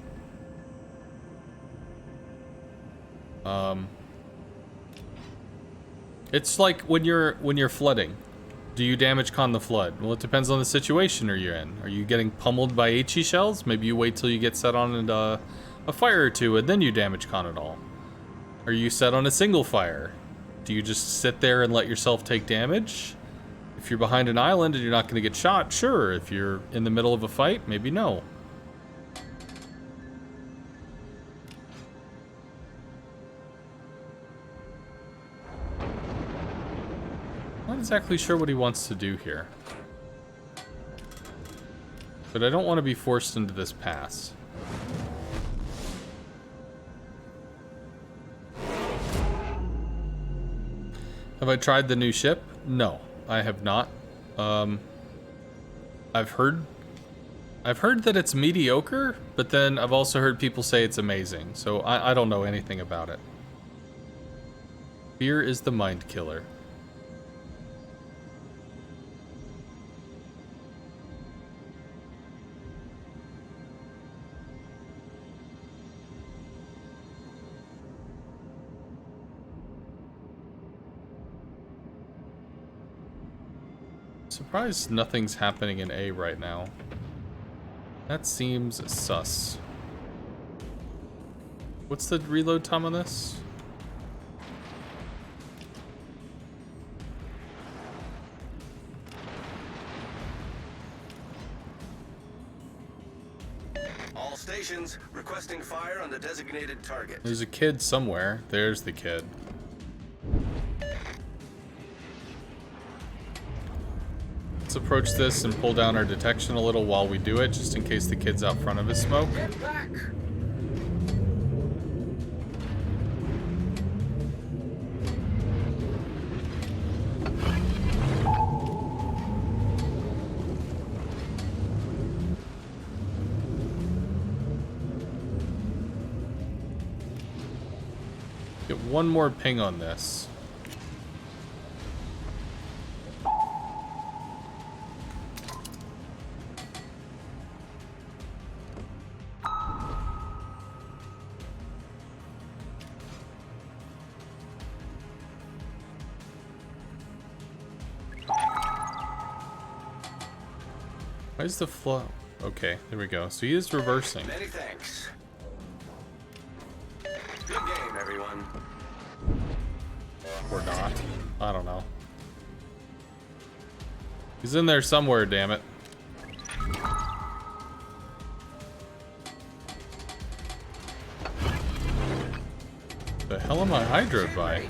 It's like when you're flooding. Do you damage con the flood? Well, it depends on the situation you're in. Are you getting pummeled by HE shells? Maybe you wait till you get set on a fire or two and then you damage con it all. Are you set on a single fire? Do you just sit there and let yourself take damage? If you're behind an island and you're not going to get shot, sure. If you're in the middle of a fight, maybe no. Not exactly sure what he wants to do here. But I don't want to be forced into this pass. Have I tried the new ship? No, I have not. I've heard that it's mediocre, but then I've also heard people say it's amazing, so I don't know anything about it. Fear is the mind killer. Surprised nothing's happening in A right now. That seems sus. What's the reload time on this? All stations requesting fire on the designated target. There's a kid somewhere. There's the kid. Let's approach this and pull down our detection a little while we do it, just in case the kid's out front of his smoke. Get back! Get one more ping on this. Why is the flow? Okay, there we go. So he is reversing. Many thanks. Good game, everyone. Or not. I don't know. He's in there somewhere, damn it. The hell am I hydroed by?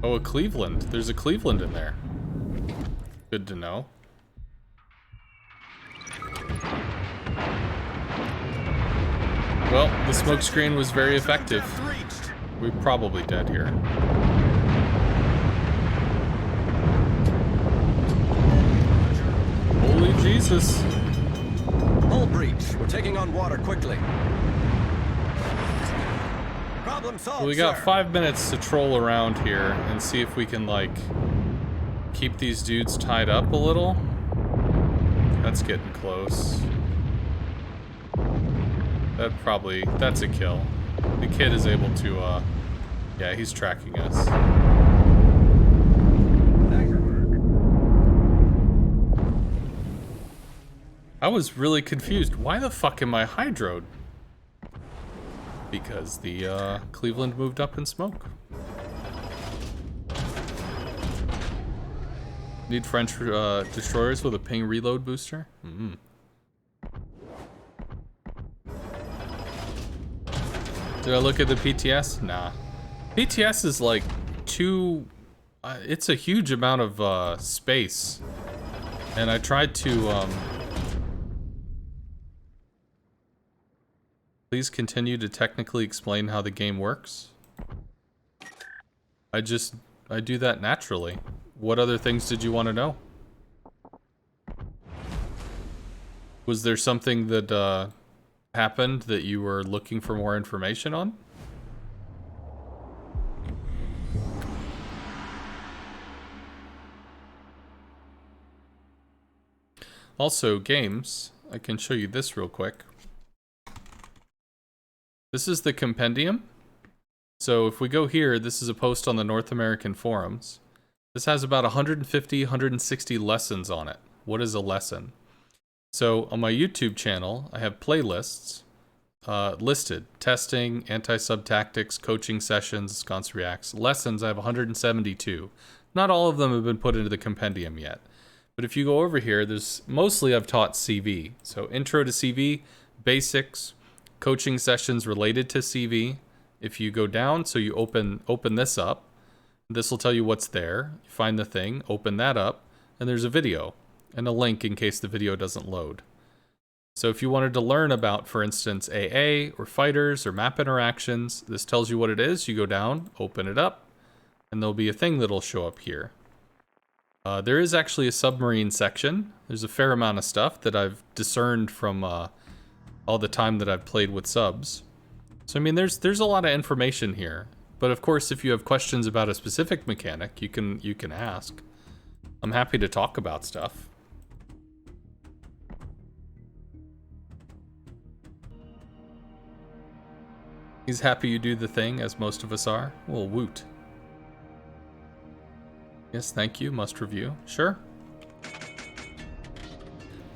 Oh, a Cleveland. There's a Cleveland in there. Good to know. Well, the smoke screen was very effective. We're probably dead here. Holy Jesus. Hull breach. We're taking on water quickly. Problem solved. Well, we got sir. 5 minutes to troll around here and see if we can, like, keep these dudes tied up a little. That's getting close. That's a kill. The kid is able to, yeah, he's tracking us. I was really confused. Why the fuck am I hydroed? Because the, Cleveland moved up in smoke. Need French destroyers with a ping reload booster? Mm-hmm. Did I look at the PTS? Nah. PTS is like it's a huge amount of space. And I tried to, please continue to technically explain how the game works. I do that naturally. What other things did you want to know? Was there something that happened that you were looking for more information on? Also, games. I can show you this real quick. This is the compendium. So if we go here, this is a post on the North American forums. This has about 150, 160 lessons on it. What is a lesson? So on my YouTube channel, I have playlists listed. Testing, anti-sub tactics, coaching sessions, sconce reacts. Lessons, I have 172. Not all of them have been put into the compendium yet. But if you go over here, there's mostly I've taught CV. So intro to CV, basics, coaching sessions related to CV. If you go down, so you open this up, this will tell you what's there. You find the thing, open that up, and there's a video and a link in case the video doesn't load. So if you wanted to learn about, for instance, AA or fighters or map interactions, this tells you what it is. You go down, open it up, and there'll be a thing that'll show up here. There is actually a submarine section. There's a fair amount of stuff that I've discerned from all the time that I've played with subs. So I mean, there's a lot of information here. But of course, if you have questions about a specific mechanic, you can ask. I'm happy to talk about stuff. He's happy you do the thing, as most of us are. Well, woot. Yes, thank you. Must review. Sure.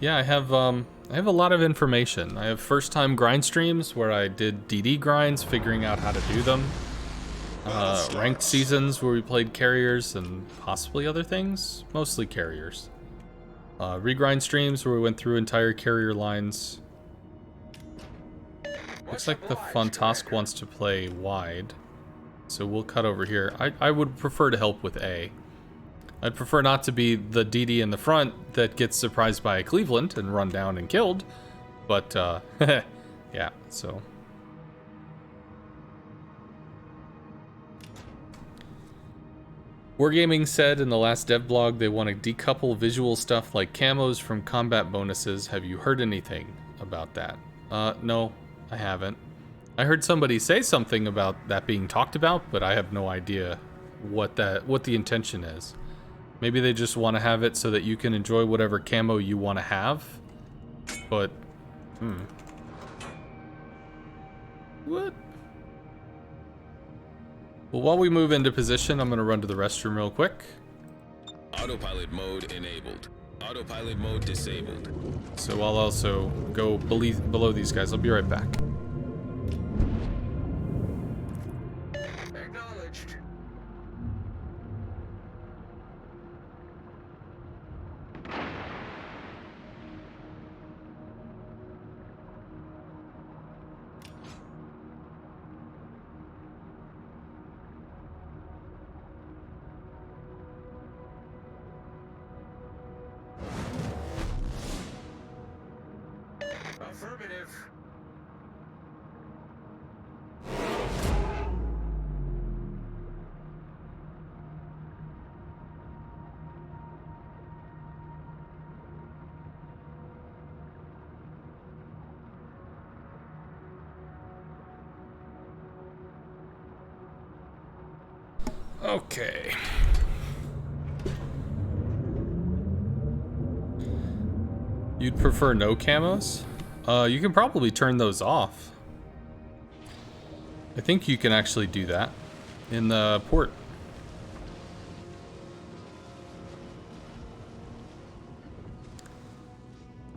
Yeah, I have a lot of information. I have first-time grind streams where I did DD grinds, figuring out how to do them. Ranked seasons where we played carriers and possibly other things. Mostly carriers. Regrind streams where we went through entire carrier lines. Looks like the Fontask wants to play wide. So we'll cut over here. I would prefer to help with A. I'd prefer not to be the DD in the front that gets surprised by Cleveland and run down and killed. But, yeah, so. Wargaming said in the last dev blog they want to decouple visual stuff like camos from combat bonuses. Have you heard anything about that? No, I haven't. I heard somebody say something about that being talked about, but I have no idea what the intention is. Maybe they just want to have it so that you can enjoy whatever camo you want to have. But, What? Well, while we move into position, I'm going to run to the restroom real quick. Autopilot mode enabled. Autopilot mode disabled. So I'll also go below these guys. I'll be right back. Acknowledged. Affirmative. Okay. You'd prefer no camos? You can probably turn those off. I think you can actually do that in the port.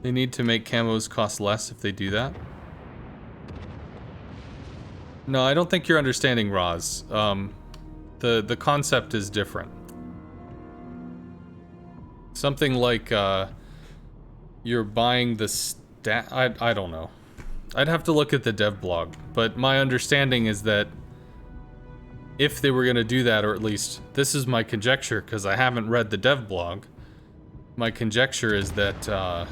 They need to make camos cost less if they do that. No, I don't think you're understanding, Roz. The concept is different. Something like you're buying the I don't know. I'd have to look at the dev blog, but my understanding is that if they were going to do that, or at least this is my conjecture because I haven't read the dev blog, my conjecture is that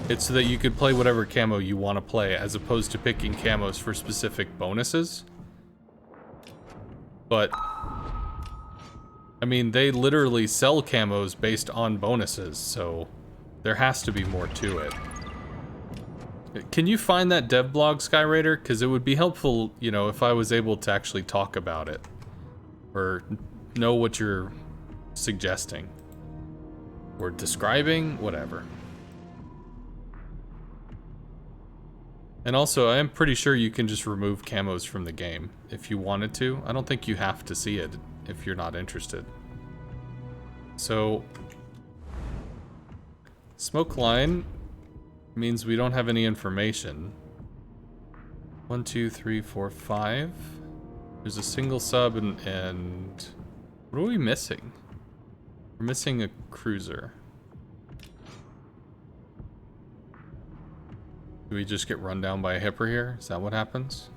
it's so that you could play whatever camo you want to play as opposed to picking camos for specific bonuses. But I mean, they literally sell camos based on bonuses, so there has to be more to it. Can you find that dev blog, Skyraider? Because it would be helpful, you know, if I was able to actually talk about it. Or know what you're suggesting. Or describing, whatever. And also, I am pretty sure you can just remove camos from the game if you wanted to. I don't think you have to see it if you're not interested. So, smoke line means we don't have any information. 1, 2, 3, 4, 5. There's a single sub and what are we missing? We're missing a cruiser. Do we just get run down by a hipper here? Is that what happens?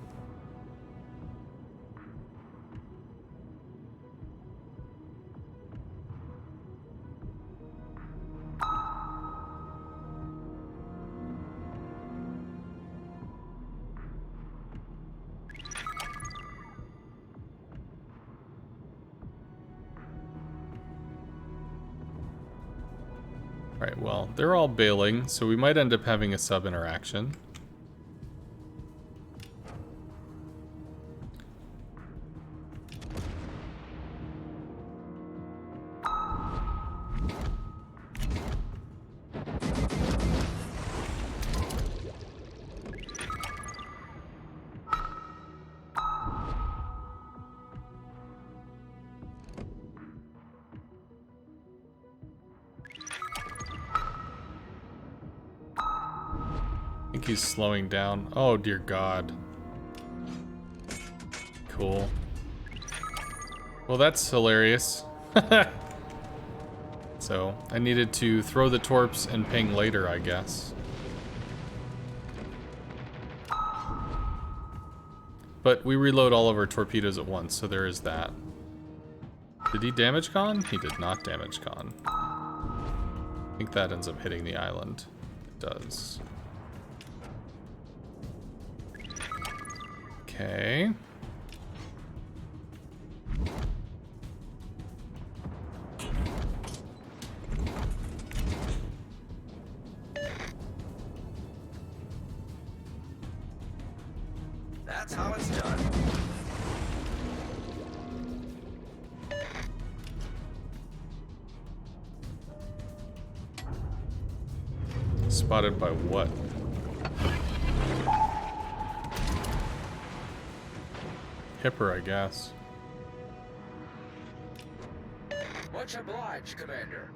Alright, well, they're all bailing, so we might end up having a sub interaction. I think he's slowing down. Oh dear God. Cool. Well, that's hilarious. So, I needed to throw the torps and ping later, I guess. But we reload all of our torpedoes at once, so there is that. Did he damage con? He did not damage con. I think that ends up hitting the island. It does. Okay. That's how it's done. Spotted by what? Hipper, I guess. Much obliged, Commander.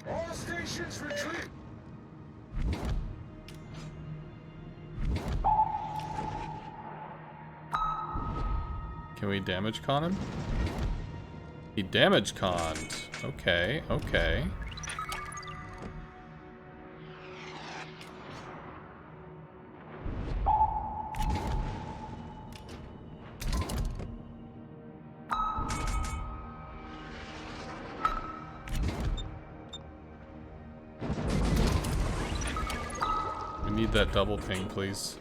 All stations retreat. Can we damage con him? He damage conned. Okay, okay. We need that double ping, please.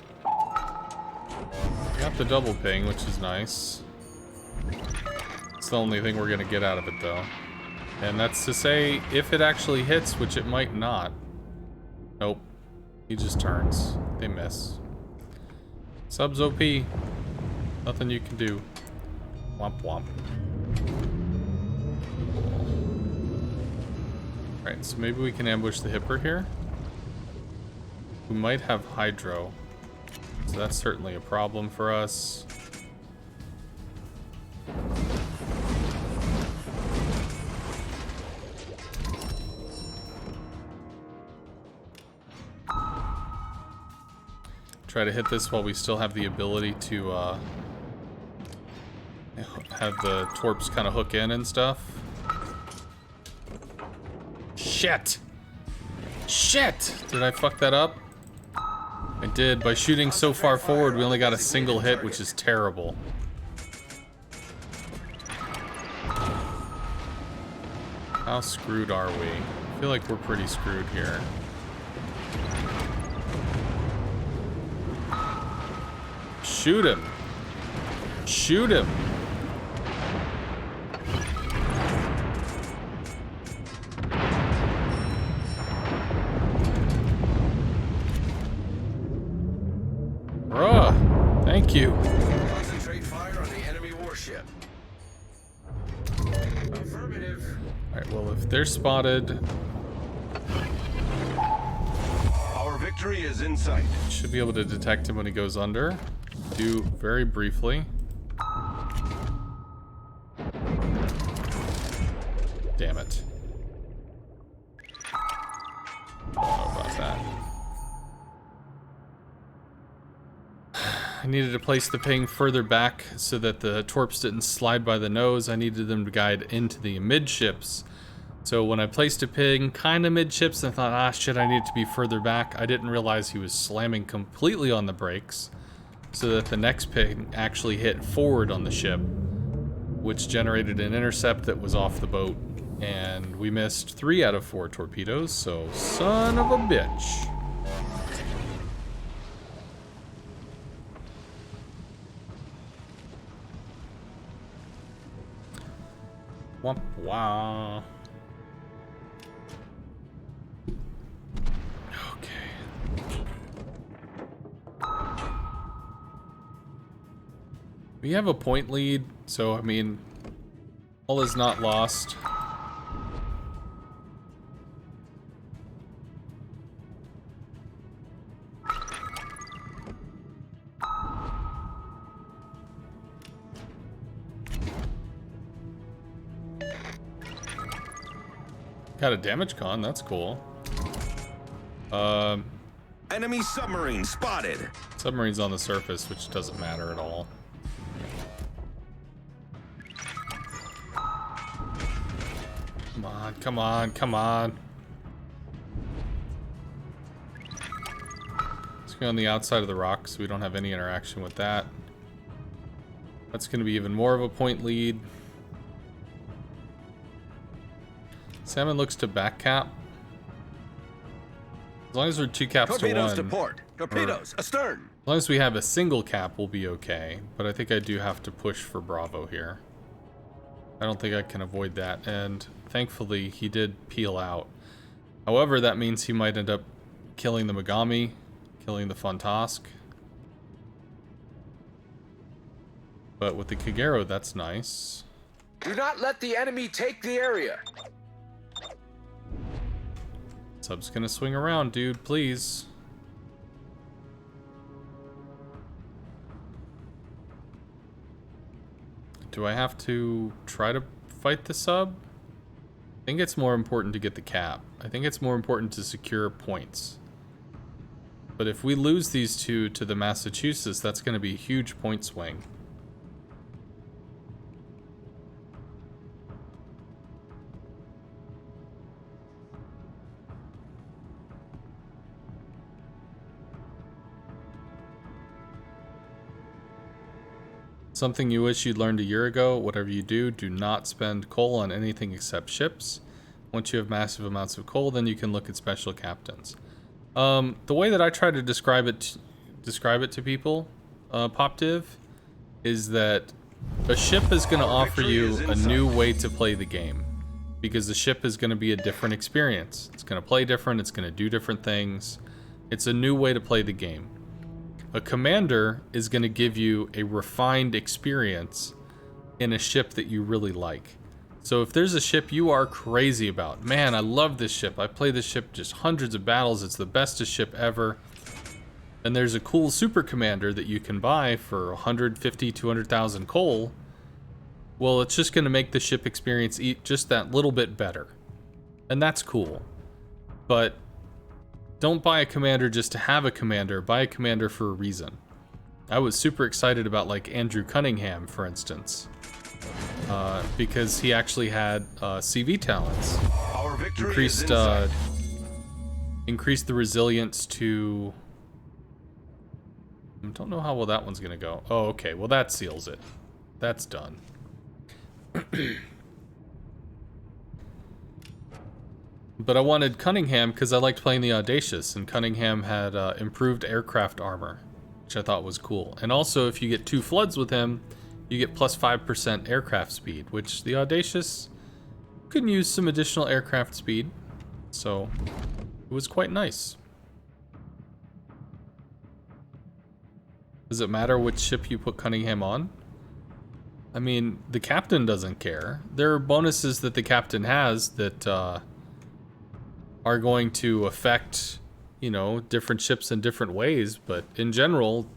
Got the double ping, which is nice. It's the only thing we're gonna get out of it, though. And that's to say, if it actually hits, which it might not. Nope. He just turns. They miss. Subs OP. Nothing you can do. Womp womp. Right, so maybe we can ambush the hipper here. We might have hydro. So that's certainly a problem for us. Try to hit this while we still have the ability to have the torps kind of hook in and stuff. Shit! Shit! Did I fuck that up? I did. By shooting so far forward, we only got a single hit, which is terrible. How screwed are we? I feel like we're pretty screwed here. Shoot him! Shoot him! Thank you. Concentrate fire on the enemy warship. Affirmative. Alright, well, if they're spotted, Our victory is in sight. should be able to detect him when he goes under. Do very briefly. Damn it. How about that? I needed to place the ping further back so that the torps didn't slide by the nose. I needed them to guide into the midships. So when I placed a ping kind of midships, I thought, ah, shit, I need to be further back. I didn't realize he was slamming completely on the brakes so that the next ping actually hit forward on the ship, which generated an intercept that was off the boat. And we missed 3 out of 4 torpedoes, so son of a bitch. Womp wah. Okay. We have a point lead, so I mean, all is not lost. Got a damage con, that's cool. Enemy submarine spotted. Submarine's on the surface, which doesn't matter at all. Come on, come on, come on. Let's go on the outside of the rock so we don't have any interaction with that. That's going to be even more of a point lead. Salmon looks to back cap. As long as we're 2 caps Torpedoes to to 1. port. Torpedoes astern. As long as we have a single cap, we'll be okay. But I think I do have to push for Bravo here. I don't think I can avoid that. And thankfully, he did peel out. However, that means he might end up killing the Megami, killing the Fontask. But with the Kagero, that's nice. Do not let the enemy take the area. Sub's gonna swing around, dude, please. Do I have to try to fight the sub? I think it's more important to get the cap. I think it's more important to secure points. But if we lose these two to the Massachusetts, that's gonna be a huge point swing. Something you wish you'd learned a year ago: whatever you do, do not spend coal on anything except ships. Once you have massive amounts of coal, then you can look at special captains. The way that I try to describe it to people, PopDiv, is that a ship is going to offer you a new way to play the game. Because the ship is going to be a different experience. It's going to play different, it's going to do different things. It's a new way to play the game. A commander is going to give you a refined experience in a ship that you really like. So if there's a ship you are crazy about, man, I love this ship. I play this ship just hundreds of battles. It's the bestest ship ever. And there's a cool super commander that you can buy for 150, 200,000 coal. Well, it's just going to make the ship experience just that little bit better. And that's cool. But don't buy a commander just to have a commander. Buy a commander for a reason. I was super excited about, like, Andrew Cunningham, for instance. Because he actually had CV talents. Our victory Increased, is in sight. increased the resilience to... I don't know how well that one's gonna go. Oh, okay. Well, that seals it. That's done. But I wanted Cunningham because I liked playing the Audacious, and Cunningham had improved aircraft armor, which I thought was cool. And also, if you get 2 floods with him, you get plus 5% aircraft speed, which the Audacious could use some additional aircraft speed. So, it was quite nice. Does it matter which ship you put Cunningham on? I mean, the captain doesn't care. There are bonuses that the captain has that are going to affect, you know, different ships in different ways, but in general,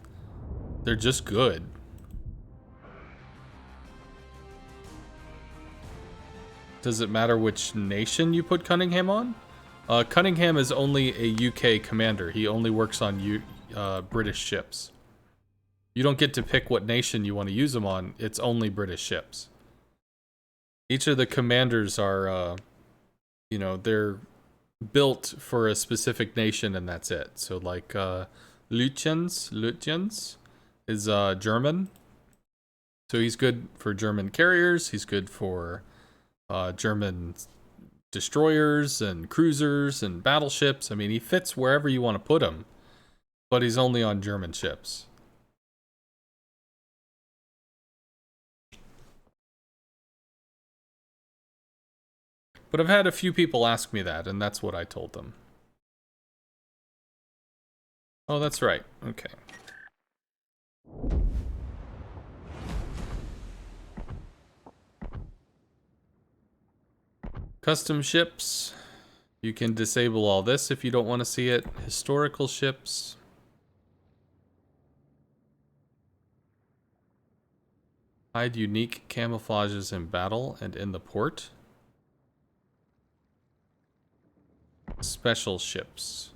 they're just good. Does it matter which nation you put Cunningham on? Cunningham is only a UK commander. He only works on British ships. You don't get to pick what nation you want to use him on. It's only British ships. Each of the commanders are, you know, they're built for a specific nation and that's it. So like, Lutyens is, German. So he's good for German carriers. He's good for, German destroyers and cruisers and battleships. I mean, he fits wherever you want to put him, but he's only on German ships. But I've had a few people ask me that, and that's what I told them. Oh, that's right. Okay. Custom ships. You can disable all this if you don't want to see it. Historical ships. Hide unique camouflages in battle and in the port. Special ships.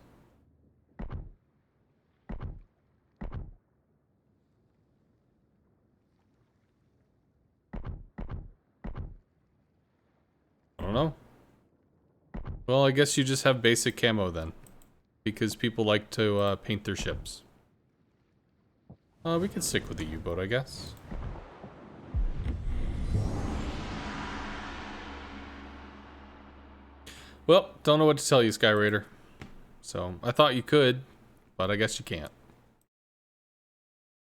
I don't know. Well, I guess you just have basic camo then. Because people like to paint their ships. We can stick with the U-boat, I guess. Well, don't know what to tell you, Sky Raider. So, I thought you could, but I guess you can't.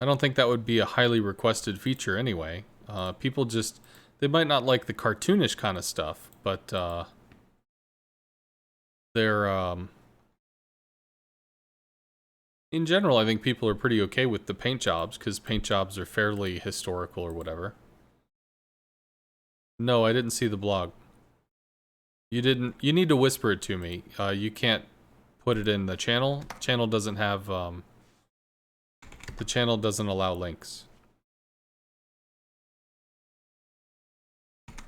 I don't think that would be a highly requested feature anyway. People just... They might not like the cartoonish kind of stuff, but, they're, in general, I think people are pretty okay with the paint jobs, because paint jobs are fairly historical or whatever. No, I didn't see the blog. You didn't... You need to whisper it to me. You can't put it in the channel. Channel doesn't have, the channel doesn't allow links.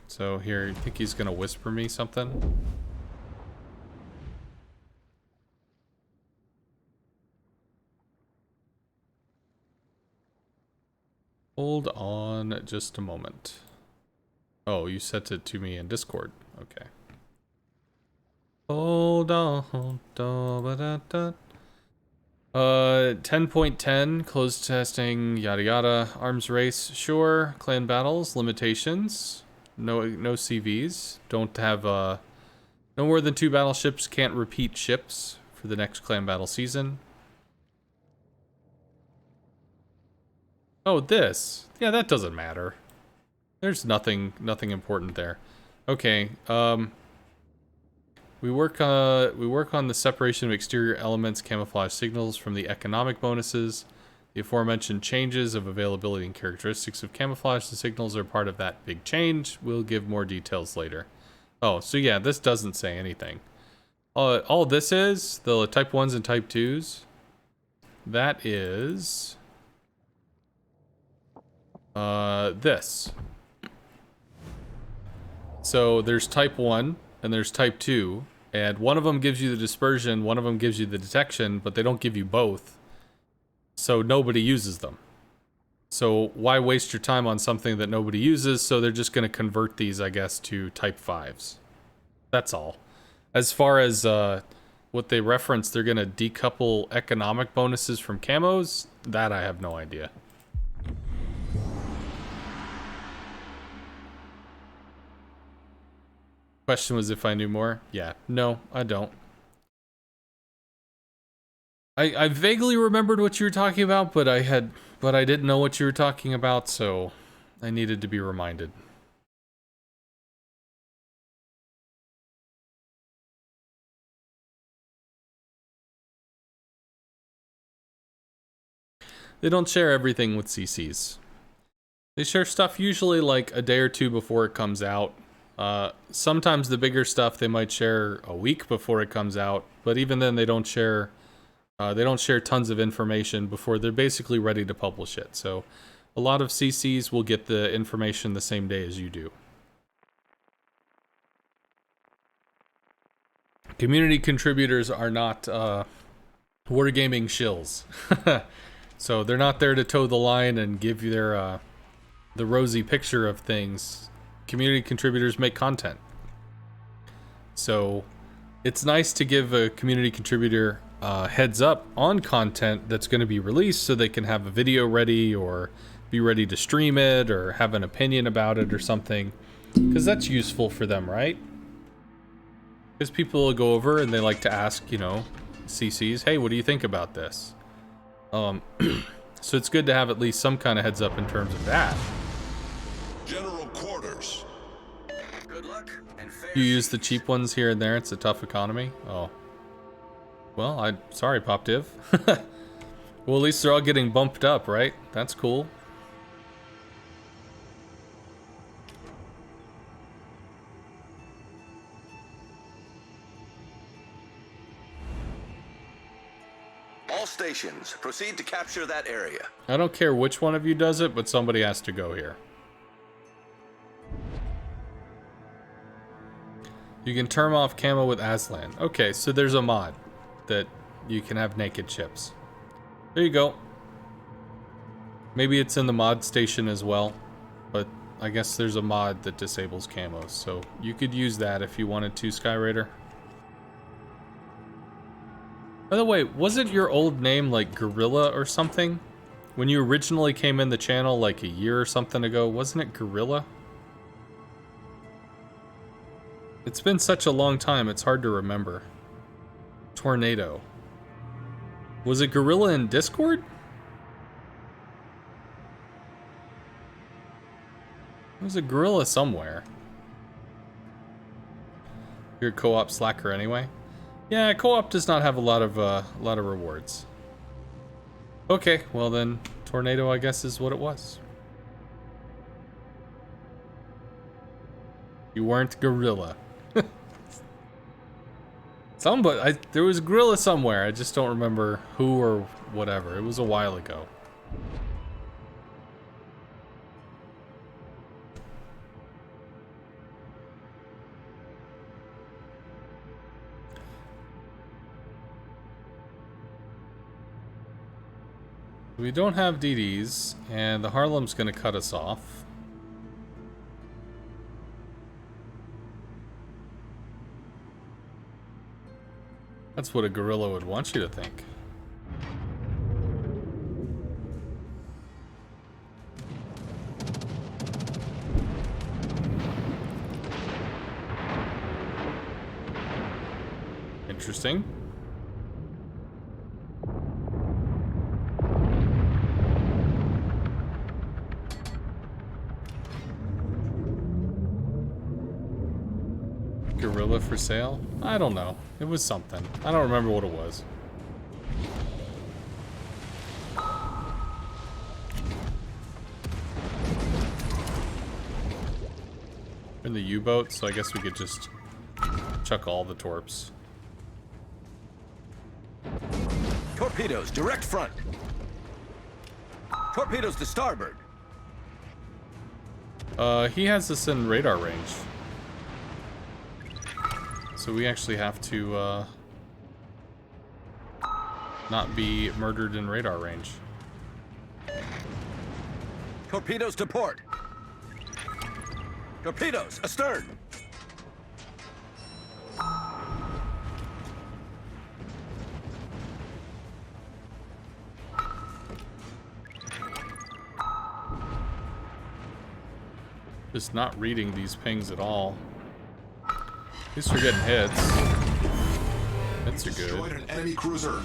So here, I think he's gonna whisper me something. Hold on just a moment. Oh, you sent it to me in Discord. Okay. Hold on. 10.10, closed testing, yada yada. Arms race, sure. Clan battles, limitations. No CVs. Don't have, no more than 2 battleships, can't repeat ships for the next clan battle season. Oh, this. Yeah, that doesn't matter. There's nothing important there. Okay, we work on the separation of exterior elements, camouflage signals from the economic bonuses. The aforementioned changes of availability and characteristics of camouflage and signals are part of that big change. We'll give more details later. Oh, so yeah, this doesn't say anything. All this is, the type 1s and type 2s, that is... this. So there's type 1 and there's type 2, and one of them gives you the dispersion, one of them gives you the detection, but they don't give you both. So nobody uses them. So why waste your time on something that nobody uses? So they're just going to convert these, I guess, to type 5s. That's all. As far as what they reference, they're going to decouple economic bonuses from camos. That I have no idea. Question was if I knew more. Yeah. No, I don't. I vaguely remembered what you were talking about, but I didn't know what you were talking about, so I needed to be reminded. They don't share everything with CCs. They share stuff usually like a day or two before it comes out. Sometimes the bigger stuff they might share a week before it comes out, but even then they don't share tons of information before they're basically ready to publish it. So a lot of CCs will get the information the same day as you do. Community contributors are not wargaming shills. So they're not there to toe the line and give you their the rosy picture of things. Community contributors make content. So it's nice to give a community contributor heads up on content that's going to be released so they can have a video ready or be ready to stream it or have an opinion about it or something. Because that's useful for them, right? Because people will go over and they like to ask, you know, CCs, hey, what do you think about this? So it's good to have at least some kind of heads up in terms of that. General quarters. Good luck and fair. You use the cheap ones here and there. It's a tough economy. Oh. Well, sorry, Pop Div. Well, at least they're all getting bumped up, right? That's cool. All stations, proceed to capture that area. I don't care which one of you does it, but somebody has to go here. You can turn off camo with Aslan. Okay, so there's a mod that you can have naked ships. There you go. Maybe it's in the mod station as well, but I guess there's a mod that disables camos, so you could use that if you wanted to, Skyraider. By the way, wasn't your old name like Gorilla or something? When you originally came in the channel like a year or something ago, wasn't it Gorilla? It's been such a long time, it's hard to remember. Tornado. Was it Gorilla in Discord? It was a Gorilla somewhere. You're a co-op slacker anyway? Yeah, co-op does not have a lot of rewards. Okay, well then, Tornado I guess is what it was. You weren't Gorilla. There was Gorilla somewhere. I just don't remember who or whatever. It was a while ago. We don't have DDs, and the Harlem's gonna cut us off. That's what a gorilla would want you to think. Interesting. Gorilla for sale? I don't know. It was something. I don't remember what it was. We're in the U-boat, so I guess we could just chuck all the torps. Torpedoes, direct front. Torpedoes to starboard. He has us in radar range. So we actually have to, not be murdered in radar range. Torpedoes to port. Torpedoes astern. Just not reading these pings at all. At least we're getting hits. Hits are Destroyed good. an enemy cruiser.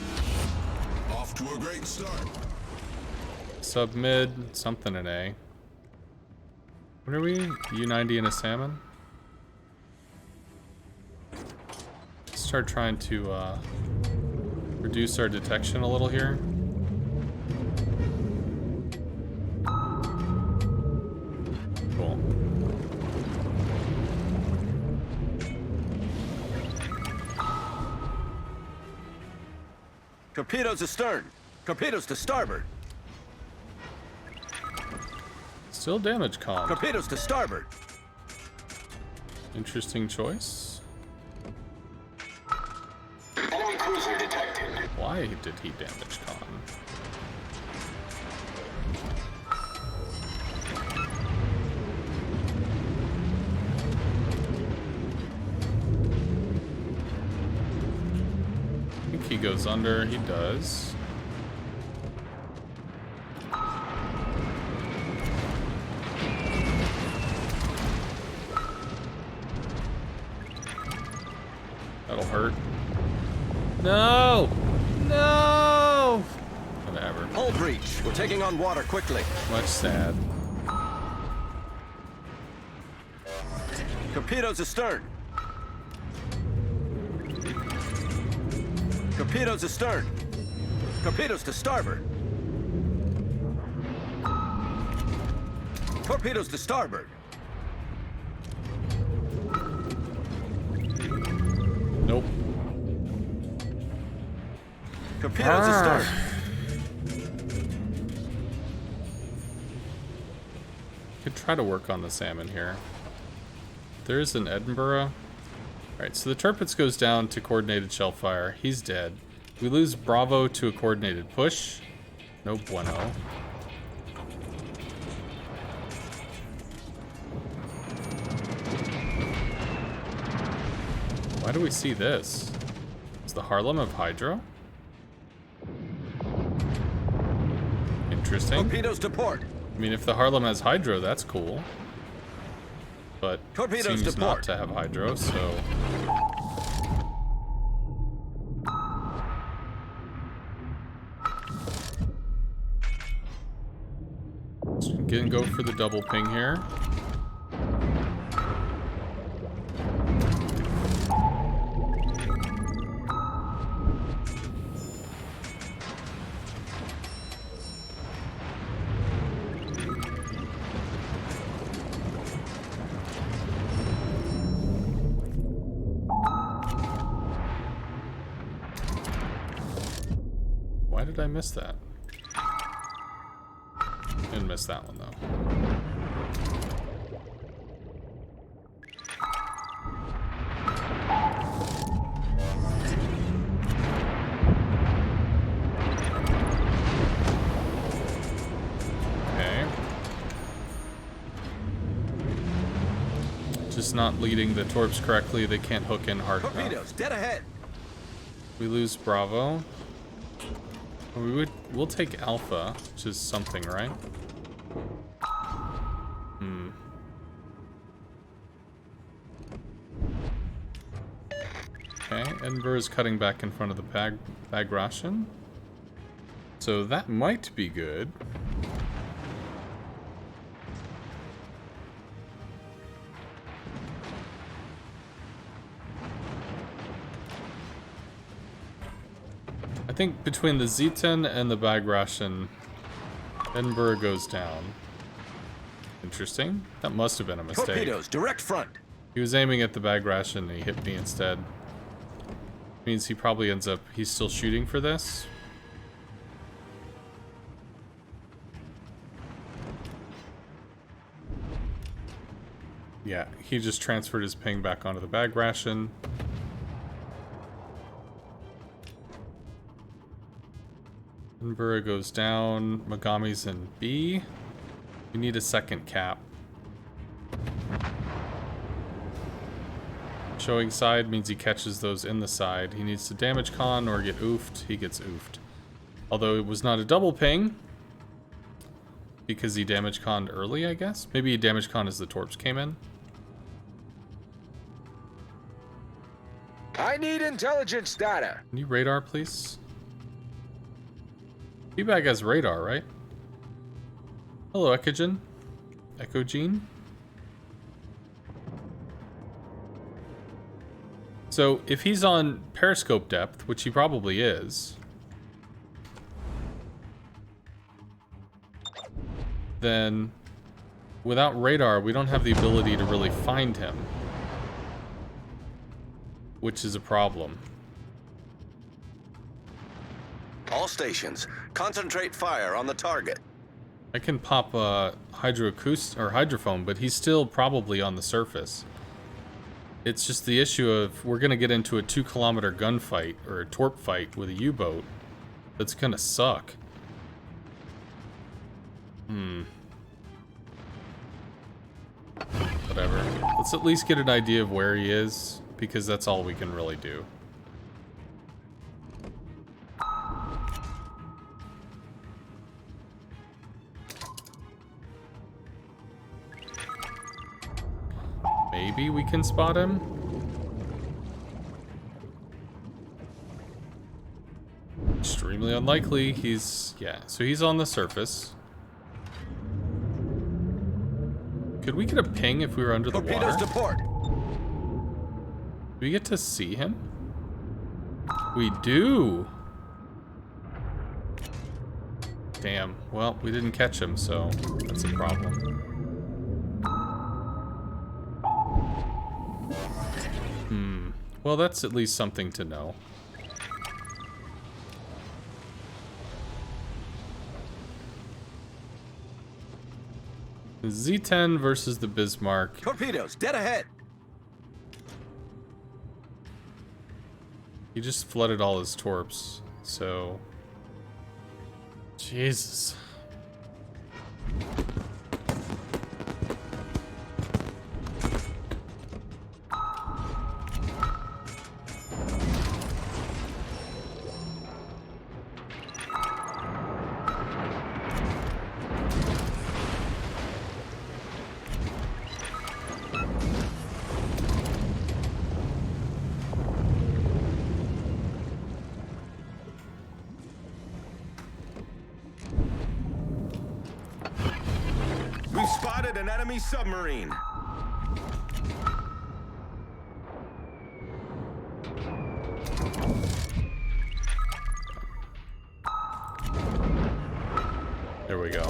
Off to a great start. Sub mid, something in A. What are we? U-90 and a salmon? Let's start trying to reduce our detection a little here. Torpedoes astern. Torpedoes to starboard. Still damage con. Torpedoes to starboard. Interesting choice. Enemy cruiser detected. Why did he damage con? I think he goes under. He does. That'll hurt. No! No! Whatever. Hull breach. We're taking on water quickly. Much sad. Torpedoes astern. Torpedoes astern. Torpedoes to starboard. Torpedoes to starboard. Nope. Torpedoes astern. Could try to work on the salmon here. There's an Edinburgh. Alright, so the Tirpitz goes down to coordinated shell fire. He's dead. We lose Bravo to a coordinated push. No bueno. Why do we see this? Does the Harlem have Hydro? Interesting. Torpedoes to port. I mean, if the Harlem has Hydro, that's cool. But Torpedoes seems to not port. to have Hydro, so... Gonna go for the double ping here. Why did I miss that? Didn't miss that one though. Okay. Just not leading the torps correctly. They can't hook in hard enough. Torpedoes dead ahead. We lose Bravo. We'll take Alpha, which is something, right? Okay, Edinburgh is cutting back in front of the Bagration. So that might be good. I think between the Z10 and the Bagration, Edinburgh goes down. Interesting. That must have been a mistake. Torpedoes direct front. He was aiming at the Bagration and he hit me instead. Means he probably ends up... He's still shooting for this. Yeah, he just transferred his ping back onto the Bagration. Edinburgh goes down. Megami's in B. We need a second cap. Showing side means he catches those in the side. He needs to damage con or get oofed. He gets oofed. Although it was not a double ping. Because he damage conned early, I guess? Maybe he damage con as the torps came in. I need intelligence data. Can you radar, please? T-Bag has radar, right? Hello, Echogen. Echogene. So, if he's on periscope depth, which he probably is, then without radar, we don't have the ability to really find him, which is a problem. All stations, concentrate fire on the target. I can pop a hydrophone, but he's still probably on the surface. It's just the issue of we're gonna get into a 2-kilometer gunfight or a torp fight with a U-boat. That's gonna suck. Whatever. Let's at least get an idea of where he is, because that's all we can really do. Maybe we can spot him? Extremely unlikely. Yeah, so he's on the surface. Could we get a ping if we were under the water? Torpedoes to port. Do we get to see him? We do! Damn. Well, we didn't catch him, so that's a problem. Well, that's at least something to know. Z10 versus the Bismarck. Torpedoes, dead ahead. He just flooded all his torps, so... Jesus. We've spotted an enemy submarine. There we go.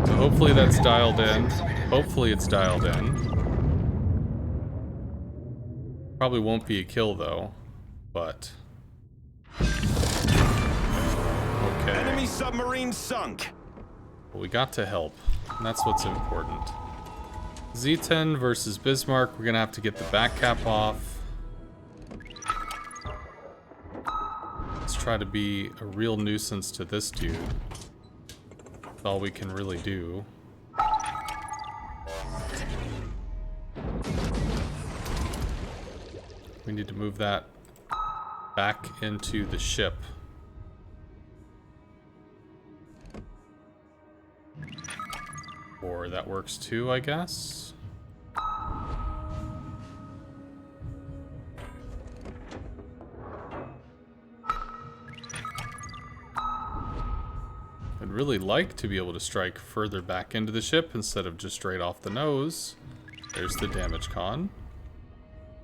So hopefully that's dialed in. Hopefully it's dialed in. Probably won't be a kill though, but... Okay. Enemy submarine sunk. Well, we got to help, and that's what's important. Z10 versus Bismarck. We're gonna have to get the back cap off. Let's try to be a real nuisance to this dude. That's all we can really do. We need to move that back into the ship. Or that works too, I guess. I'd really like to be able to strike further back into the ship instead of just straight off the nose. There's the damage con.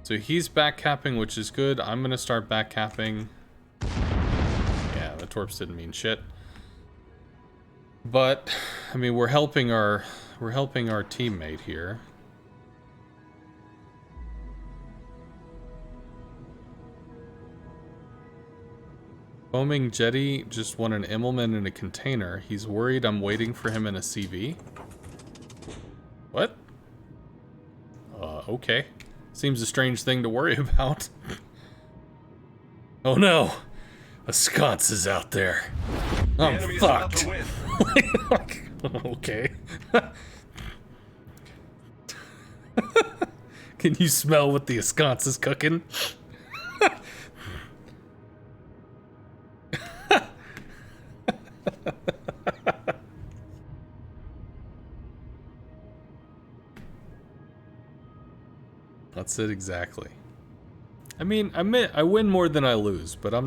So he's back capping, which is good. I'm gonna start back capping. Yeah, the torps didn't mean shit. But I mean, we're helping our teammate here. Foaming Jetty just won an Immelman in a container. He's worried I'm waiting for him in a CV. What? Okay. Seems a strange thing to worry about. Oh no! A sconce is out there. I'm fucked. Okay. Can you smell what the ensconce is cooking? That's it exactly. I mean, I win more than I lose, but I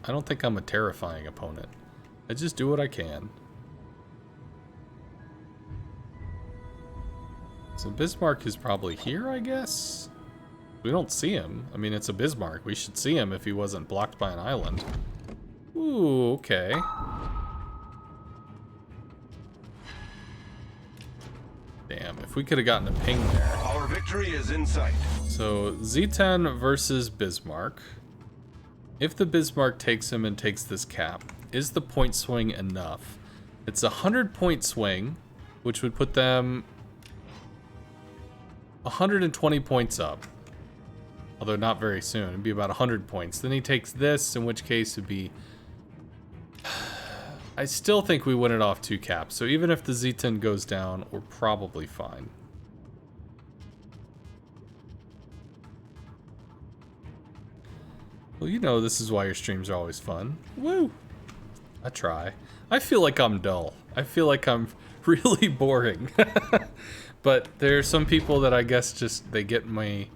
don't think I'm a terrifying opponent. I just do what I can. So Bismarck is probably here, I guess? We don't see him. I mean, it's a Bismarck. We should see him if he wasn't blocked by an island. Ooh, okay. Damn, if we could have gotten a ping there. Our victory is in sight. So Z10 versus Bismarck. If the Bismarck takes him and takes this cap, is the point swing enough? It's a 100-point swing, which would put them 120 points up. Although not very soon. It'd be about 100 points. Then he takes this, in which case it'd be... I still think we win it off 2 caps. So even if the Z10 goes down, we're probably fine. Well, you know this is why your streams are always fun. Woo! I try. I feel like I'm dull. I feel like I'm really boring. But there are some people that I guess just, they get me.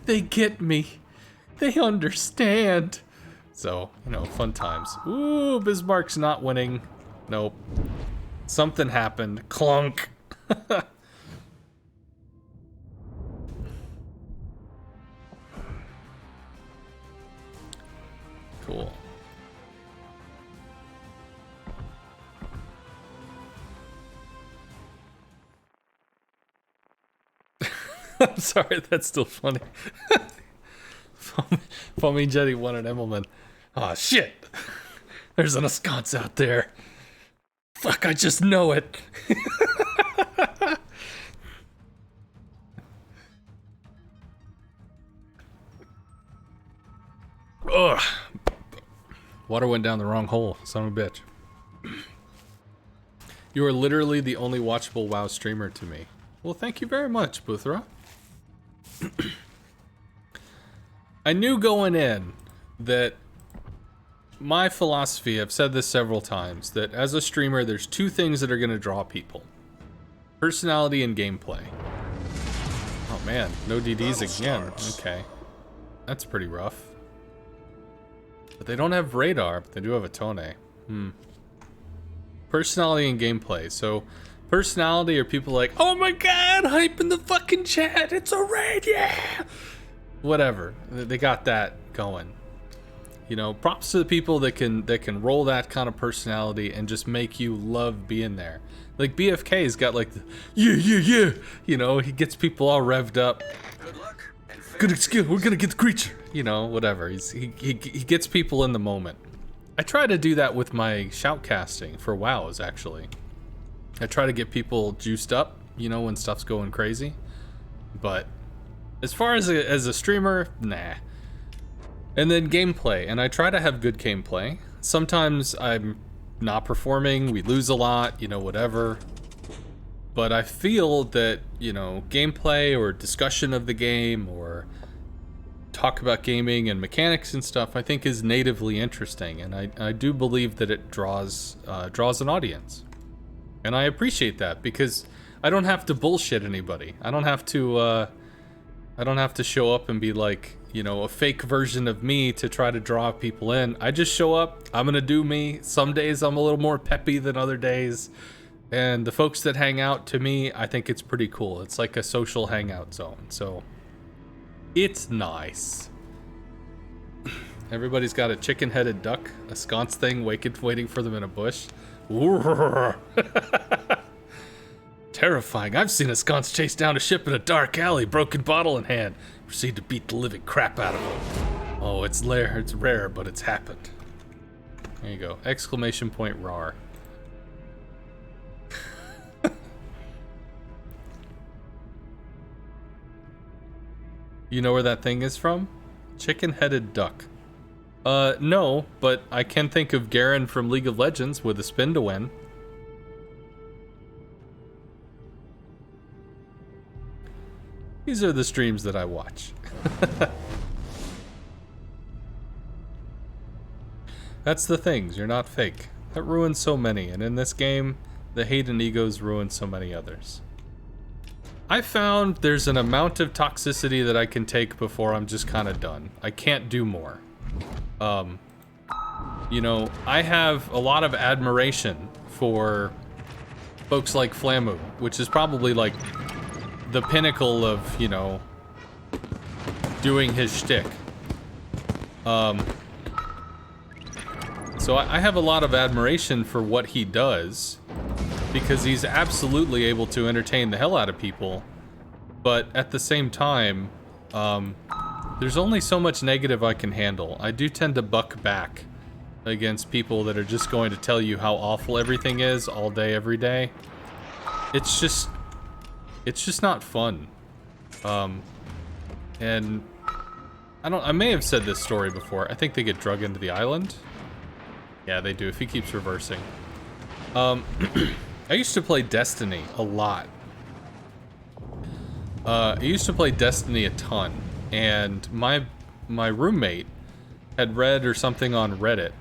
They get me. They understand. So, you know, fun times. Ooh, Bismarck's not winning. Nope. Something happened. Clunk. Cool. I'm sorry, that's still funny. Foamy Jetty won an Immelman. Aw, shit! There's an ensconce out there. Fuck, I just know it. Ugh. Water went down the wrong hole, son of a bitch. You are literally the only watchable WoW streamer to me. Well, thank you very much, Buthra. I knew going in that my philosophy, I've said this several times, that as a streamer, there's 2 things that are going to draw people. Personality and gameplay. Oh man, no DDs again. Okay. That's pretty rough. But they don't have radar, but they do have a Tone. Personality and gameplay. So, personality are people like, oh my god, hype in the fucking chat, it's a raid, yeah! Whatever, they got that going. You know, props to the people that can roll that kind of personality and just make you love being there. Like BFK's got like, the, yeah, you know, he gets people all revved up. Good luck and Good skill, we're gonna get the creature. You know, whatever, he gets people in the moment. I try to do that with my shoutcasting for WoWs, actually. I try to get people juiced up, you know, when stuff's going crazy. But as far as a streamer, nah. And then gameplay, and I try to have good gameplay. Sometimes I'm not performing, we lose a lot, you know, whatever. But I feel that, you know, gameplay or discussion of the game or talk about gaming and mechanics and stuff, I think is natively interesting, and I do believe that it draws an audience. And I appreciate that because I don't have to bullshit anybody. I don't have to show up and be like, you know, a fake version of me to try to draw people in. I just show up, I'm gonna do me. Some days I'm a little more peppy than other days. And the folks that hang out, to me, I think it's pretty cool. It's like a social hangout zone, so it's nice. Everybody's got a chicken-headed duck, a sconce thing waiting for them in a bush. Terrifying. I've seen a sconce chase down a ship in a dark alley, broken bottle in hand. Proceed to beat the living crap out of him. Oh, it's rare, but it's happened. There you go. Exclamation point rar. You know where that thing is from? Chicken-headed duck. No, but I can think of Garen from League of Legends with a spin to win. These are the streams that I watch. That's the things, you're not fake. That ruins so many, and in this game, the hate and egos ruin so many others. I found there's an amount of toxicity that I can take before I'm just kind of done. I can't do more. You know, I have a lot of admiration for folks like Flamu, which is probably like the pinnacle of, you know, doing his shtick. So I have a lot of admiration for what he does, because he's absolutely able to entertain the hell out of people, but at the same time, There's only so much negative I can handle. I do tend to buck back against people that are just going to tell you how awful everything is all day, every day. It's just not fun. And I may have said this story before. I think they get drug into the island. Yeah, they do, if he keeps reversing. I used to play Destiny a lot. I used to play Destiny a ton, and my roommate had read or something on Reddit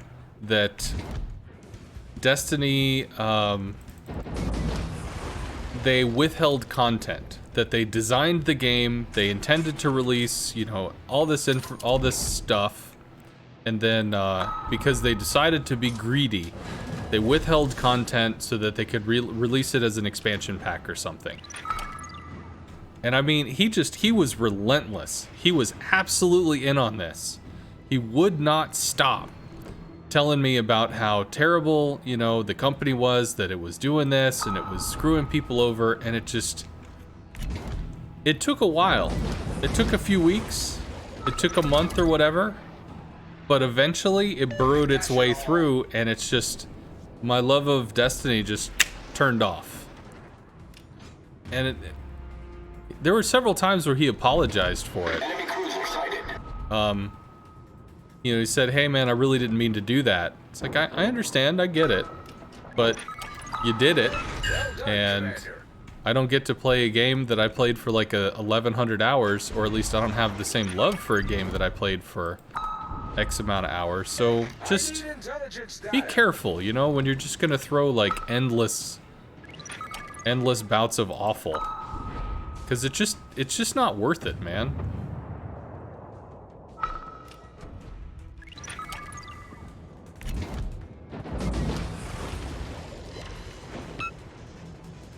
that Destiny, they withheld content, that they designed the game, they intended to release, you know, all this stuff, and then because they decided to be greedy, they withheld content so that they could release it as an expansion pack or something. And I mean, he was relentless. He was absolutely in on this. He would not stop telling me about how terrible, you know, the company was, that it was doing this and it was screwing people over, and it took a while. It took a few weeks. It took a month or whatever. But eventually it burrowed its way through, and it's just, my love of Destiny just turned off. And there were several times where he apologized for it. You know, he said, hey man, I really didn't mean to do that. It's like, I understand, I get it. But you did it. And I don't get to play a game that I played for like 1,100 hours, or at least I don't have the same love for a game that I played for X amount of hours. So just be careful, you know, when you're just gonna throw like endless bouts of awful. Because it's just not worth it, man.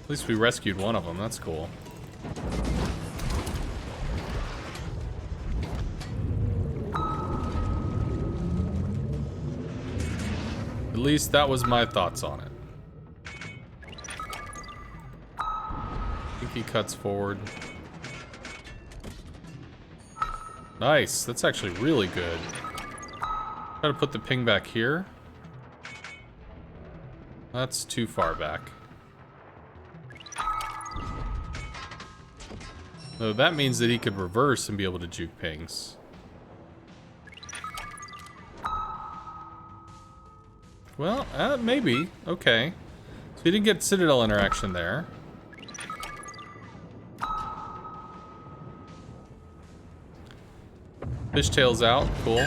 At least we rescued one of them, that's cool. At least that was my thoughts on it. I think he cuts forward. Nice, that's actually really good. Try to put the ping back here. That's too far back. So that means that he could reverse and be able to juke pings. Well, maybe. Okay. So he didn't get Citadel interaction there. Fishtail's out. Cool.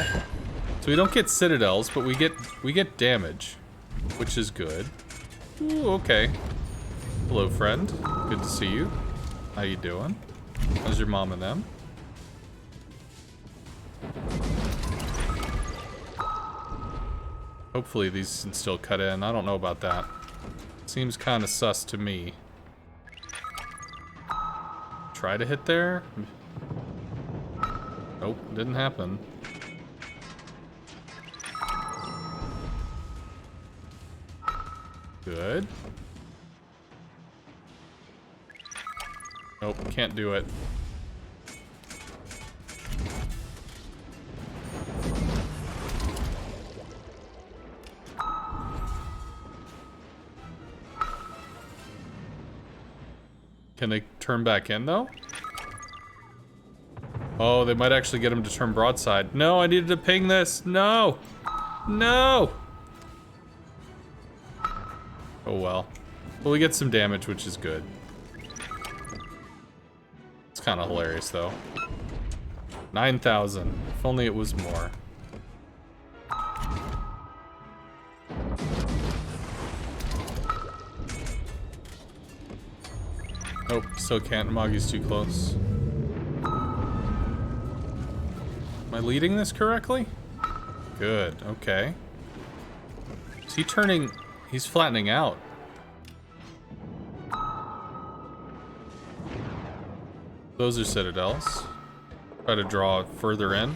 So we don't get Citadels, but we get damage, which is good. Ooh, okay. Hello, friend. Good to see you. How you doing? How's your mom and them? Hopefully these can still cut in. I don't know about that. Seems kind of sus to me. Try to hit there? Nope, didn't happen. Good. Nope, can't do it. Can they turn back in, though? Oh, they might actually get him to turn broadside. No, I needed to ping this. No! No! Oh, well. Well, we get some damage, which is good. It's kind of hilarious, though. 9,000. If only it was more. Nope, still can't. Moggy's too close. Am I leading this correctly? Good, okay. Is he turning... He's flattening out. Those are Citadels. Try to draw further in.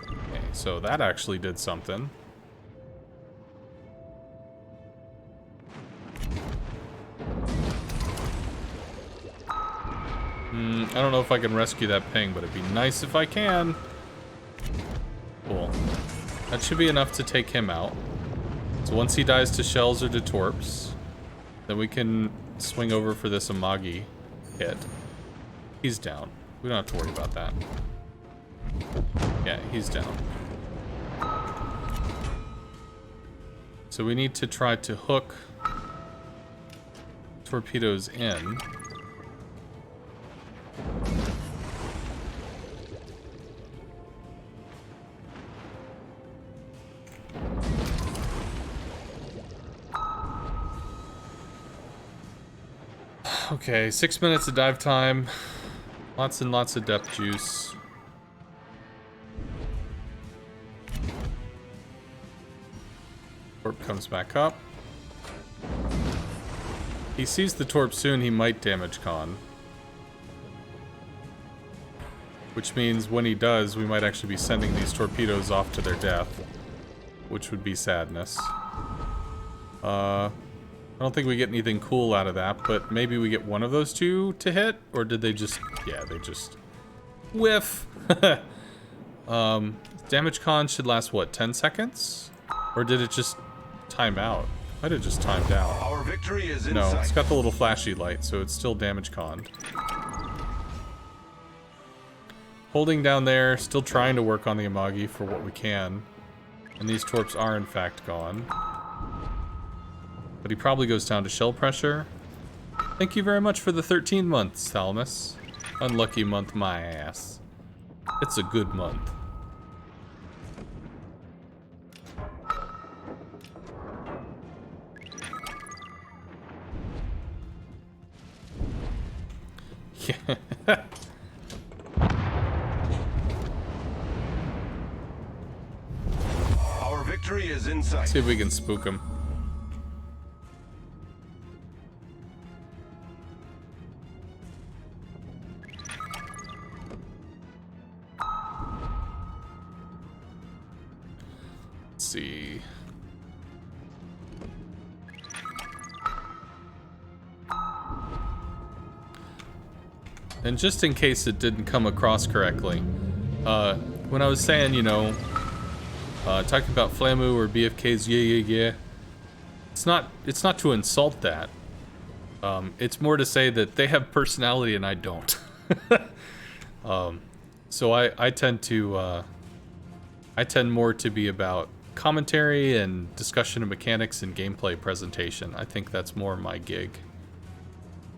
Okay, so that actually did something. I don't know if I can rescue that ping, but it'd be nice if I can. Cool. That should be enough to take him out. So once he dies to shells or to torps, then we can swing over for this Amagi hit. He's down. We don't have to worry about that. Yeah, he's down. So we need to try to hook torpedoes in. Okay, 6 minutes of dive time. Lots and lots of depth juice. Torp comes back up. He sees the torp soon, he might damage con. Which means when he does, we might actually be sending these torpedoes off to their death. Which would be sadness. I don't think we get anything cool out of that, but maybe we get one of those two to hit? Or did they just... yeah, they just... whiff! Damage con should last, what, 10 seconds? Or did it just time out? Might have just timed out. Our victory is in No, sight. it's got the little flashy light, so it's still damage con. Holding down there, still trying to work on the Amagi for what we can. And these torps are in fact gone. But he probably goes down to shell pressure. Thank you very much for the 13 months, Thalamus. Unlucky month, my ass. It's a good month. Yeah. Our victory is in sight. See if we can spook him. Let's see. And just in case it didn't come across correctly, when I was saying, you know, talking about Flamu or BFK's yeah, it's not to insult that. It's more to say that they have personality and I don't. So I tend more to be about commentary and discussion of mechanics and gameplay presentation. I think that's more my gig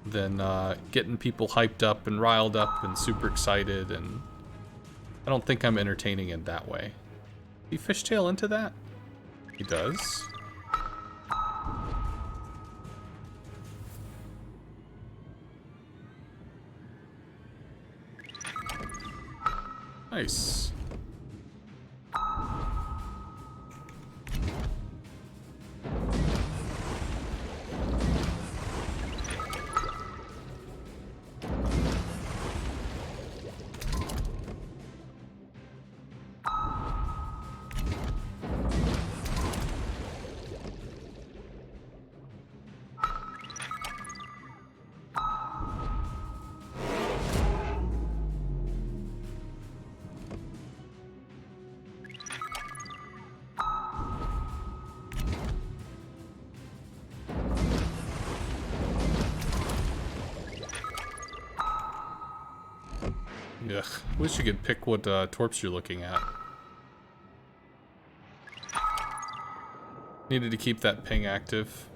than getting people hyped up and riled up and super excited, and I don't think I'm entertaining in that way. He fishtail into that? He does. Nice. Ugh, wish you could pick what torps you're looking at. Needed to keep that ping active.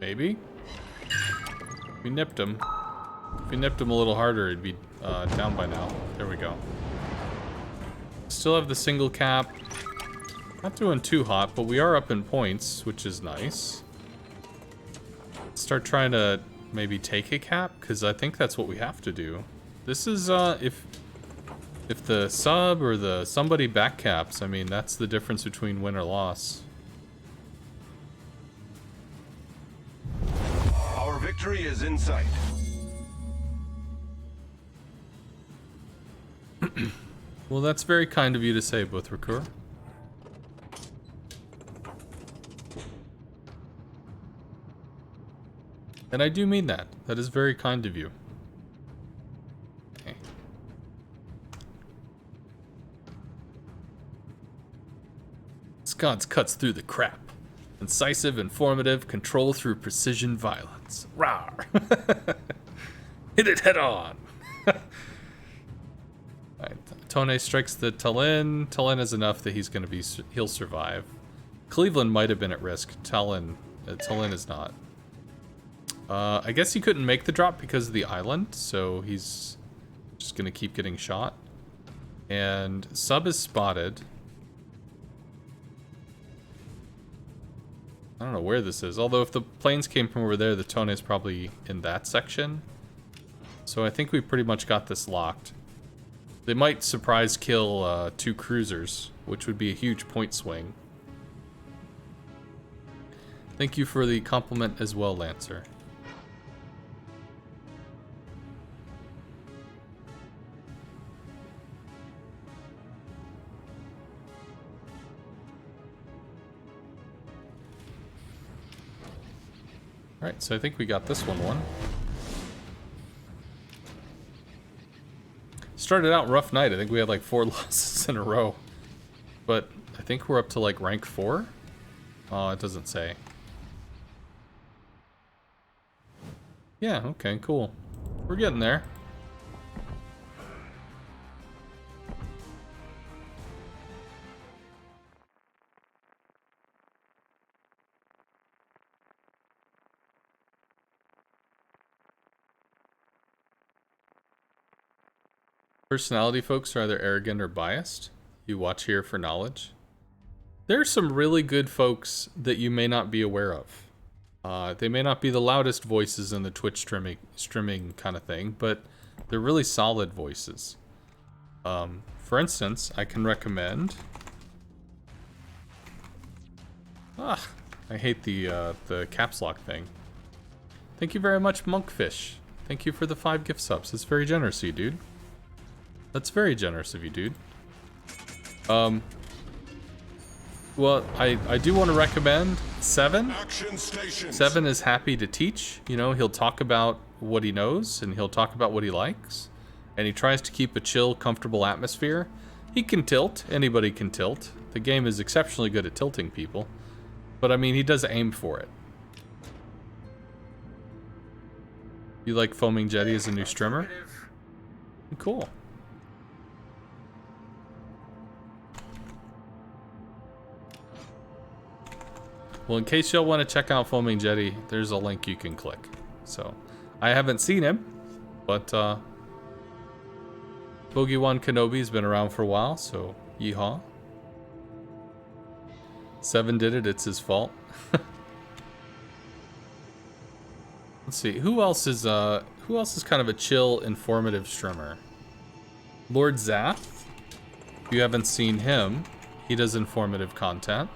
Maybe? We nipped him. If we nipped him a little harder, he'd be down by now. There we go. Still have the single cap. Not doing too hot, but we are up in points, which is nice. Start trying to maybe take a cap, because I think that's what we have to do. This is, if the sub or the somebody back caps, I mean, that's the difference between win or loss. Our victory is in sight. Well, that's very kind of you to say, Buthrakur. And I do mean that. That is very kind of you. Okay. Sconce cuts through the crap. Incisive, informative, control through precision violence. Rawr! Hit it head on! Alright, Tone strikes the Talon. Talon is enough that he'll survive. Cleveland might have been at risk. Talon is not. I guess he couldn't make the drop because of the island, so he's just gonna keep getting shot. And Sub is spotted. I don't know where this is, although if the planes came from over there, the Tone is probably in that section. So I think we pretty much got this locked. They might surprise kill 2 cruisers, which would be a huge point swing. Thank you for the compliment as well, Lancer. Alright, so I think we got this one. Started out rough night. I think we had like 4 losses in a row. But I think we're up to like rank 4. Oh, it doesn't say. Yeah, okay, cool. We're getting there. Personality folks are either arrogant or biased. You watch here for knowledge. There are some really good folks that you may not be aware of. They may not be the loudest voices in the Twitch streaming kind of thing, but they're really solid voices. For instance, I can recommend... I hate the caps lock thing. Thank you very much, Monkfish. Thank you for the 5 gift subs. It's very generous of you, dude. That's very generous of you, dude. Well, I do want to recommend Seven. Action stations. Seven is happy to teach. You know, he'll talk about what he knows, and he'll talk about what he likes. And he tries to keep a chill, comfortable atmosphere. He can tilt. Anybody can tilt. The game is exceptionally good at tilting people. But, I mean, he does aim for it. You like Foaming Jetty as a new streamer? Cool. Well, in case y'all want to check out Foaming Jetty, there's a link you can click. So, I haven't seen him, but Bogey-Wan Kenobi's been around for a while, so yeehaw. Seven did it, it's his fault. Let's see, who else is kind of a chill, informative streamer? Lord Zath. If you haven't seen him, he does informative content.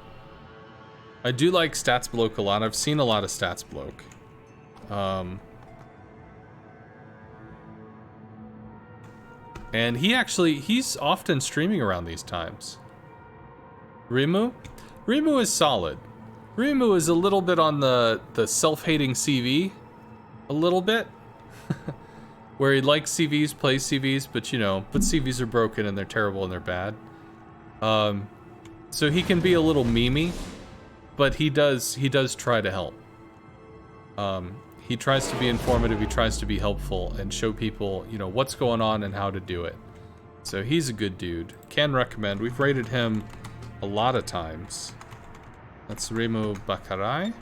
I do like Stats Bloke a lot. I've seen a lot of Stats Bloke. And he's often streaming around these times. Rimu? Rimu is solid. Rimu is a little bit on the self-hating CV. A little bit. Where he likes CVs, plays CVs, but you know, but CVs are broken and they're terrible and they're bad. So he can be a little memey. But he does try to help. He tries to be informative, he tries to be helpful, and show people, you know, what's going on and how to do it. So he's a good dude. Can recommend. We've rated him a lot of times. That's Remo Bakarai.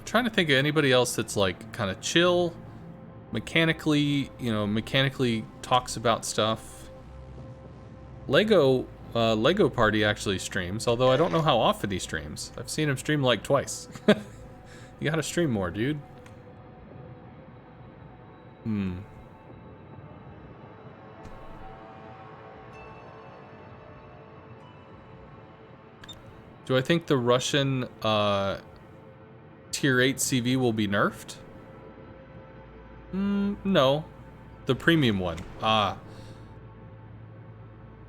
Trying to think of anybody else that's like kind of chill, mechanically talks about stuff. Lego Party actually streams, although I don't know how often he streams. I've seen him stream like twice. You gotta stream more, dude. Do I think the Russian Tier 8 CV will be nerfed? No. The premium one.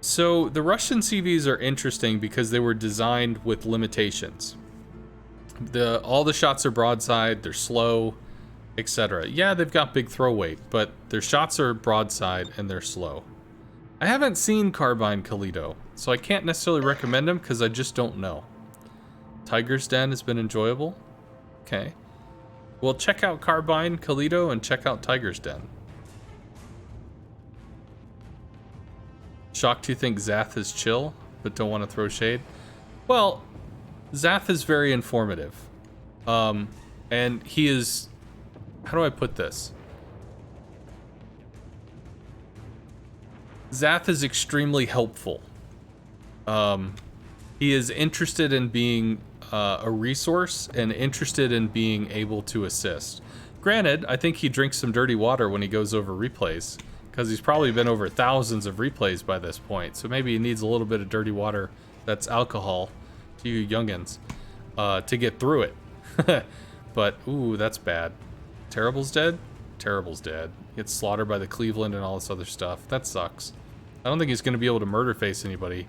So the Russian CVs are interesting because they were designed with limitations. All the shots are broadside, they're slow, etc. Yeah, they've got big throw weight, but their shots are broadside and they're slow. I haven't seen Carbine Kalido, so I can't necessarily recommend them because I just don't know. Tiger's Den has been enjoyable. Okay. Well, check out Carbine Kalido and check out Tiger's Den. Shocked you think Zath is chill, but don't want to throw shade? Well, Zath is very informative. And he is... How do I put this? Zath is extremely helpful. He is interested in being a resource and interested in being able to assist. Granted, I think he drinks some dirty water when he goes over replays, because he's probably been over thousands of replays by this point, so maybe he needs a little bit of dirty water that's alcohol to you youngins to get through it. But, ooh, that's bad. Terrible's dead? Terrible's dead. He gets slaughtered by the Cleveland and all this other stuff. That sucks. I don't think he's going to be able to murder face anybody.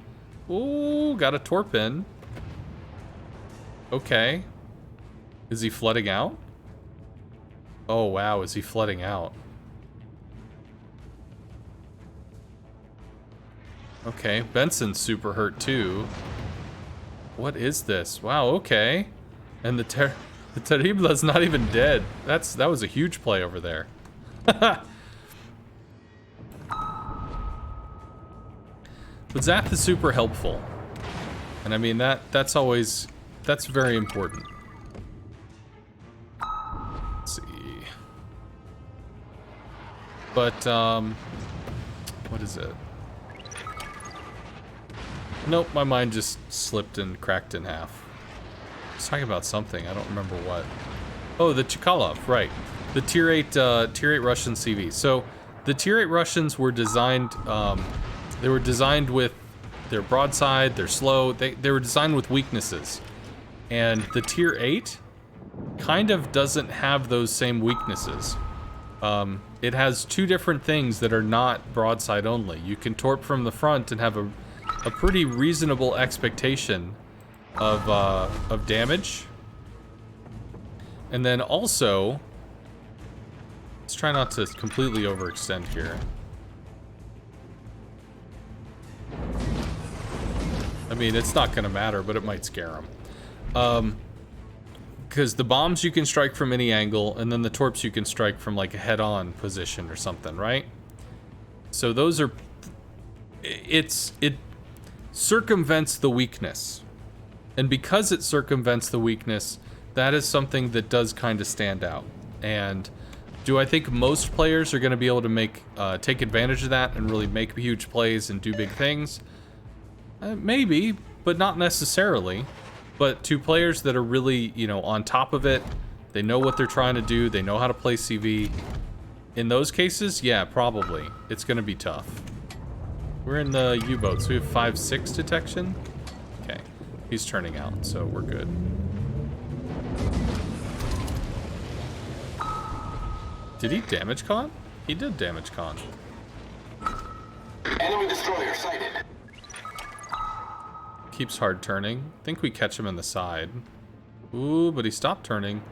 Ooh, got a torp in. Okay. Is he flooding out? Oh, wow, is he flooding out? Okay, Benson's super hurt too. What is this? Wow, okay. And the Terrible's not even dead. That was a huge play over there. But Zath is super helpful. And I mean that's very important. Let's see. But what is it? Nope, my mind just slipped and cracked in half. I was talking about something, I don't remember what. Oh, the Chkalov, right. The tier 8 Russian CV. So, the tier 8 Russians were designed, they were designed with their broadside, they're slow, they were designed with weaknesses. And the tier 8 kind of doesn't have those same weaknesses. It has two different things that are not broadside only. You can torp from the front and have a pretty reasonable expectation of damage. And then also, let's try not to completely overextend here. I mean, it's not gonna matter, but it might scare them. Because the bombs you can strike from any angle, and then the torps you can strike from like a head-on position or something, right? So those are... It circumvents the weakness. And because it circumvents the weakness, that is something that does kind of stand out. And do I think most players are going to be able to take advantage of that and really make huge plays and do big things? Maybe, but not necessarily. But to players that are really, on top of it, they know what they're trying to do, they know how to play CV. In those cases, yeah, probably. It's going to be tough. We're in the U-boat, so we have 5-6 detection. Okay, he's turning out, so we're good. Did he damage con? He did damage con. Enemy destroyer sighted. Keeps hard turning. Think we catch him in the side. Ooh, but he stopped turning.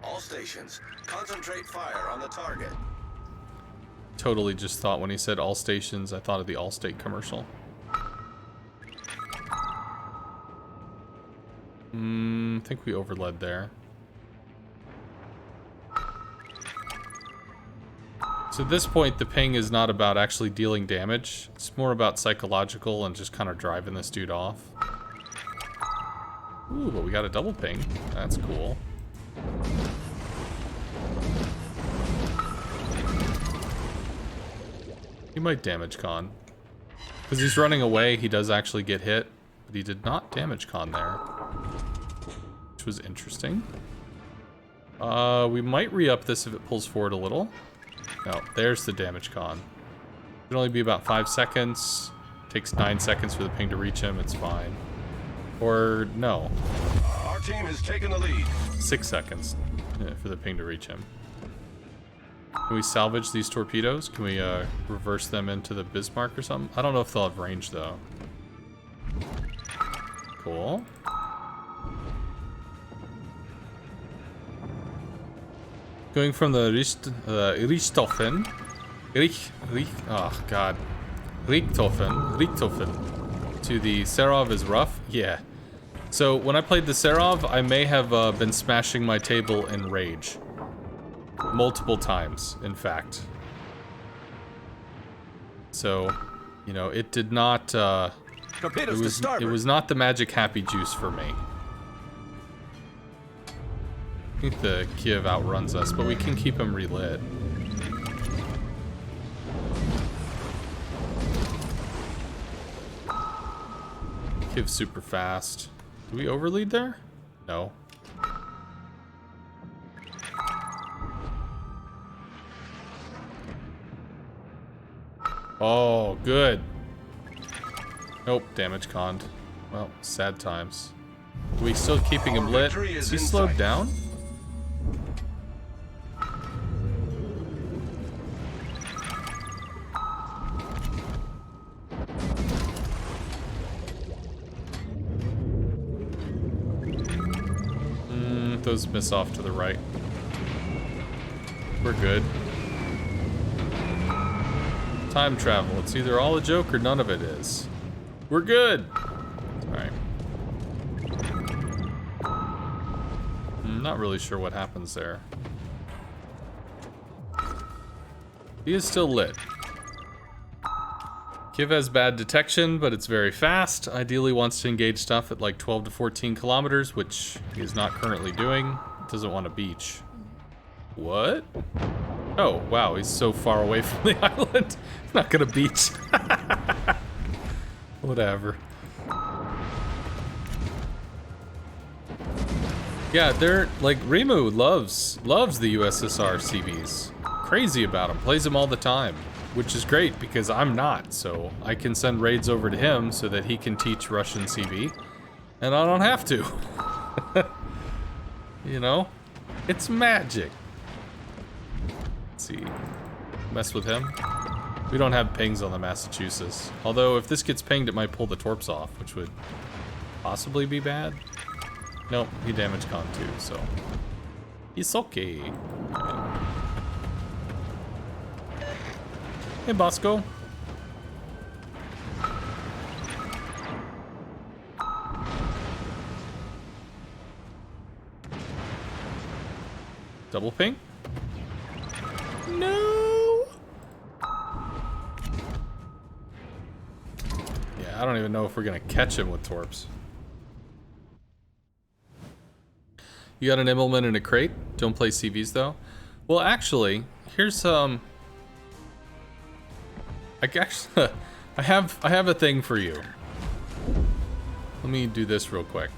All stations, concentrate fire on the target. Totally just thought when he said all stations, I thought of the Allstate commercial. I think we overled there. So at this point, the ping is not about actually dealing damage. It's more about psychological and just kind of driving this dude off. Ooh, but we got a double ping. That's cool. He might damage con. Because he's running away, he does actually get hit. But he did not damage con there. Which was interesting. We might re-up this if it pulls forward a little. No, there's the damage con. It'll only be about 5 seconds. Takes 9 seconds for the ping to reach him, it's fine. Or, no. Our team has taken the lead. 6 seconds for the ping to reach him. Can we salvage these torpedoes? Can we reverse them into the Bismarck or something? I don't know if they'll have range though. Cool. Going from the Richthofen, oh god, Richthofen to the Serov is rough. Yeah. So when I played the Serov, I may have been smashing my table in rage. Multiple times, in fact. So, you know, it did not, it was not the magic happy juice for me. I think the Kiev outruns us, but we can keep him relit. Kiev's super fast. Do we overlead there? No. Oh, good. Nope, damage conned. Well, sad times. Are we still keeping him lit? Is he slowed down? Those miss off to the right. We're good. Time travel. It's either all a joke or none of it is. We're good. Alright. I'm not really sure what happens there. He is still lit. Kiev has bad detection, but it's very fast. Ideally wants to engage stuff at like 12 to 14 kilometers, which he is not currently doing. Doesn't want a beach. What? Oh, wow, he's so far away from the island. He's not gonna beach. Whatever. Yeah, they're like, Rimu loves the USSR CVs. Crazy about him, plays them all the time. Which is great because I'm not, so I can send raids over to him so that he can teach Russian CV, and I don't have to. You know? It's magic. Let's see. Mess with him. We don't have pings on the Massachusetts. Although, if this gets pinged, it might pull the torps off, which would possibly be bad. Nope, he damaged con too, so... It's okay. Right. Hey, Bosco. Double ping? No! Yeah, I don't even know if we're gonna catch him with torps. You got an Immelman in a crate? Don't play CVs though? Well, actually, here's I have a thing for you. Let me do this real quick.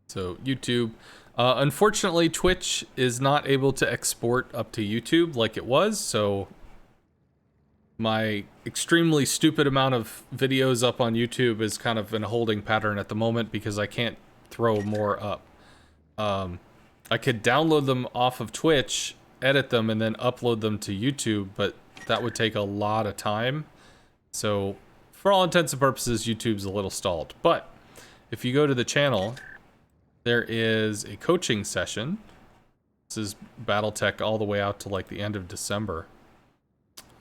So YouTube, unfortunately Twitch is not able to export up to YouTube like it was, so my extremely stupid amount of videos up on YouTube is kind of in a holding pattern at the moment because I can't throw more up. I could download them off of Twitch, edit them, and then upload them to YouTube, but that would take a lot of time. So for all intents and purposes, YouTube's a little stalled. But if you go to the channel, there is a coaching session. This is Battletech all the way out to like the end of December.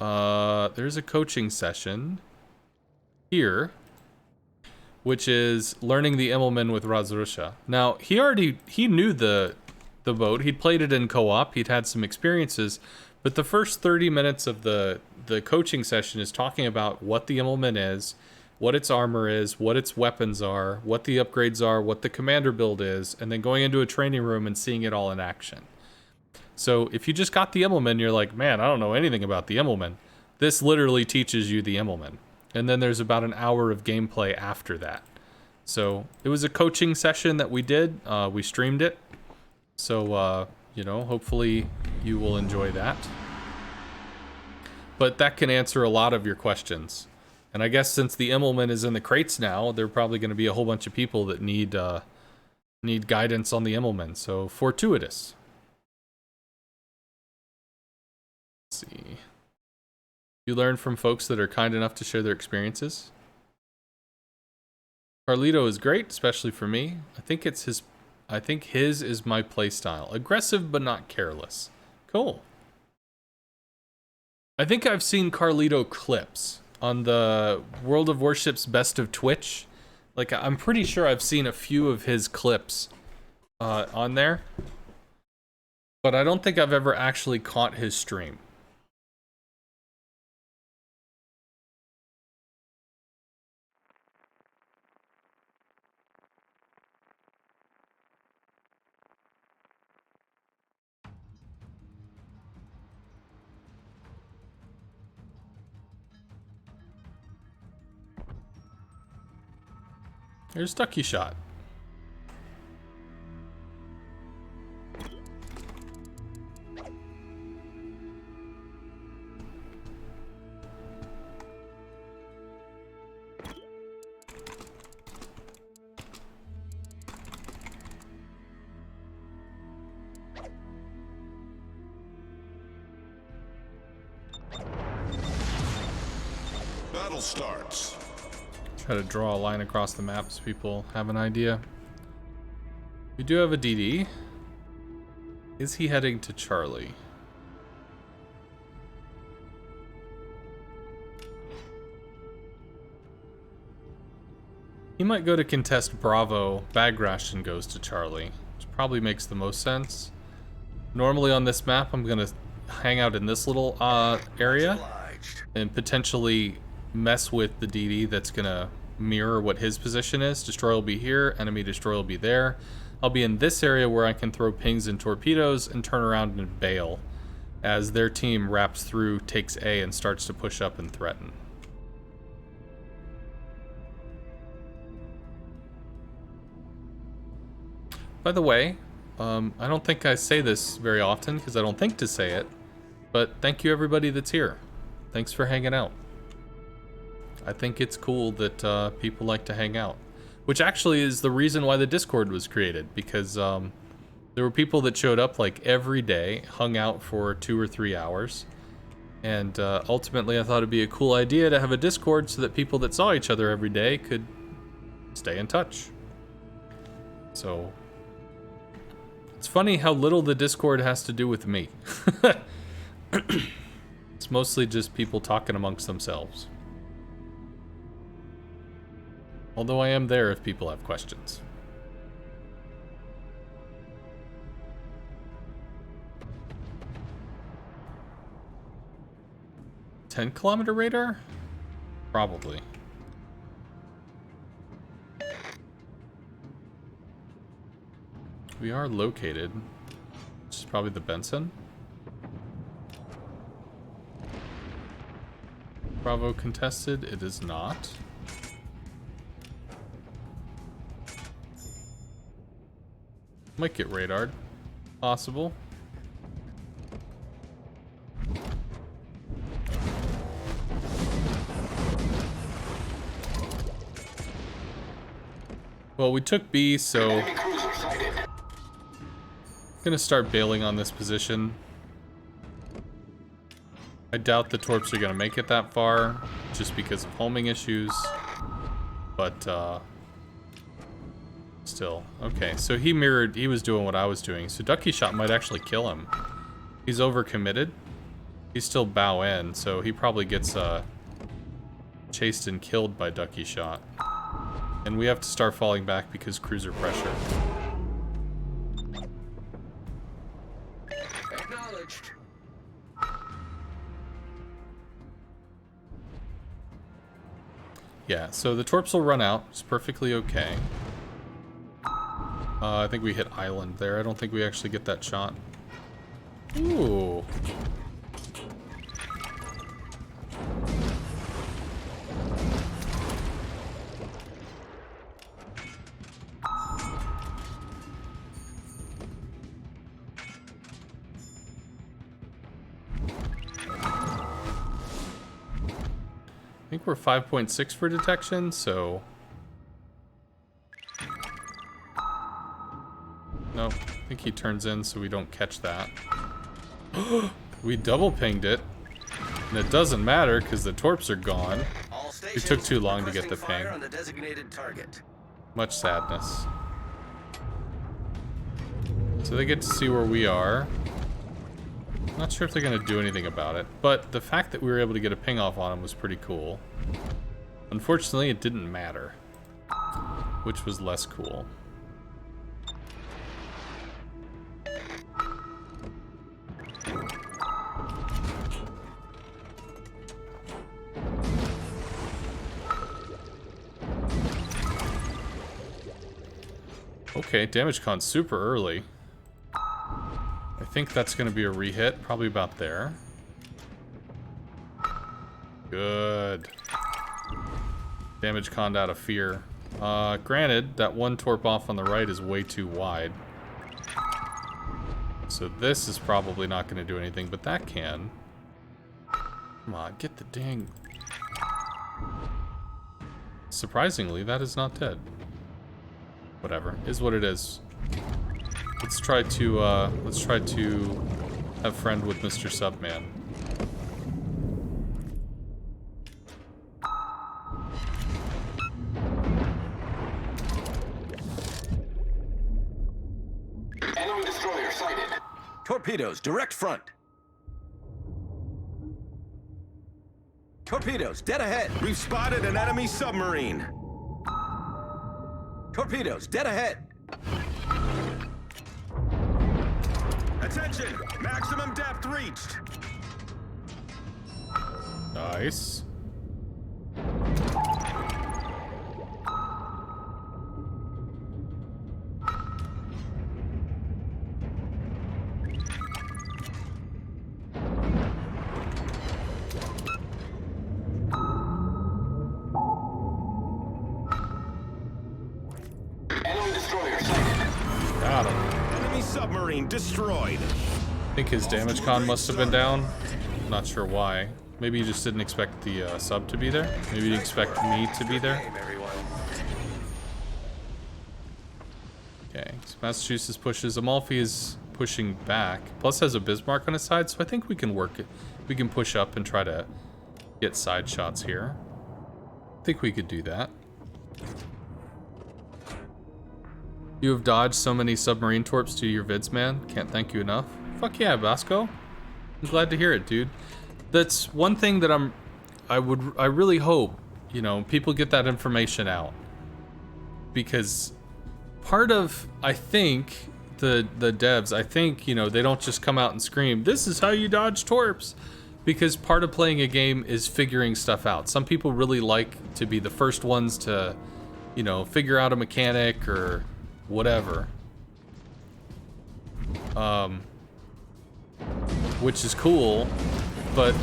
There's a coaching session here, which is learning the Immelman with Razrusha. Now, he knew the boat. He'd played it in co-op. He'd had some experiences, but the first 30 minutes of the coaching session is talking about what the Immelman is, what its armor is, what its weapons are, what the upgrades are, what the commander build is, and then going into a training room and seeing it all in action. So if you just got the Immelman, you're like, man, I don't know anything about the Immelman. This literally teaches you the Immelman. And then there's about an hour of gameplay after that. So it was a coaching session that we did. We streamed it. So, you know, hopefully you will enjoy that. But that can answer a lot of your questions. And I guess since the Immelman is in the crates now, there are probably going to be a whole bunch of people that need guidance on the Immelman. So fortuitous. Let's see. You learn from folks that are kind enough to share their experiences. Carlito is great, especially for me. I think it's his I think his is my playstyle. Aggressive, but not careless. Cool. I think I've seen Carlito clips on the World of Warships Best of Twitch. Like, I'm pretty sure I've seen a few of his clips on there. But I don't think I've ever actually caught his stream. There's Ducky Shot. Battle starts. Try to draw a line across the map so people have an idea. We do have a DD. Is he heading to Charlie? He might go to contest Bravo. Bag Ration goes to Charlie, which probably makes the most sense. Normally on this map, I'm gonna hang out in this little area and potentially mess with the DD that's gonna mirror what his position is. Destroyer will be here, enemy destroyer will be there. I'll be in this area where I can throw pings and torpedoes and turn around and bail as their team wraps through, takes A, and starts to push up and threaten. By the way, I don't think I say this very often because I don't think to say it, but thank you everybody that's here. Thanks for hanging out. I think it's cool that people like to hang out, which actually is the reason why the Discord was created, because there were people that showed up like every day, hung out for 2 or 3 hours, and ultimately I thought it'd be a cool idea to have a Discord so that people that saw each other every day could stay in touch. So it's funny how little the Discord has to do with me. It's mostly just people talking amongst themselves. Although I am there if people have questions. 10-kilometer radar? Probably. We are located. Which is probably the Benson. Bravo contested. It is not. Might get radared. Possible. Well, we took B, so gonna start bailing on this position. I doubt the torps are gonna make it that far, just because of homing issues. But still, okay. So he mirrored. He was doing what I was doing. So Ducky Shot might actually kill him. He's overcommitted. He's still bow in, so he probably gets chased and killed by Ducky Shot. And we have to start falling back because cruiser pressure. Acknowledged. Yeah, so the torps will run out. It's perfectly okay. I think we hit island there. I don't think we actually get that shot. Ooh. I think we're 5.6 for detection, so... Nope, I think he turns in so we don't catch that. We double pinged it. And it doesn't matter because the torps are gone. It took too long to get the ping. On the designated target. Much sadness. So they get to see where we are. Not sure if they're going to do anything about it, but the fact that we were able to get a ping off on them was pretty cool. Unfortunately, it didn't matter, which was less cool. Okay, damage con super early. I think that's going to be a re-hit, probably about there. Good. Damage conned out of fear. Granted, that one torp off on the right is way too wide. So this is probably not going to do anything, but that can. Come on, get the dang... Surprisingly, that is not dead. Whatever, is what it is. Let's try to have friend with Mr. Subman. Enemy destroyer sighted. Torpedoes, direct front. Torpedoes, dead ahead. We've spotted an enemy submarine. Torpedoes, dead ahead. Attention! Maximum depth reached. Nice. Enemy destroyer sighted. Got him. Enemy submarine destroyed. I think his damage con must have been down. Not sure why. Maybe he just didn't expect the sub to be there. Maybe he didn't expect me to be there. Okay, so Massachusetts pushes. Amalfi is pushing back. Plus has a Bismarck on his side, so I think we can work it. We can push up and try to get side shots here. I think we could do that. You have dodged so many submarine torps to your vids, man. Can't thank you enough. Fuck yeah, Basco. I'm glad to hear it, dude. That's one thing that I really hope, you know, people get that information out. Because part of, I think, the devs, I think, you know, they don't just come out and scream, this is how you dodge torps. Because part of playing a game is figuring stuff out. Some people really like to be the first ones to, you know, figure out a mechanic or whatever. Which is cool, but,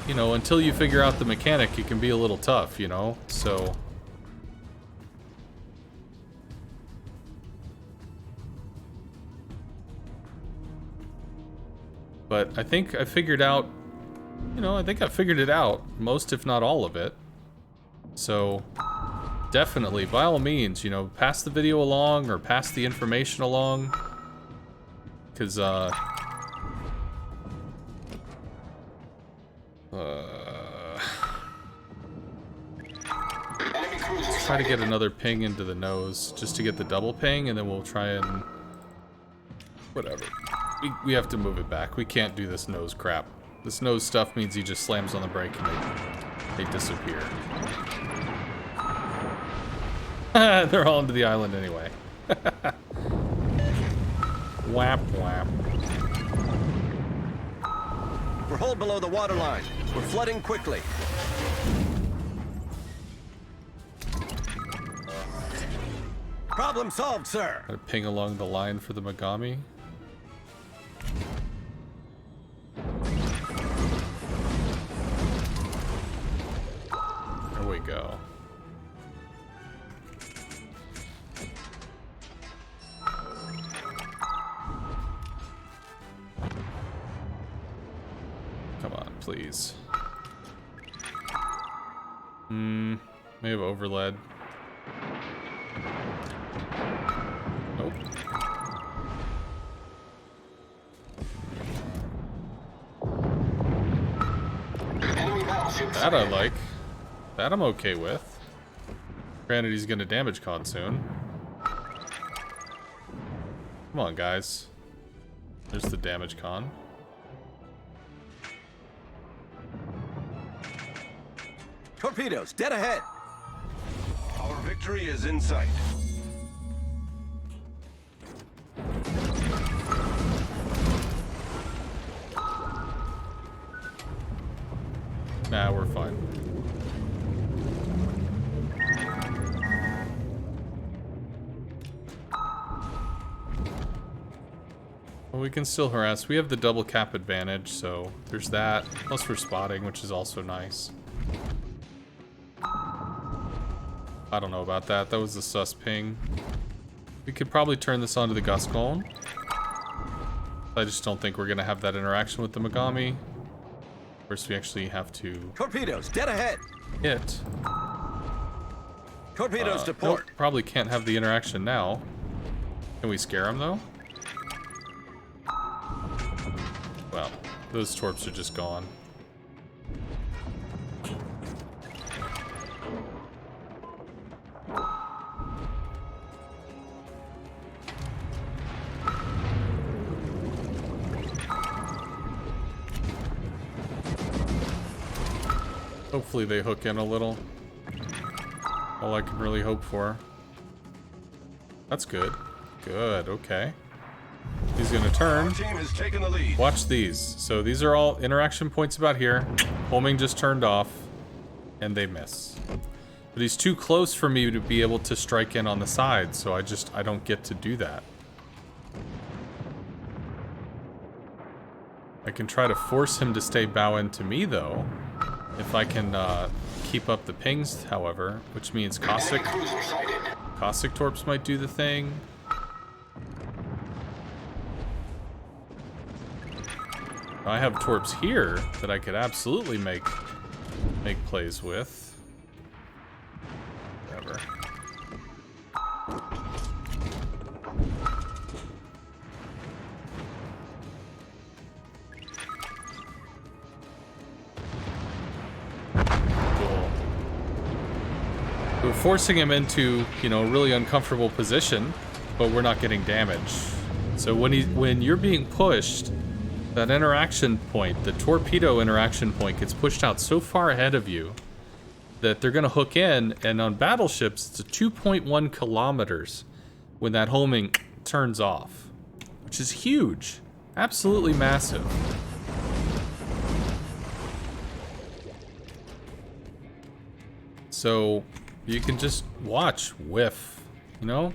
you know, until you figure out the mechanic, it can be a little tough, you know? So... But I think I figured out, you know, I think I figured it out. Most, if not all of it. So, definitely, by all means, you know, pass the video along or pass the information along. Because, let's try to get another ping into the nose, just to get the double ping, and then we'll try and... Whatever. We have to move it back. We can't do this nose crap. This nose stuff means he just slams on the brake and they disappear. They're all into the island anyway. Whap, whap. We're hull below the waterline. We're flooding quickly. Problem solved, sir. Gotta ping along the line for the Megami. There we go. Come on, please. May have overled. Nope. That I like. That I'm okay with. Granted, he's gonna damage con soon. Come on, guys. There's the damage con. Torpedoes, dead ahead. Our victory is in sight. Nah, we're fine. Well, we can still harass. We have the double cap advantage, so there's that. Plus we're spotting, which is also nice. I don't know about that. That was a sus ping. We could probably turn this onto the Gascon. I just don't think we're going to have that interaction with the Megami. First, we actually have to Torpedoes, dead ahead. hit. Torpedoes to Nope, port. probably can't have the interaction now. Can we scare him, though? Well, those torps are just gone. Hopefully they hook in a little. All I can really hope for. That's good. Good, okay. He's gonna turn. Our team has taken the lead. Watch these. So these are all interaction points about here. Homing just turned off. And they miss. But he's too close for me to be able to strike in on the side, so I don't get to do that. I can try to force him to stay bow into me, though. If I can keep up the pings, however, which means Caustic Torps might do the thing. I have Torps here that I could absolutely make plays with. Whatever. We're forcing him into, you know, a really uncomfortable position, but we're not getting damage. So when you're being pushed, that interaction point, the torpedo interaction point, gets pushed out so far ahead of you that they're going to hook in, and on battleships, it's a 2.1 kilometers when that homing turns off, which is huge. Absolutely massive. So you can just watch, whiff, you know?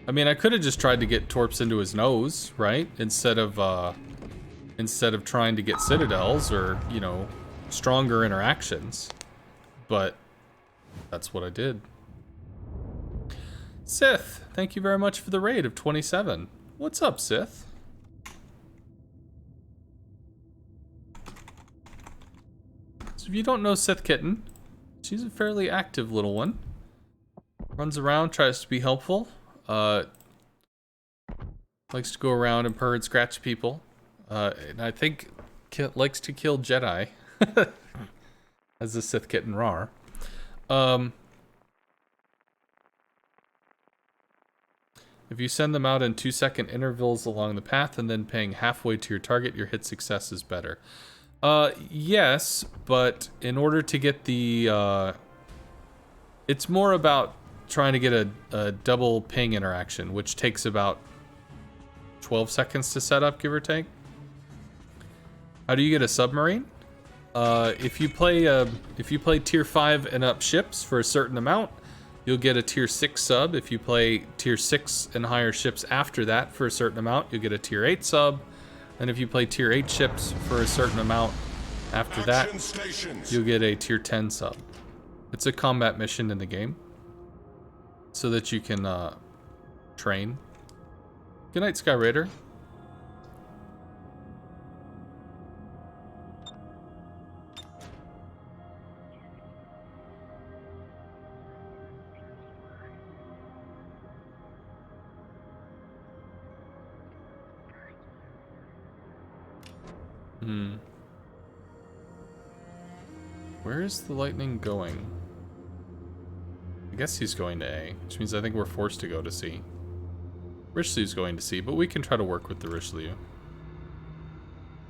I mean, I could have just tried to get torps into his nose, right? Instead of trying to get citadels or, you know, stronger interactions. But that's what I did. Sith, thank you very much for the raid of 27. What's up, Sith? So if you don't know Sith Kitten, she's a fairly active little one. Runs around, tries to be helpful. Likes to go around and purr and scratch people. And I think likes to kill Jedi. As the Sith Kitten Rar. If you send them out in 2-second intervals along the path and then paying halfway to your target, your hit success is better. Yes, but in order to get the... it's more about trying to get a double ping interaction, which takes about 12 seconds to set up, give or take. How do you get a submarine? If you play tier 5 and up ships for a certain amount, you'll get a tier 6 sub. If you play tier 6 and higher ships after that for a certain amount, you'll get a tier 8 sub. And if you play tier 8 ships for a certain amount after that, you'll get a tier 10 sub. It's a combat mission in the game, so that you can train. Good night, Sky Raider. Where is the lightning going? I guess he's going to A, which means I think we're forced to go to C. Richelieu's going to sea, but we can try to work with the Richelieu.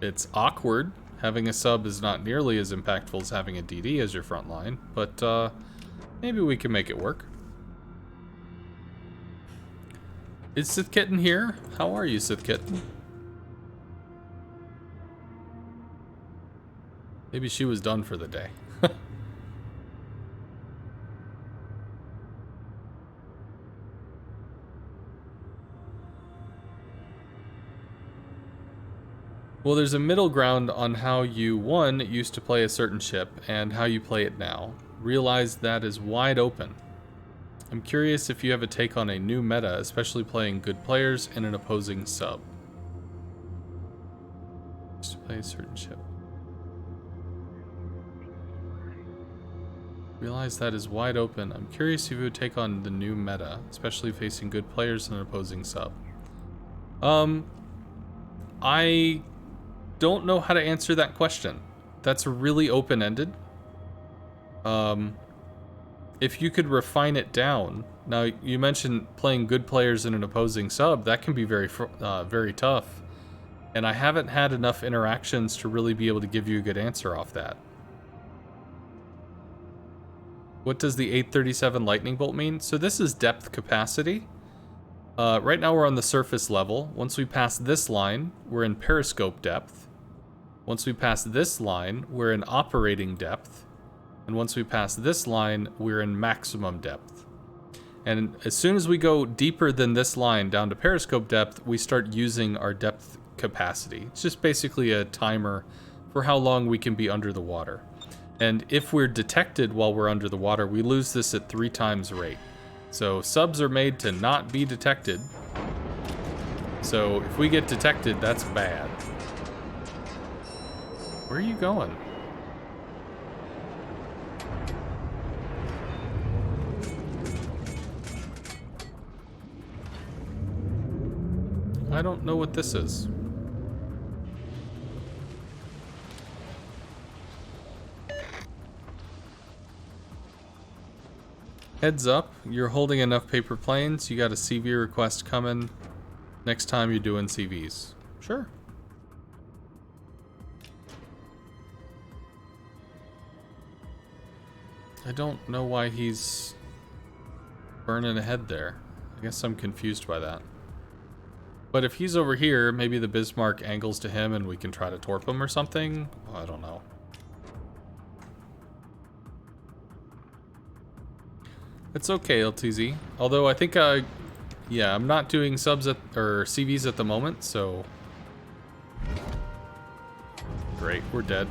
It's awkward. Having a sub is not nearly as impactful as having a DD as your front line, but maybe we can make it work. Is Sith Kitten here? How are you, Sith Kitten? Maybe she was done for the day. Well, there's a middle ground on how you, one, used to play a certain ship, and how you play it now. Realize that is wide open. I'm curious if you have a take on a new meta, especially playing good players in an opposing sub. Used to play a certain ship. Realize that is wide open. I'm curious if you would take on the new meta, especially facing good players in an opposing sub. I don't know how to answer that question. That's really open-ended. If you could refine it down. Now, you mentioned playing good players in an opposing sub. That can be very tough. And I haven't had enough interactions to really be able to give you a good answer off that. What does the 837 lightning bolt mean? So this is depth capacity. Right now we're on the surface level. Once we pass this line, we're in periscope depth. Once we pass this line, we're in operating depth. And once we pass this line, we're in maximum depth. And as soon as we go deeper than this line down to periscope depth, we start using our depth capacity. It's just basically a timer for how long we can be under the water. And if we're detected while we're under the water, we lose this at 3 times rate. So subs are made to not be detected. So if we get detected, that's bad. Where are you going? I don't know what this is. Heads up, you're holding enough paper planes, you got a CV request coming next time you're doing CVs. Sure. I don't know why he's burning ahead there. I guess I'm confused by that. But if he's over here, maybe the Bismarck angles to him and we can try to torp him or something? I don't know. It's okay, LTZ. Although I think, yeah, I'm not doing subs or CVs at the moment, so... Great, we're dead.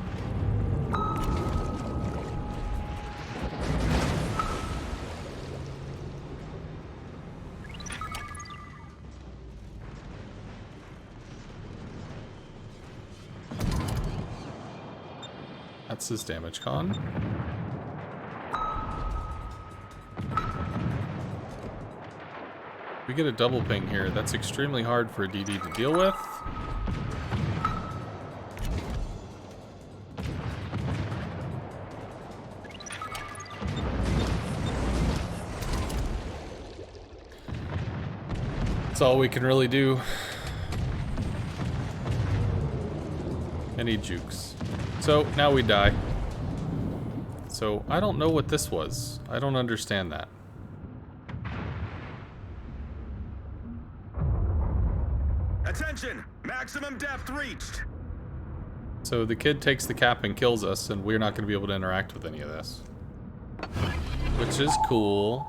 That's his damage con. We get a double ping here. That's extremely hard for a DD to deal with. That's all we can really do. Any jukes. So now we die. So I don't know what this was. I don't understand that. Attention! Maximum depth reached! So the kid takes the cap and kills us, and we're not going to be able to interact with any of this. Which is cool.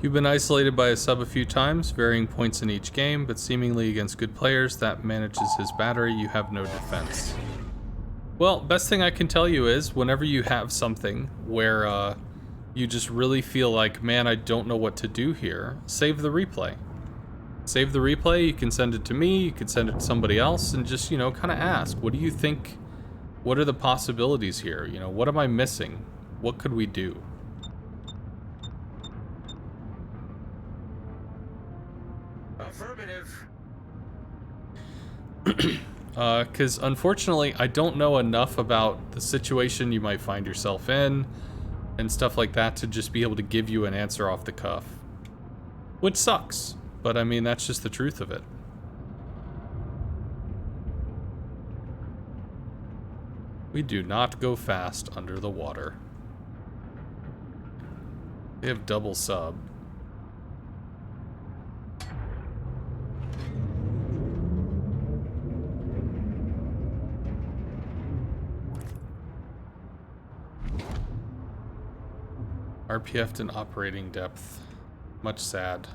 You've been isolated by a sub a few times, varying points in each game, but seemingly against good players that manages his battery, you have no defense. Well, best thing I can tell you is whenever you have something where you just really feel like, man, I don't know what to do here, save the replay. Save the replay, you can send it to me, you can send it to somebody else, and just, you know, kind of ask, what do you think, what are the possibilities here? You know, what am I missing? What could we do? Affirmative. Because unfortunately, I don't know enough about the situation you might find yourself in and stuff like that to just be able to give you an answer off the cuff. Which sucks, but I mean, that's just the truth of it. We do not go fast under the water. They have double sub. RPF'd in operating depth. Much sad.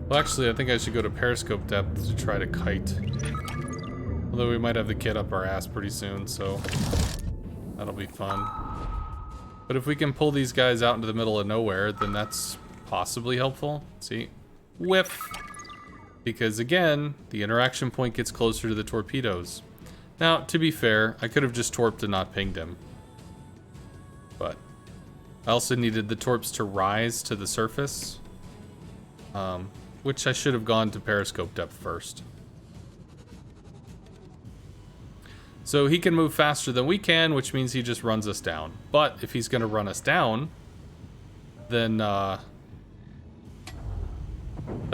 Well, actually, I think I should go to periscope depth to try to kite. Although we might have the kid up our ass pretty soon, so that'll be fun. But if we can pull these guys out into the middle of nowhere, then that's possibly helpful. See? Whiff! Because again, the interaction point gets closer to the torpedoes. Now, to be fair, I could have just torped and not pinged him. But I also needed the torps to rise to the surface. Which I should have gone to periscope depth first. So he can move faster than we can, which means he just runs us down. But if he's going to run us down, then that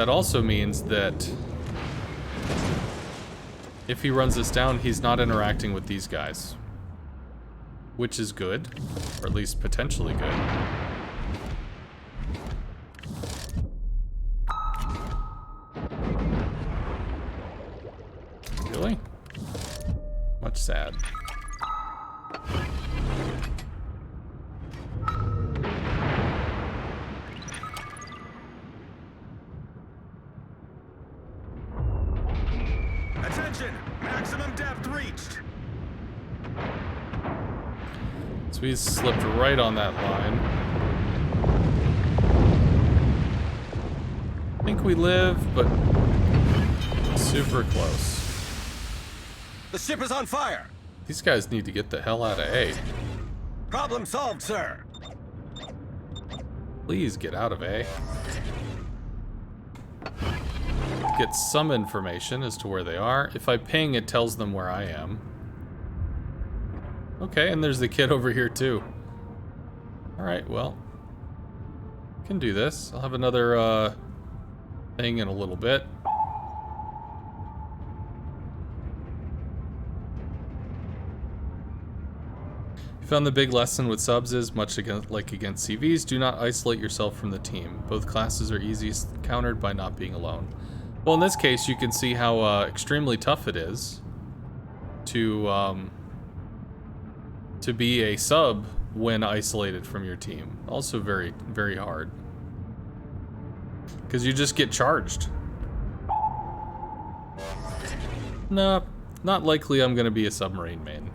also means that if he runs us down, he's not interacting with these guys. Which is good, or at least potentially good. Really? Much sad. Attention! Maximum depth reached. So we slipped right on that line. I think we live, but super close. The ship is on fire. These guys need to get the hell out of A. Problem solved, sir. Please get out of A. Get some information as to where they are. If I ping, it tells them where I am. Okay, and there's the kid over here too. Alright, well. Can do this. I'll have another thing in a little bit. I found the big lesson with subs is, much like against CVs, do not isolate yourself from the team. Both classes are easiest countered by not being alone. Well, in this case, you can see how extremely tough it is to be a sub when isolated from your team. Also very, very hard. Because you just get charged. Nah, not likely I'm going to be a submarine main.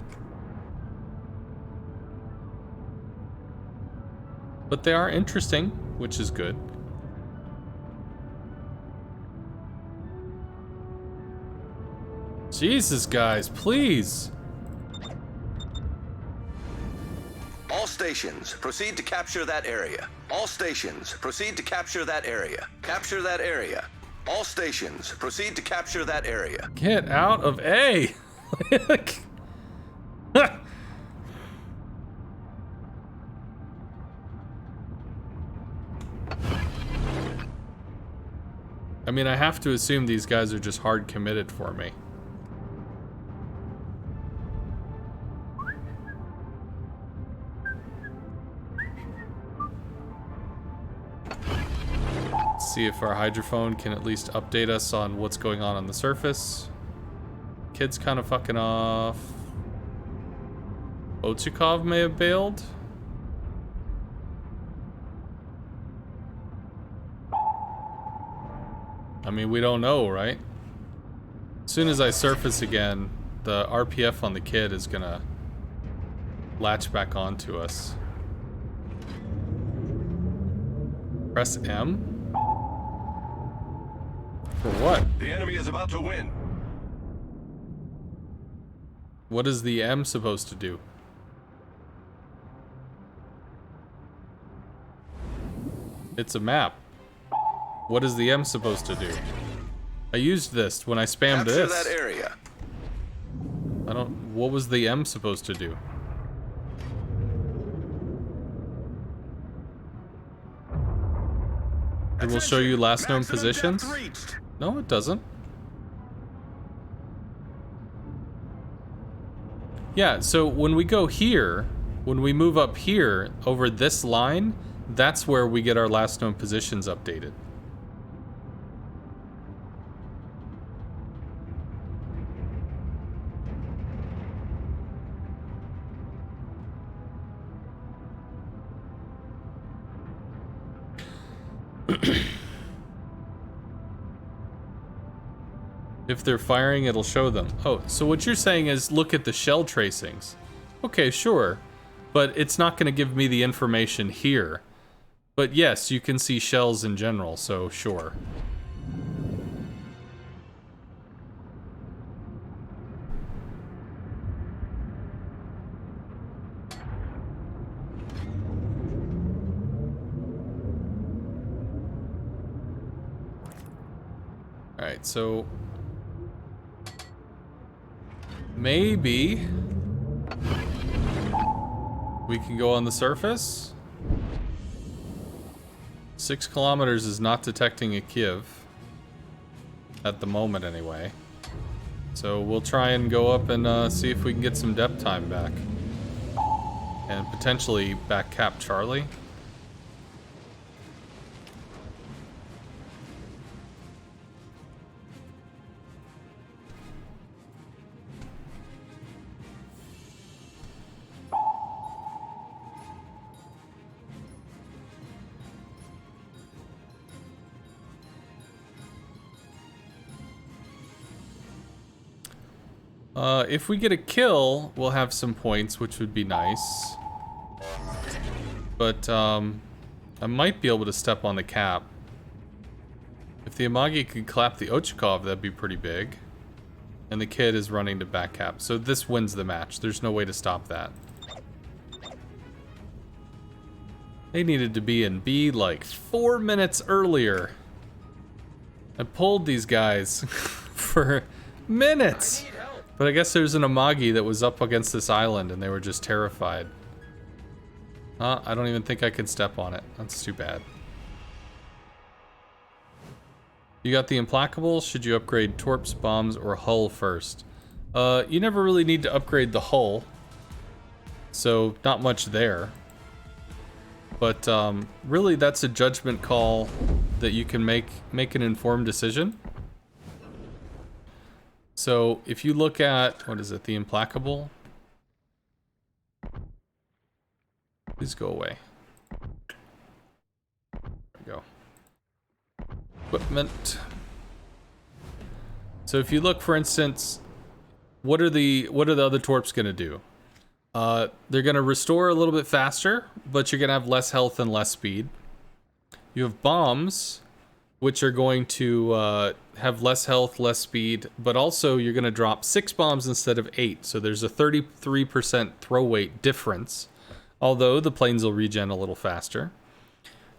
But they are interesting, which is good. Jesus, guys, please. All stations, proceed to capture that area. All stations, proceed to capture that area. Capture that area. All stations, proceed to capture that area. Get out of A. I mean, I have to assume these guys are just hard committed for me. See if our hydrophone can at least update us on what's going on the surface. Kid's kind of fucking off. Ochikov may have bailed. I mean, we don't know, right? As soon as I surface again, the RPF on the kid is gonna latch back onto us. Press M? For what? The enemy is about to win. What is the M supposed to do? It's a map. What is the M supposed to do? I used this when I spammed Capture this. that area. I don't... What was the M supposed to do? It will show you last known Maximum positions? depth reached. No, it doesn't. Yeah, so when we go here, when we move up here over this line, that's where we get our last known positions updated. If they're firing, it'll show them. Oh, so what you're saying is look at the shell tracings. Okay, sure. But it's not going to give me the information here. But yes, you can see shells in general, so sure. Alright, so... maybe... we can go on the surface? 6 kilometers is not detecting a Kiev. At the moment, anyway. So we'll try and go up and see if we can get some depth time back. And potentially back cap Charlie. If we get a kill, we'll have some points, which would be nice. But, I might be able to step on the cap. If the Amagi could clap the Ochikov, that'd be pretty big. And the kid is running to back cap. So this wins the match. There's no way to stop that. They needed to be in B like 4 minutes earlier. I pulled these guys for minutes. But I guess there's an Amagi that was up against this island and they were just terrified. I don't even think I can step on it. That's too bad. You got the Implacable? Should you upgrade torps, bombs, or hull first? You never really need to upgrade the hull. So, not much there. But, really that's a judgment call that you can make an informed decision. So, if you look at, what is it, the Implacable? Please go away. There we go. Equipment. So if you look, for instance, what are the other torps gonna do? They're gonna restore a little bit faster, but you're gonna have less health and less speed. You have bombs, which are going to have less health, less speed, but also you're gonna drop 6 bombs instead of 8. So there's a 33% throw weight difference. Although the planes will regen a little faster.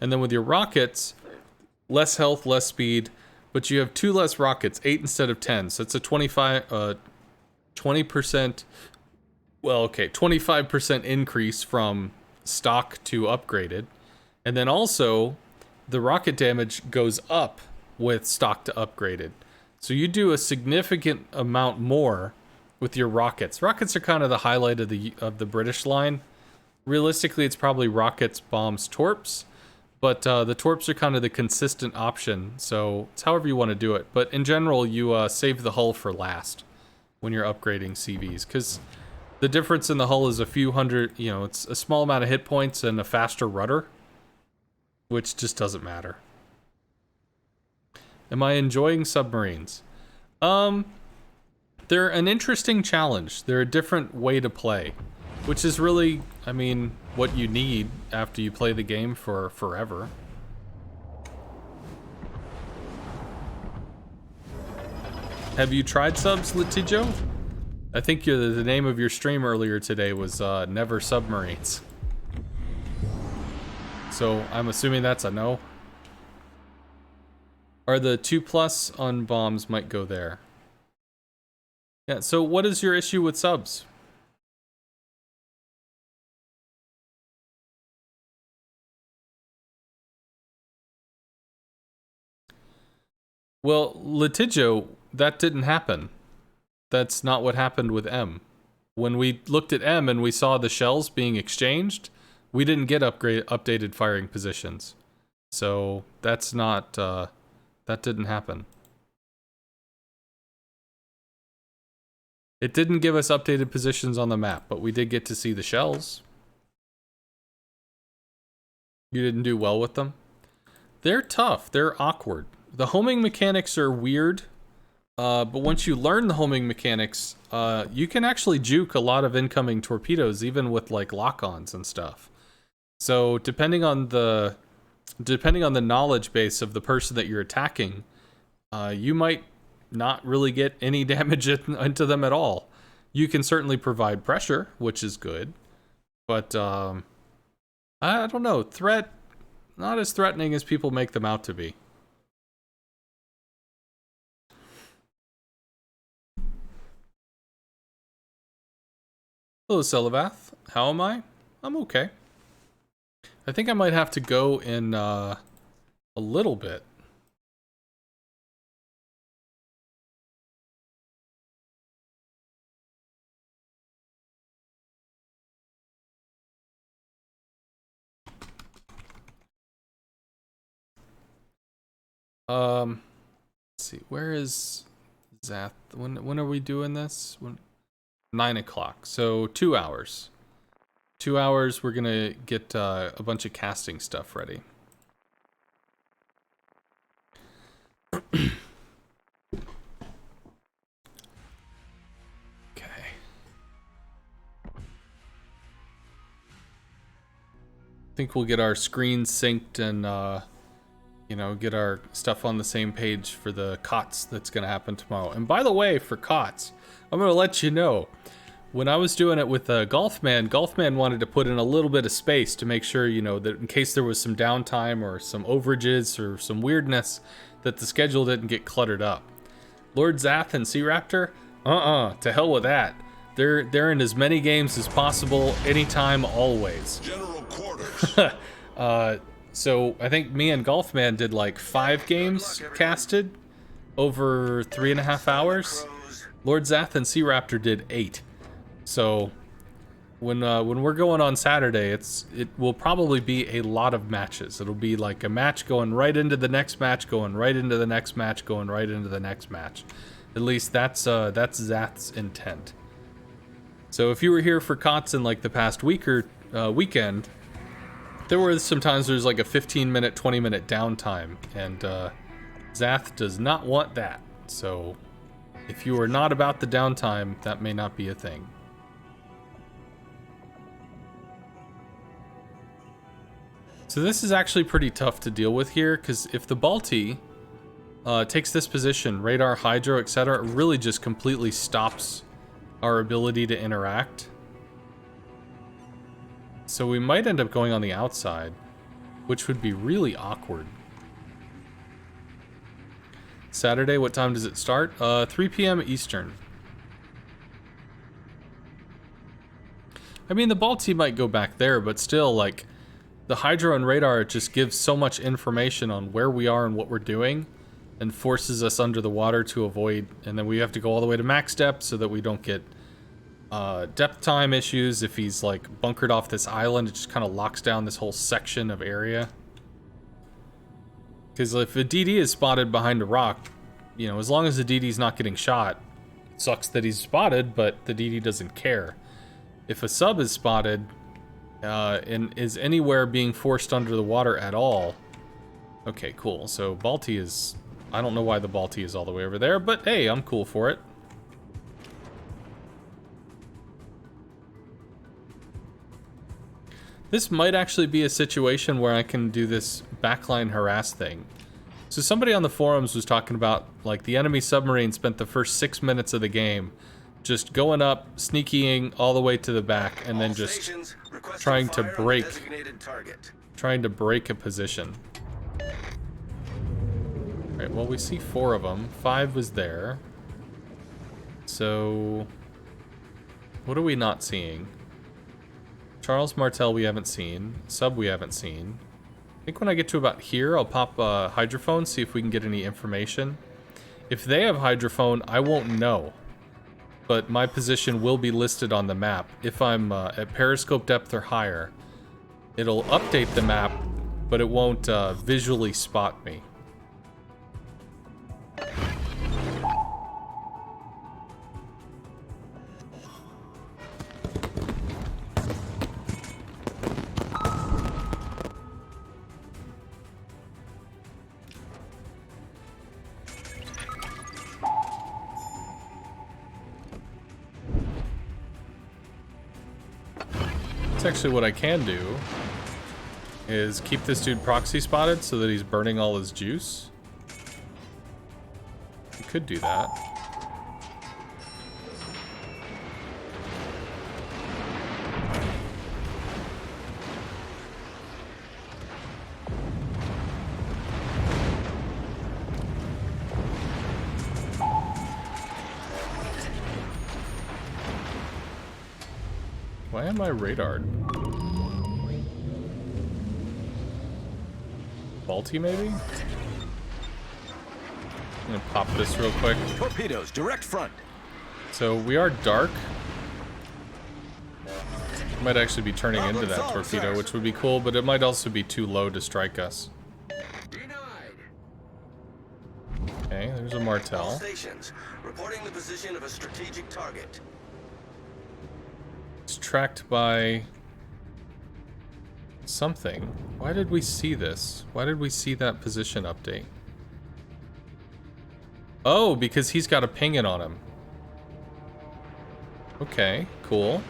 And then with your rockets, less health, less speed, but you have 2 less rockets, 8 instead of 10. So it's a 20%, well, okay, 25% increase from stock to upgraded. And then also, the rocket damage goes up with stock to upgraded. So you do a significant amount more with your rockets. Rockets are kind of the highlight of the British line. Realistically, it's probably rockets, bombs, torps, But the torps are kind of the consistent option, so it's however you want to do it. But in general, you save the hull for last when you're upgrading CVs, because the difference in the hull is a few hundred, you know, it's a small amount of hit points and a faster rudder, which just doesn't matter. Am I enjoying submarines? They're an interesting challenge. They're a different way to play, which is really, I mean, what you need after you play the game for forever. Have you tried subs, Litijo? I think the name of your stream earlier today was Never Submarines. So I'm assuming that's a no. Or the 2+ on bombs might go there. Yeah, so what is your issue with subs? Well, Litijo, that didn't happen. That's not what happened with M. When we looked at M and we saw the shells being exchanged, we didn't get updated firing positions. So that's not, that didn't happen. It didn't give us updated positions on the map, but we did get to see the shells. You didn't do well with them? They're tough. They're awkward. The homing mechanics are weird, but once you learn the homing mechanics, you can actually juke a lot of incoming torpedoes, even with like lock-ons and stuff. So depending on the knowledge base of the person that you're attacking, you might not really get any damage into them at all. You can certainly provide pressure, which is good, but I don't know, not as threatening as people make them out to be. Hello, Celivath. How am I? I'm okay. I think I might have to go in a little bit. Let's see. Where is Zath? When are we doing this? 9 o'clock. So 2 hours. 2 hours. We're gonna get a bunch of casting stuff ready. Okay. I think we'll get our screens synced and you know, get our stuff on the same page for the COTS that's going to happen tomorrow. And by the way, for COTS, I'm going to let you know, when I was doing it with Golfman wanted to put in a little bit of space to make sure, you know, that in case there was some downtime or some overages or some weirdness, that the schedule didn't get cluttered up. Lord Zath and Sea Raptor, to hell with that. They're in as many games as possible, anytime, always. General quarters. So I think me and Golfman did like 5 games casted over 3.5 hours. Lord Zath and Sea Raptor did 8. So when we're going on Saturday, it will probably be a lot of matches. It'll be like a match going right into the next match, going right into the next match, going right into the next match. At least that's Zath's intent. So if you were here for COTS in like the past week or weekend, there were some times there's like a 15-minute, 20-minute downtime, and Zath does not want that. So if you are not about the downtime, that may not be a thing. So this is actually pretty tough to deal with here, because if the Balti takes this position, radar, hydro, etc., it really just completely stops our ability to interact. So we might end up going on the outside, which would be really awkward. Saturday, what time does it start? 3 p.m. Eastern. I mean, the Balti might go back there, but still, like, the hydro and radar just gives so much information on where we are and what we're doing, and forces us under the water to avoid, and then we have to go all the way to max depth so that we don't get depth time issues. If he's like bunkered off this island, it just kind of locks down this whole section of area. Because if a DD is spotted behind a rock, you know, as long as the DD's not getting shot, it sucks that he's spotted, but the DD doesn't care. If a sub is spotted and is anywhere being forced under the water at all... Okay, cool. So Balti is... I don't know why the Balti is all the way over there, but hey, I'm cool for it. This might actually be a situation where I can do this backline harass thing. So somebody on the forums was talking about, like, the enemy submarine spent the first 6 minutes of the game just going up, sneaking all the way to the back, and then just trying to break a position. Alright, well, we see 4 of them. 5 was there. So... what are we not seeing? Charles Martel we haven't seen. Sub we haven't seen. I think when I get to about here, I'll pop hydrophone, see if we can get any information. If they have hydrophone, I won't know. But my position will be listed on the map. If I'm at periscope depth or higher, it'll update the map, but it won't visually spot me. That's actually what I can do, is keep this dude proxy spotted so that he's burning all his juice. You could do that. Why am I radared? Balti, maybe? I'm gonna pop this real quick. Torpedoes, direct front. So we are dark. Might actually be turning into that torpedo, which would be cool, but it might also be too low to strike us. Okay, there's a Martel. Stations reporting the position of a strategic target. It's tracked by something. Why did we see this? Why did we see that position update? Oh, because he's got a ping-in on him. Okay, cool.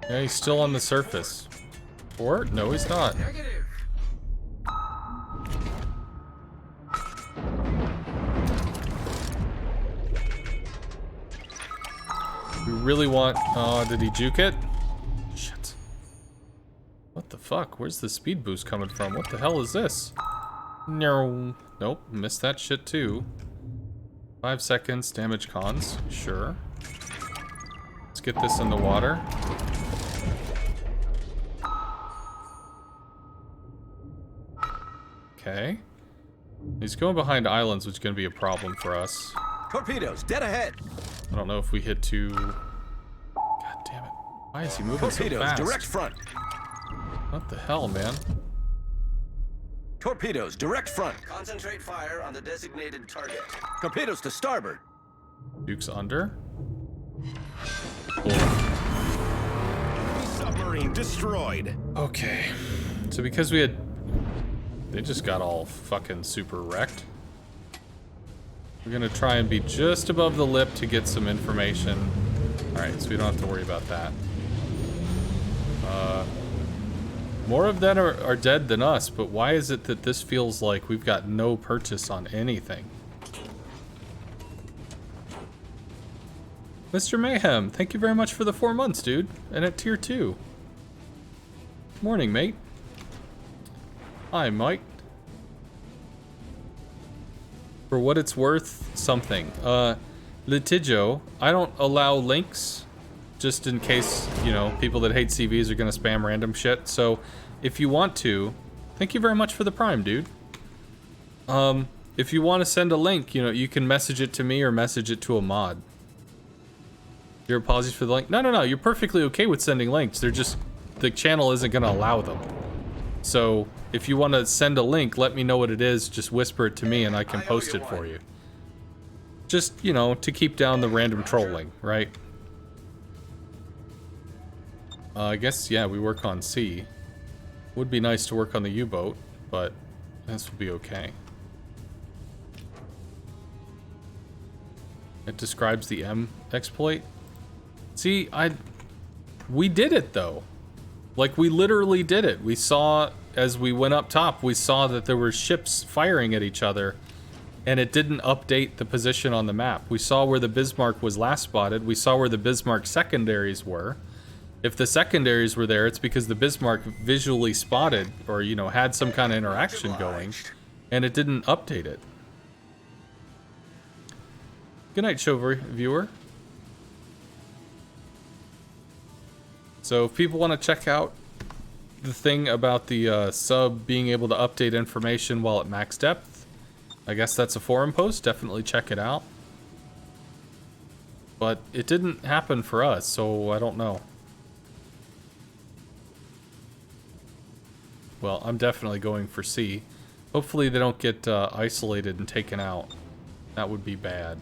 Yeah, he's still on the surface. Or? No, he's not. We really want... Oh, did he juke it? Shit. What the fuck? Where's the speed boost coming from? What the hell is this? No. Nope, missed that shit too. 5 seconds, damage cons. Sure. Let's get this in the water. Okay. He's going behind islands, which is going to be a problem for us. Torpedoes, dead ahead. I don't know if we hit too... God damn it. Why is he moving so Torpedoes, fast? direct front. What the hell, man? Torpedoes, direct front. Concentrate fire on the designated target. Torpedoes to starboard. Duke's under. Cool. Submarine destroyed. Okay. So because we had... They just got all fucking super wrecked. We're gonna try and be just above the lip to get some information. Alright, so we don't have to worry about that. More of them are dead than us, but why is it that this feels like we've got no purchase on anything? Mr. Mayhem, thank you very much for the 4 months, dude. And at tier 2. Morning, mate. Hi, Mike. For what it's worth, something. Litigio, I don't allow links, just in case, you know, people that hate CVs are gonna spam random shit. So, if you want to, thank you very much for the Prime, dude. if you want to send a link, you know, you can message it to me or message it to a mod. Your apologies for the link. No. You're perfectly okay with sending links. They're just, the channel isn't going to allow them. So if you want to send a link, let me know what it is. Just whisper it to me and I can post it for you. Just, you know, to keep down the random trolling, right? I guess, yeah, we work on C. Would be nice to work on the U-boat, but this will be okay. It describes the M exploit. See, we did it though. Like, we literally did it. We saw, as we went up top, we saw that there were ships firing at each other, and it didn't update the position on the map. We saw where the Bismarck was last spotted. We saw where the Bismarck secondaries were. If the secondaries were there, it's because the Bismarck visually spotted, or, you know, had some kind of interaction going, and it didn't update it. Good night, show viewer. So if people want to check out the thing about the sub being able to update information while at max depth, I guess that's a forum post. Definitely check it out. But it didn't happen for us, so I don't know. Well, I'm definitely going for C. Hopefully they don't get isolated and taken out. That would be bad.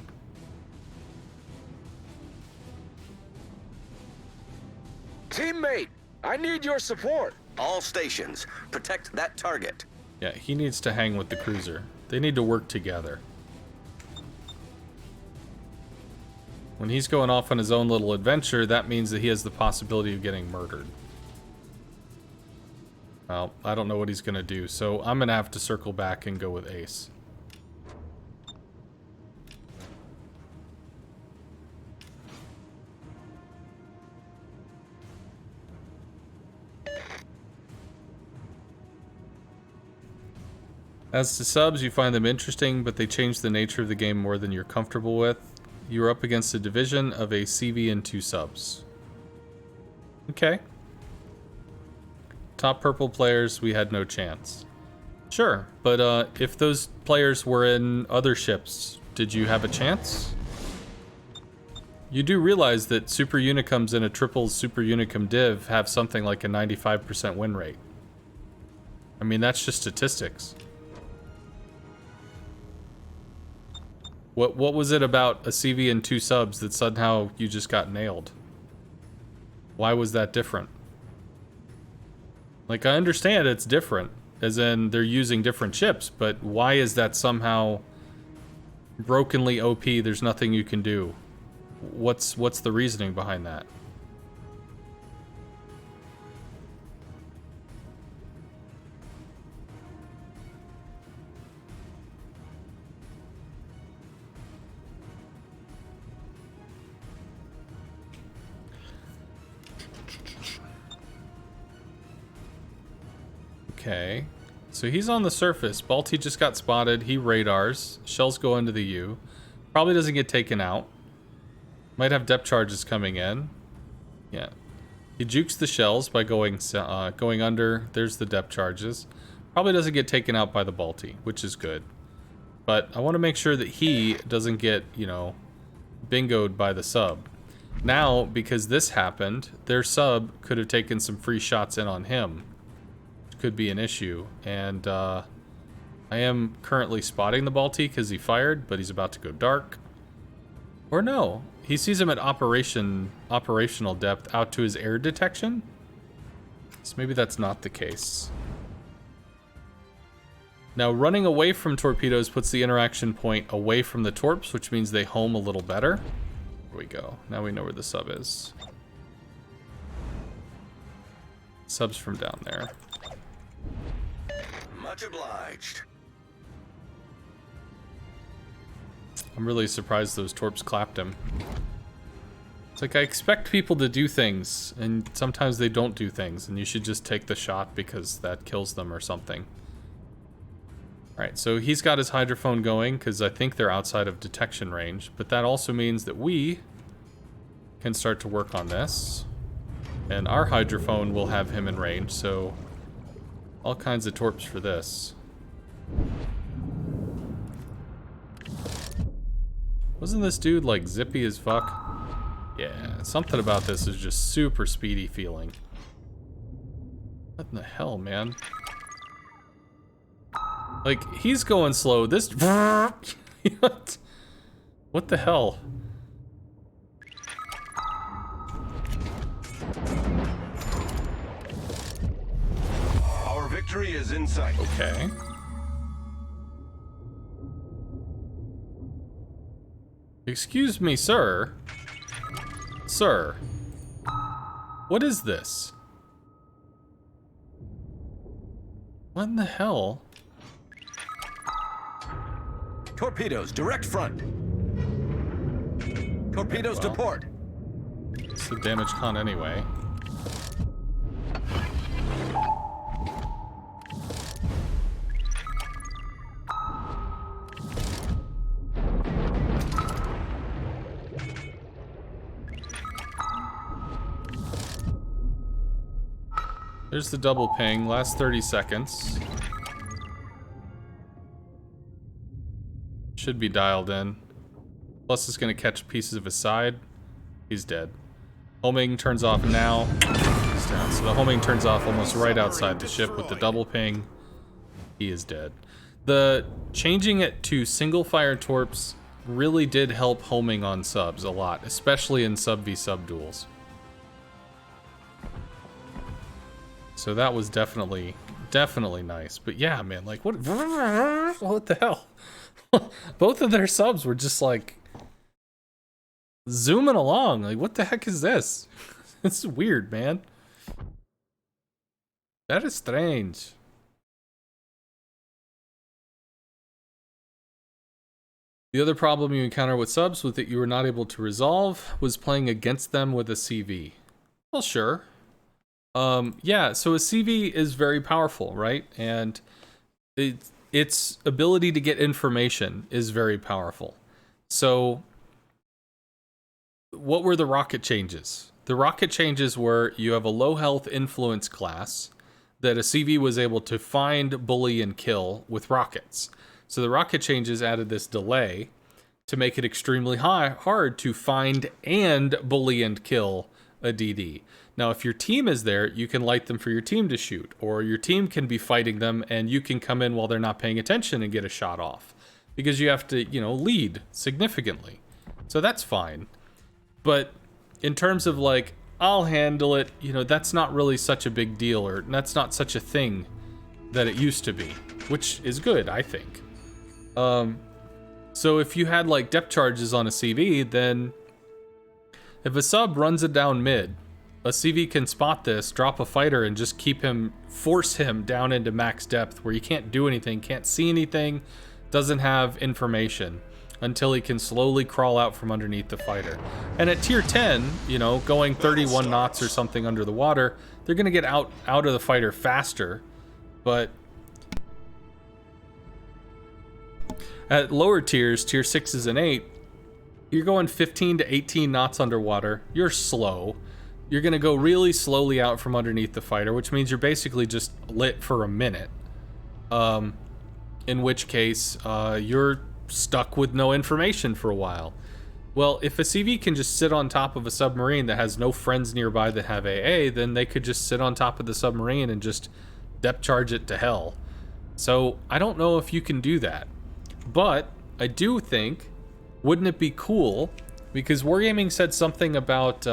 Teammate, I need your support. All stations, protect that target. Yeah, he needs to hang with the cruiser. They need to work together. When he's going off on his own little adventure, that means that he has the possibility of getting murdered. Well, I don't know what he's gonna do, so I'm gonna have to circle back and go with Ace. As to subs, you find them interesting, but they change the nature of the game more than you're comfortable with. You're up against a division of a CV and 2 subs. Okay. Top purple players, we had no chance. Sure, but if those players were in other ships, did you have a chance? You do realize that Super Unicums in a triple Super Unicum div have something like a 95% win rate. I mean, that's just statistics. What was it about a CV and 2 subs that somehow you just got nailed? Why was that different? Like, I understand it's different, as in they're using different ships, but why is that somehow brokenly OP, there's nothing you can do? What's the reasoning behind that? Okay, so he's on the surface. Balti just got spotted. He radars. Shells go into the U. Probably doesn't get taken out. Might have depth charges coming in. Yeah. He jukes the shells by going under. There's the depth charges. Probably doesn't get taken out by the Balti, which is good. But I want to make sure that he doesn't get, you know, bingoed by the sub. Now, because this happened, their sub could have taken some free shots in on him. Could be an issue, and I am currently spotting the Balti because he fired, but he's about to go dark. Or no, he sees him at operational depth out to his air detection. So maybe that's not the case. Now, running away from torpedoes puts the interaction point away from the torps, which means they home a little better. There we go. Now we know where the sub is. Sub's from down there. Much obliged. I'm really surprised those torps clapped him. It's like, I expect people to do things, and sometimes they don't do things, and you should just take the shot because that kills them or something. Alright, so he's got his hydrophone going, because I think they're outside of detection range, but that also means that we can start to work on this. And our hydrophone will have him in range, so all kinds of torps for this. Wasn't this dude like zippy as fuck? Yeah, something about this is just super speedy feeling. What in the hell, man? Like, he's going slow. This... What the hell? Our victory is in sight. Okay. Excuse me, sir. Sir. What is this? What in the hell? Torpedoes, direct front. Torpedoes to port. It's the damage con anyway. There's the double ping, last 30 seconds. Should be dialed in. Plus it's gonna catch pieces of his side. He's dead. Homing turns off now. He's down. So the homing turns off almost right outside the ship with the double ping. He is dead. The changing it to single fire torps really did help homing on subs a lot, especially in sub v sub duels. So that was definitely nice. But yeah, man, like what the hell? Both of their subs were just like zooming along. Like, what the heck is this? It's weird, man. That is strange. The other problem you encounter with subs with that you were not able to resolve was playing against them with a CV. Well, sure. Yeah, so a CV is very powerful, right? And its ability to get information is very powerful. So what were the rocket changes? The rocket changes were you have a low health influence class that a CV was able to find, bully, and kill with rockets. So the rocket changes added this delay to make it extremely hard to find and bully and kill a DD. Now, if your team is there, you can light them for your team to shoot, or your team can be fighting them and you can come in while they're not paying attention and get a shot off, because you have to, you know, lead significantly. So that's fine. But in terms of like, I'll handle it, you know, that's not really such a big deal, or that's not such a thing that it used to be, which is good, I think. So if you had like depth charges on a CV, then if a sub runs it down mid, a CV can spot this, drop a fighter, and just force him down into max depth where he can't do anything, can't see anything, doesn't have information, until he can slowly crawl out from underneath the fighter. And at tier 10, you know, going 31 knots or something under the water, they're gonna get out of the fighter faster, but at lower tiers, tier 6s and 8, you're going 15 to 18 knots underwater, you're slow. You're gonna go really slowly out from underneath the fighter, which means you're basically just lit for a minute. In which case, you're stuck with no information for a while. Well, if a CV can just sit on top of a submarine that has no friends nearby that have AA, then they could just sit on top of the submarine and just depth charge it to hell. So I don't know if you can do that. But I do think, wouldn't it be cool, because Wargaming said something about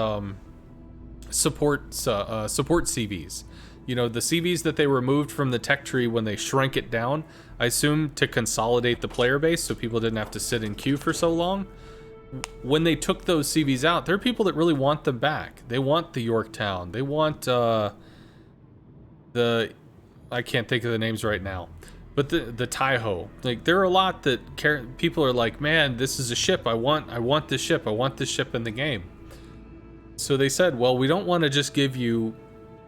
support CVs. You know, the CVs that they removed from the tech tree when they shrank it down, I assume to consolidate the player base so people didn't have to sit in queue for so long. When they took those CVs out, there are people that really want them back. They want the Yorktown. They want I can't think of the names right now. But the Taiho, like there are a lot that people are like, man, this is a ship. I want this ship. I want this ship in the game. So they said, well, we don't want to just give you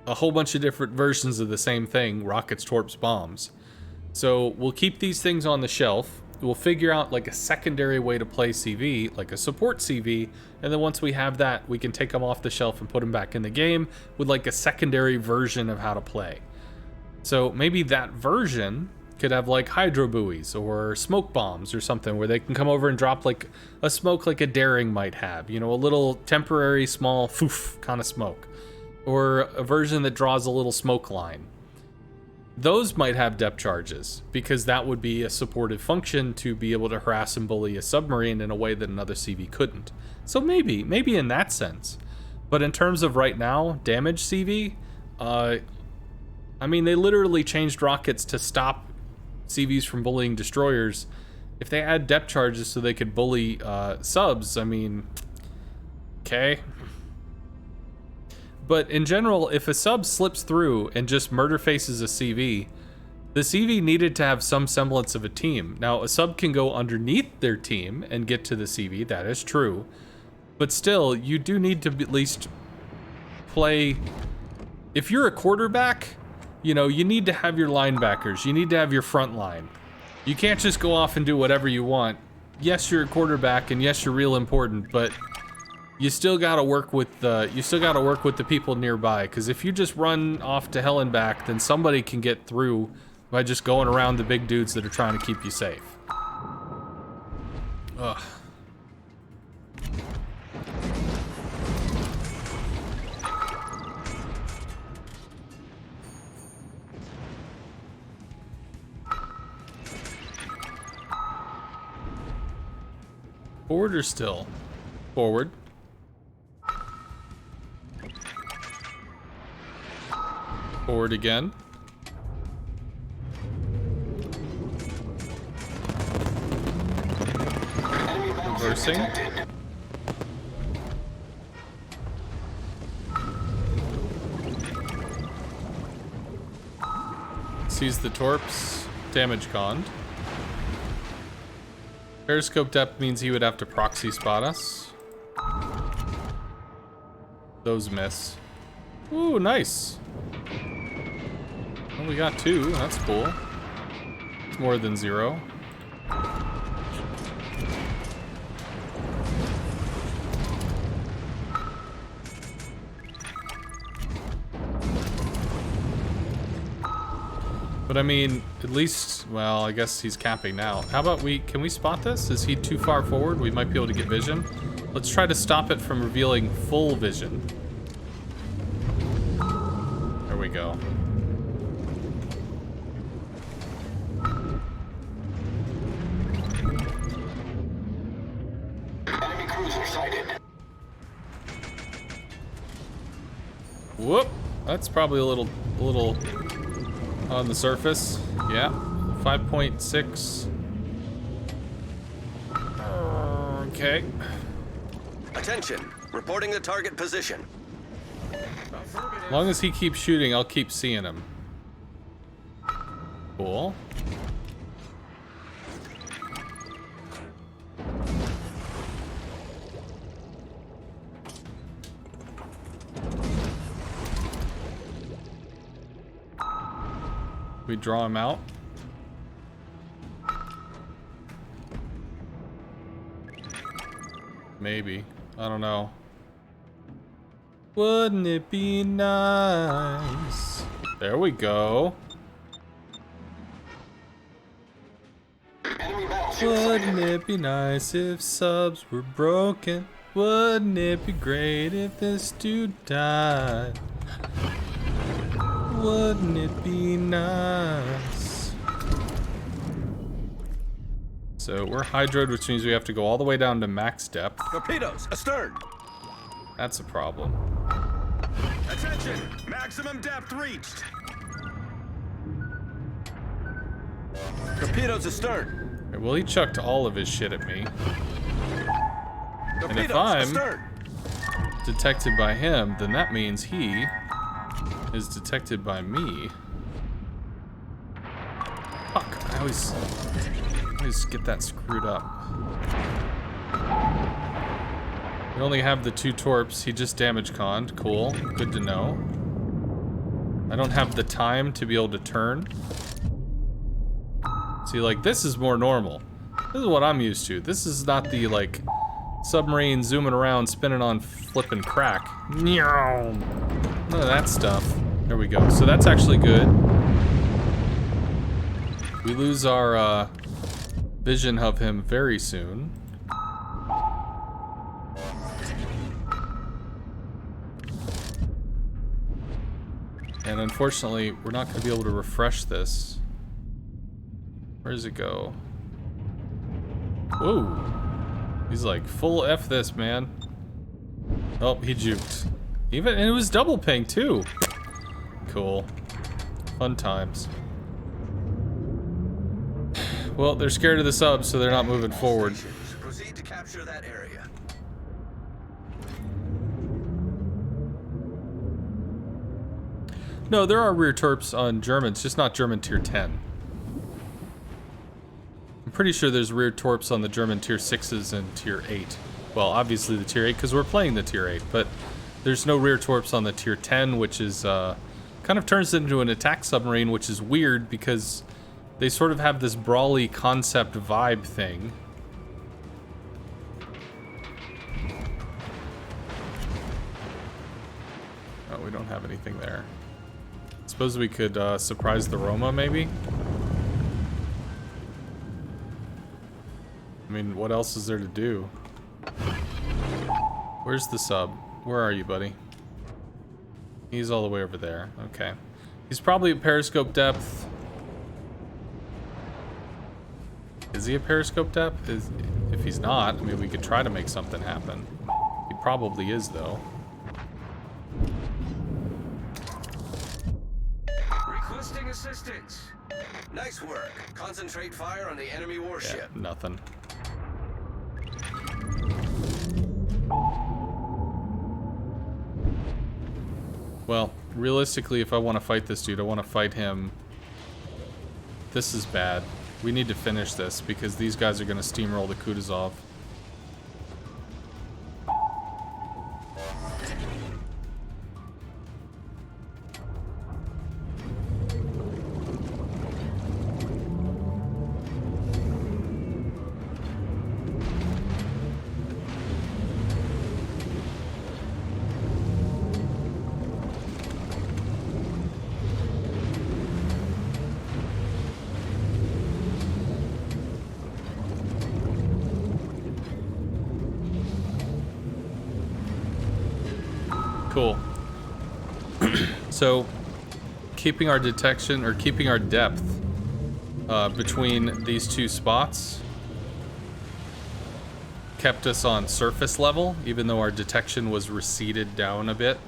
a whole bunch of different versions of the same thing, rockets, torps, bombs. So we'll keep these things on the shelf. We'll figure out like a secondary way to play CV, like a support CV, and then once we have that, we can take them off the shelf and put them back in the game with like a secondary version of how to play. So maybe that version could have like hydro buoys or smoke bombs or something where they can come over and drop like a smoke like a daring might have, you know, a little temporary small foof kind of smoke, or a version that draws a little smoke line. Those might have depth charges because that would be a supportive function to be able to harass and bully a submarine in a way that another CV couldn't. So maybe in that sense. But in terms of right now, damage CV, I mean, they literally changed rockets to stop CVs from bullying destroyers. If they add depth charges so they could bully subs, I mean, okay. But in general, if a sub slips through and just murder faces a CV, the CV needed to have some semblance of a team. Now, a sub can go underneath their team and get to the CV, that is true. But still, you do need to at least play... If you're a quarterback, you know, you need to have your linebackers. You need to have your front line. You can't just go off and do whatever you want. Yes, you're a quarterback, and yes, you're real important, but you still gotta work with the people nearby. Because if you just run off to hell and back, then somebody can get through by just going around the big dudes that are trying to keep you safe. Ugh. Forward or still? Forward. Forward again. Reversing. Sees the torps. Damage conned. Periscope depth means he would have to proxy spot us. Those miss. Ooh, nice. Well, we got 2. That's cool. It's more than 0. But I mean, at least, well, I guess he's camping now. How about can we spot this? Is he too far forward? We might be able to get vision. Let's try to stop it from revealing full vision. There we go. Enemy cruiser sighted. Whoop! That's probably a little on the surface. Yeah, 5.6. Okay. Attention, reporting the target position. As long as he keeps shooting, I'll keep seeing him. Cool. We draw him out. Maybe. I don't know. Wouldn't it be nice? There we go. Wouldn't it be nice if subs were broken? Wouldn't it be great if this dude died? Wouldn't it be nice? So we're hydroed, which means we have to go all the way down to max depth. Torpedoes astern. That's a problem. Attention! Maximum depth reached! Torpedoes astern. Okay, well, he chucked all of his shit at me. And if Torpedoes I'm astern. detected by him, then that means he is detected by me. Fuck, I always get that screwed up. We only have the 2 torps. He just damage conned. Cool, good to know. I don't have the time to be able to turn. See, like, this is more normal. This is what I'm used to. This is not the, like, submarine zooming around, spinning on flipping crack. None of that stuff. There we go. So that's actually good. We lose our vision of him very soon. And unfortunately, we're not going to be able to refresh this. Where does it go? Whoa. He's like, full F this, man. Oh, he juked. And it was double ping, too. Cool. Fun times. Well, they're scared of the subs, so they're not moving forward. Proceed to capture that area. No, there are rear torps on Germans, just not German tier 10. I'm pretty sure there's rear torps on the German tier 6s and tier 8. Well, obviously the tier 8 because we're playing the tier 8, but there's no rear torps on the tier 10, which is kind of turns it into an attack submarine, which is weird because they sort of have this brawly concept vibe thing. Oh, we don't have anything there. Suppose we could surprise the Roma, maybe? I mean, what else is there to do? Where's the sub? Where are you, buddy? He's all the way over there. Okay. He's probably at periscope depth. Is he at periscope depth? If he's not, I mean, we could try to make something happen. He probably is, though. Requesting assistance. Nice work. Concentrate fire on the enemy warship. Yeah, nothing. Well, realistically, if I want to fight this dude, I want to fight him. This is bad. We need to finish this because these guys are going to steamroll the Kutuzov. Cool. So, keeping our detection, or keeping our depth between these two spots kept us on surface level, even though our detection was receded down a bit.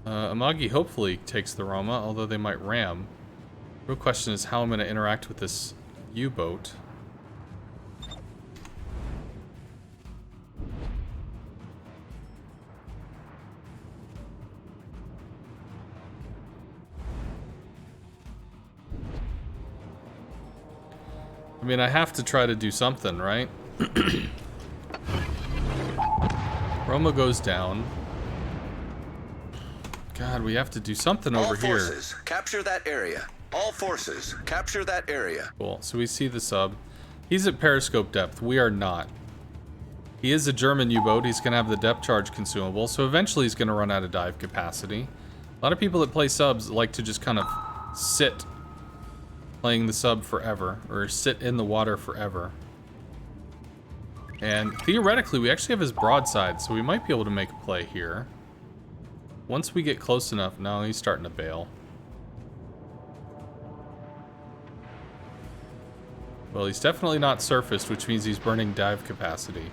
Amagi hopefully takes the Roma, although they might ram. Real question is how I'm going to interact with this U-boat. I mean, I have to try to do something, right? Roma goes down. God, we have to do something over here. All forces, capture that area. All forces, capture that area. Cool, so we see the sub. He's at periscope depth. We are not. He is a German U-boat. He's going to have the depth charge consumable, so eventually he's going to run out of dive capacity. A lot of people that play subs like to just kind of sit playing the sub forever, or sit in the water forever. And theoretically, we actually have his broadside, so we might be able to make a play here. Once we get close enough, no, he's starting to bail. Well, he's definitely not surfaced, which means he's burning dive capacity.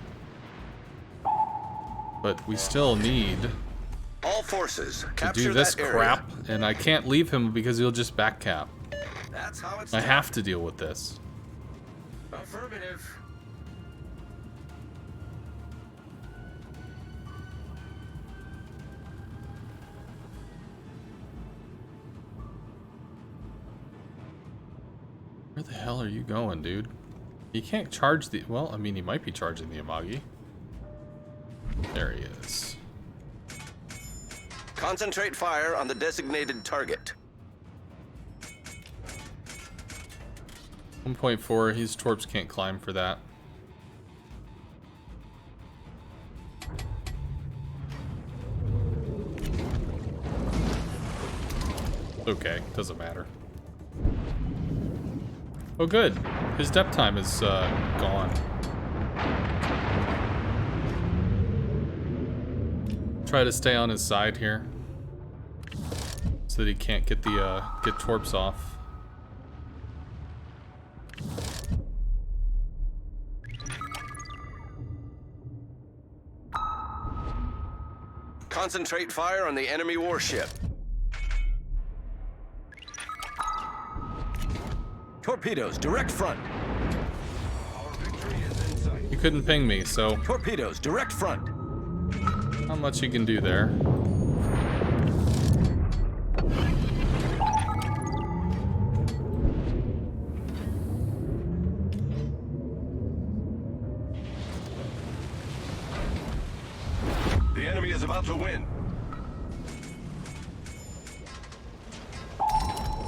But we still need all forces, to capture do this that area. crap, and I can't leave him because he'll just back cap. That's how it's I done. have to deal with this. Affirmative. Where the hell are you going, dude? He can't charge the... Well, I mean, he might be charging the Amagi. There he is. Concentrate fire on the designated target. 1.4, his torps can't climb for that. Okay, doesn't matter. Oh good, his depth time is gone. Try to stay on his side here, so that he can't get the get torps off. Concentrate fire on the enemy warship. Torpedoes, direct front. Our victory is in sight. You couldn't ping me, so Torpedoes, direct front. not much you can do there. The enemy is about to win.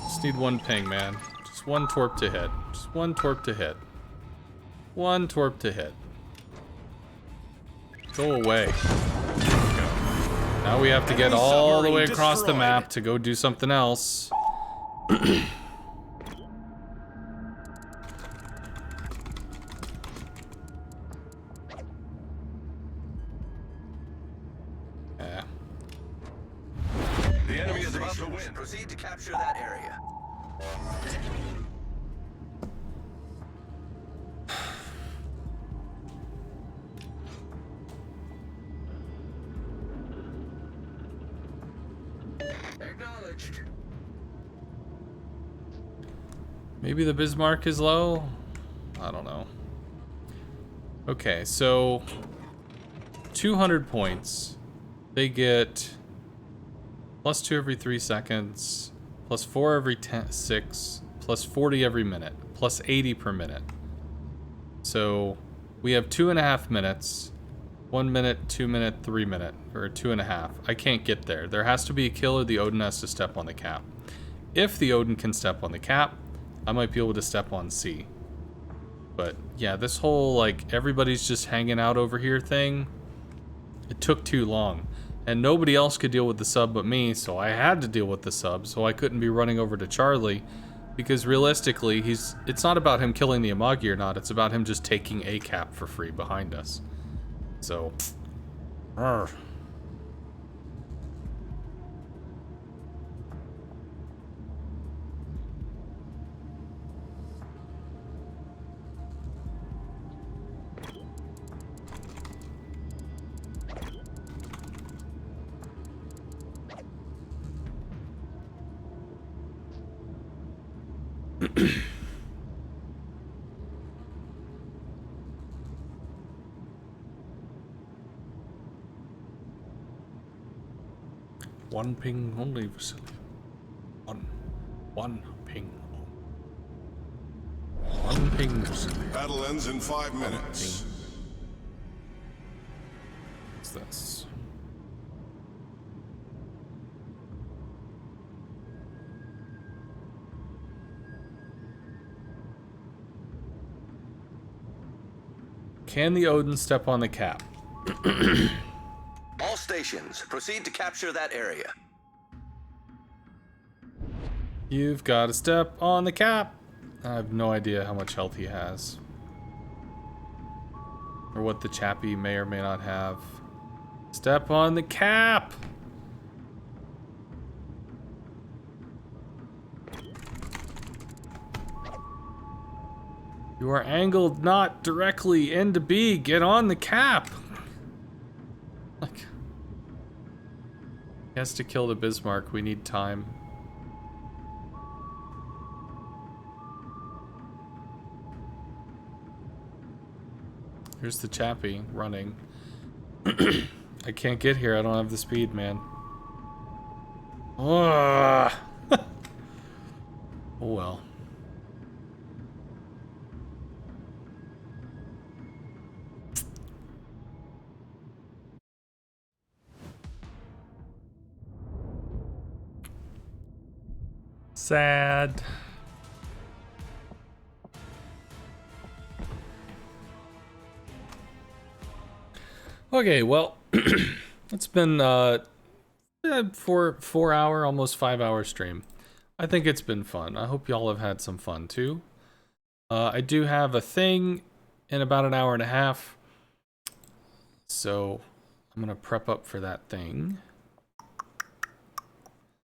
Just need one ping, man. Just one torp to hit. Just one torp to hit. One torp to hit. Go away. Now we have to get all the way across the map to go do something else. Yeah. The enemy is about to Stations, win. proceed to capture that area. Acknowledged. Maybe the Bismarck is low? I don't know. Okay, so 200 points. They get +2 every 3 seconds, +4 every 6, +40 every minute, +80 per minute. So we have 2.5 minutes, 1 minute, 2 minute, 3 minute, or 2.5. I can't get there. There has to be a kill or the Odin has to step on the cap. If the Odin can step on the cap, I might be able to step on C. But yeah, this whole like everybody's just hanging out over here thing, it took too long. And nobody else could deal with the sub but me, so I had to deal with the sub, so I couldn't be running over to Charlie. Because realistically, it's not about him killing the Amagi or not, it's about him just taking a cap for free behind us. So, one ping only, Vasily. One ping. One ping, Vasily. Battle ends in 5 minutes. What's this? Can the Odin step on the cap? All stations, proceed to capture that area. You've got to step on the cap. I have no idea how much health he has. Or what the chappie may or may not have. Step on the cap! You are angled not directly into B. Get on the cap! Like, he has to kill the Bismarck. We need time. Here's the chappie running. I can't get here. I don't have the speed, man. Oh well. Sad. Okay, well, it's been 4 hour, almost 5 hour stream. I think it's been fun. I hope y'all have had some fun too. I do have a thing in about an hour and a half, so I'm gonna prep up for that thing.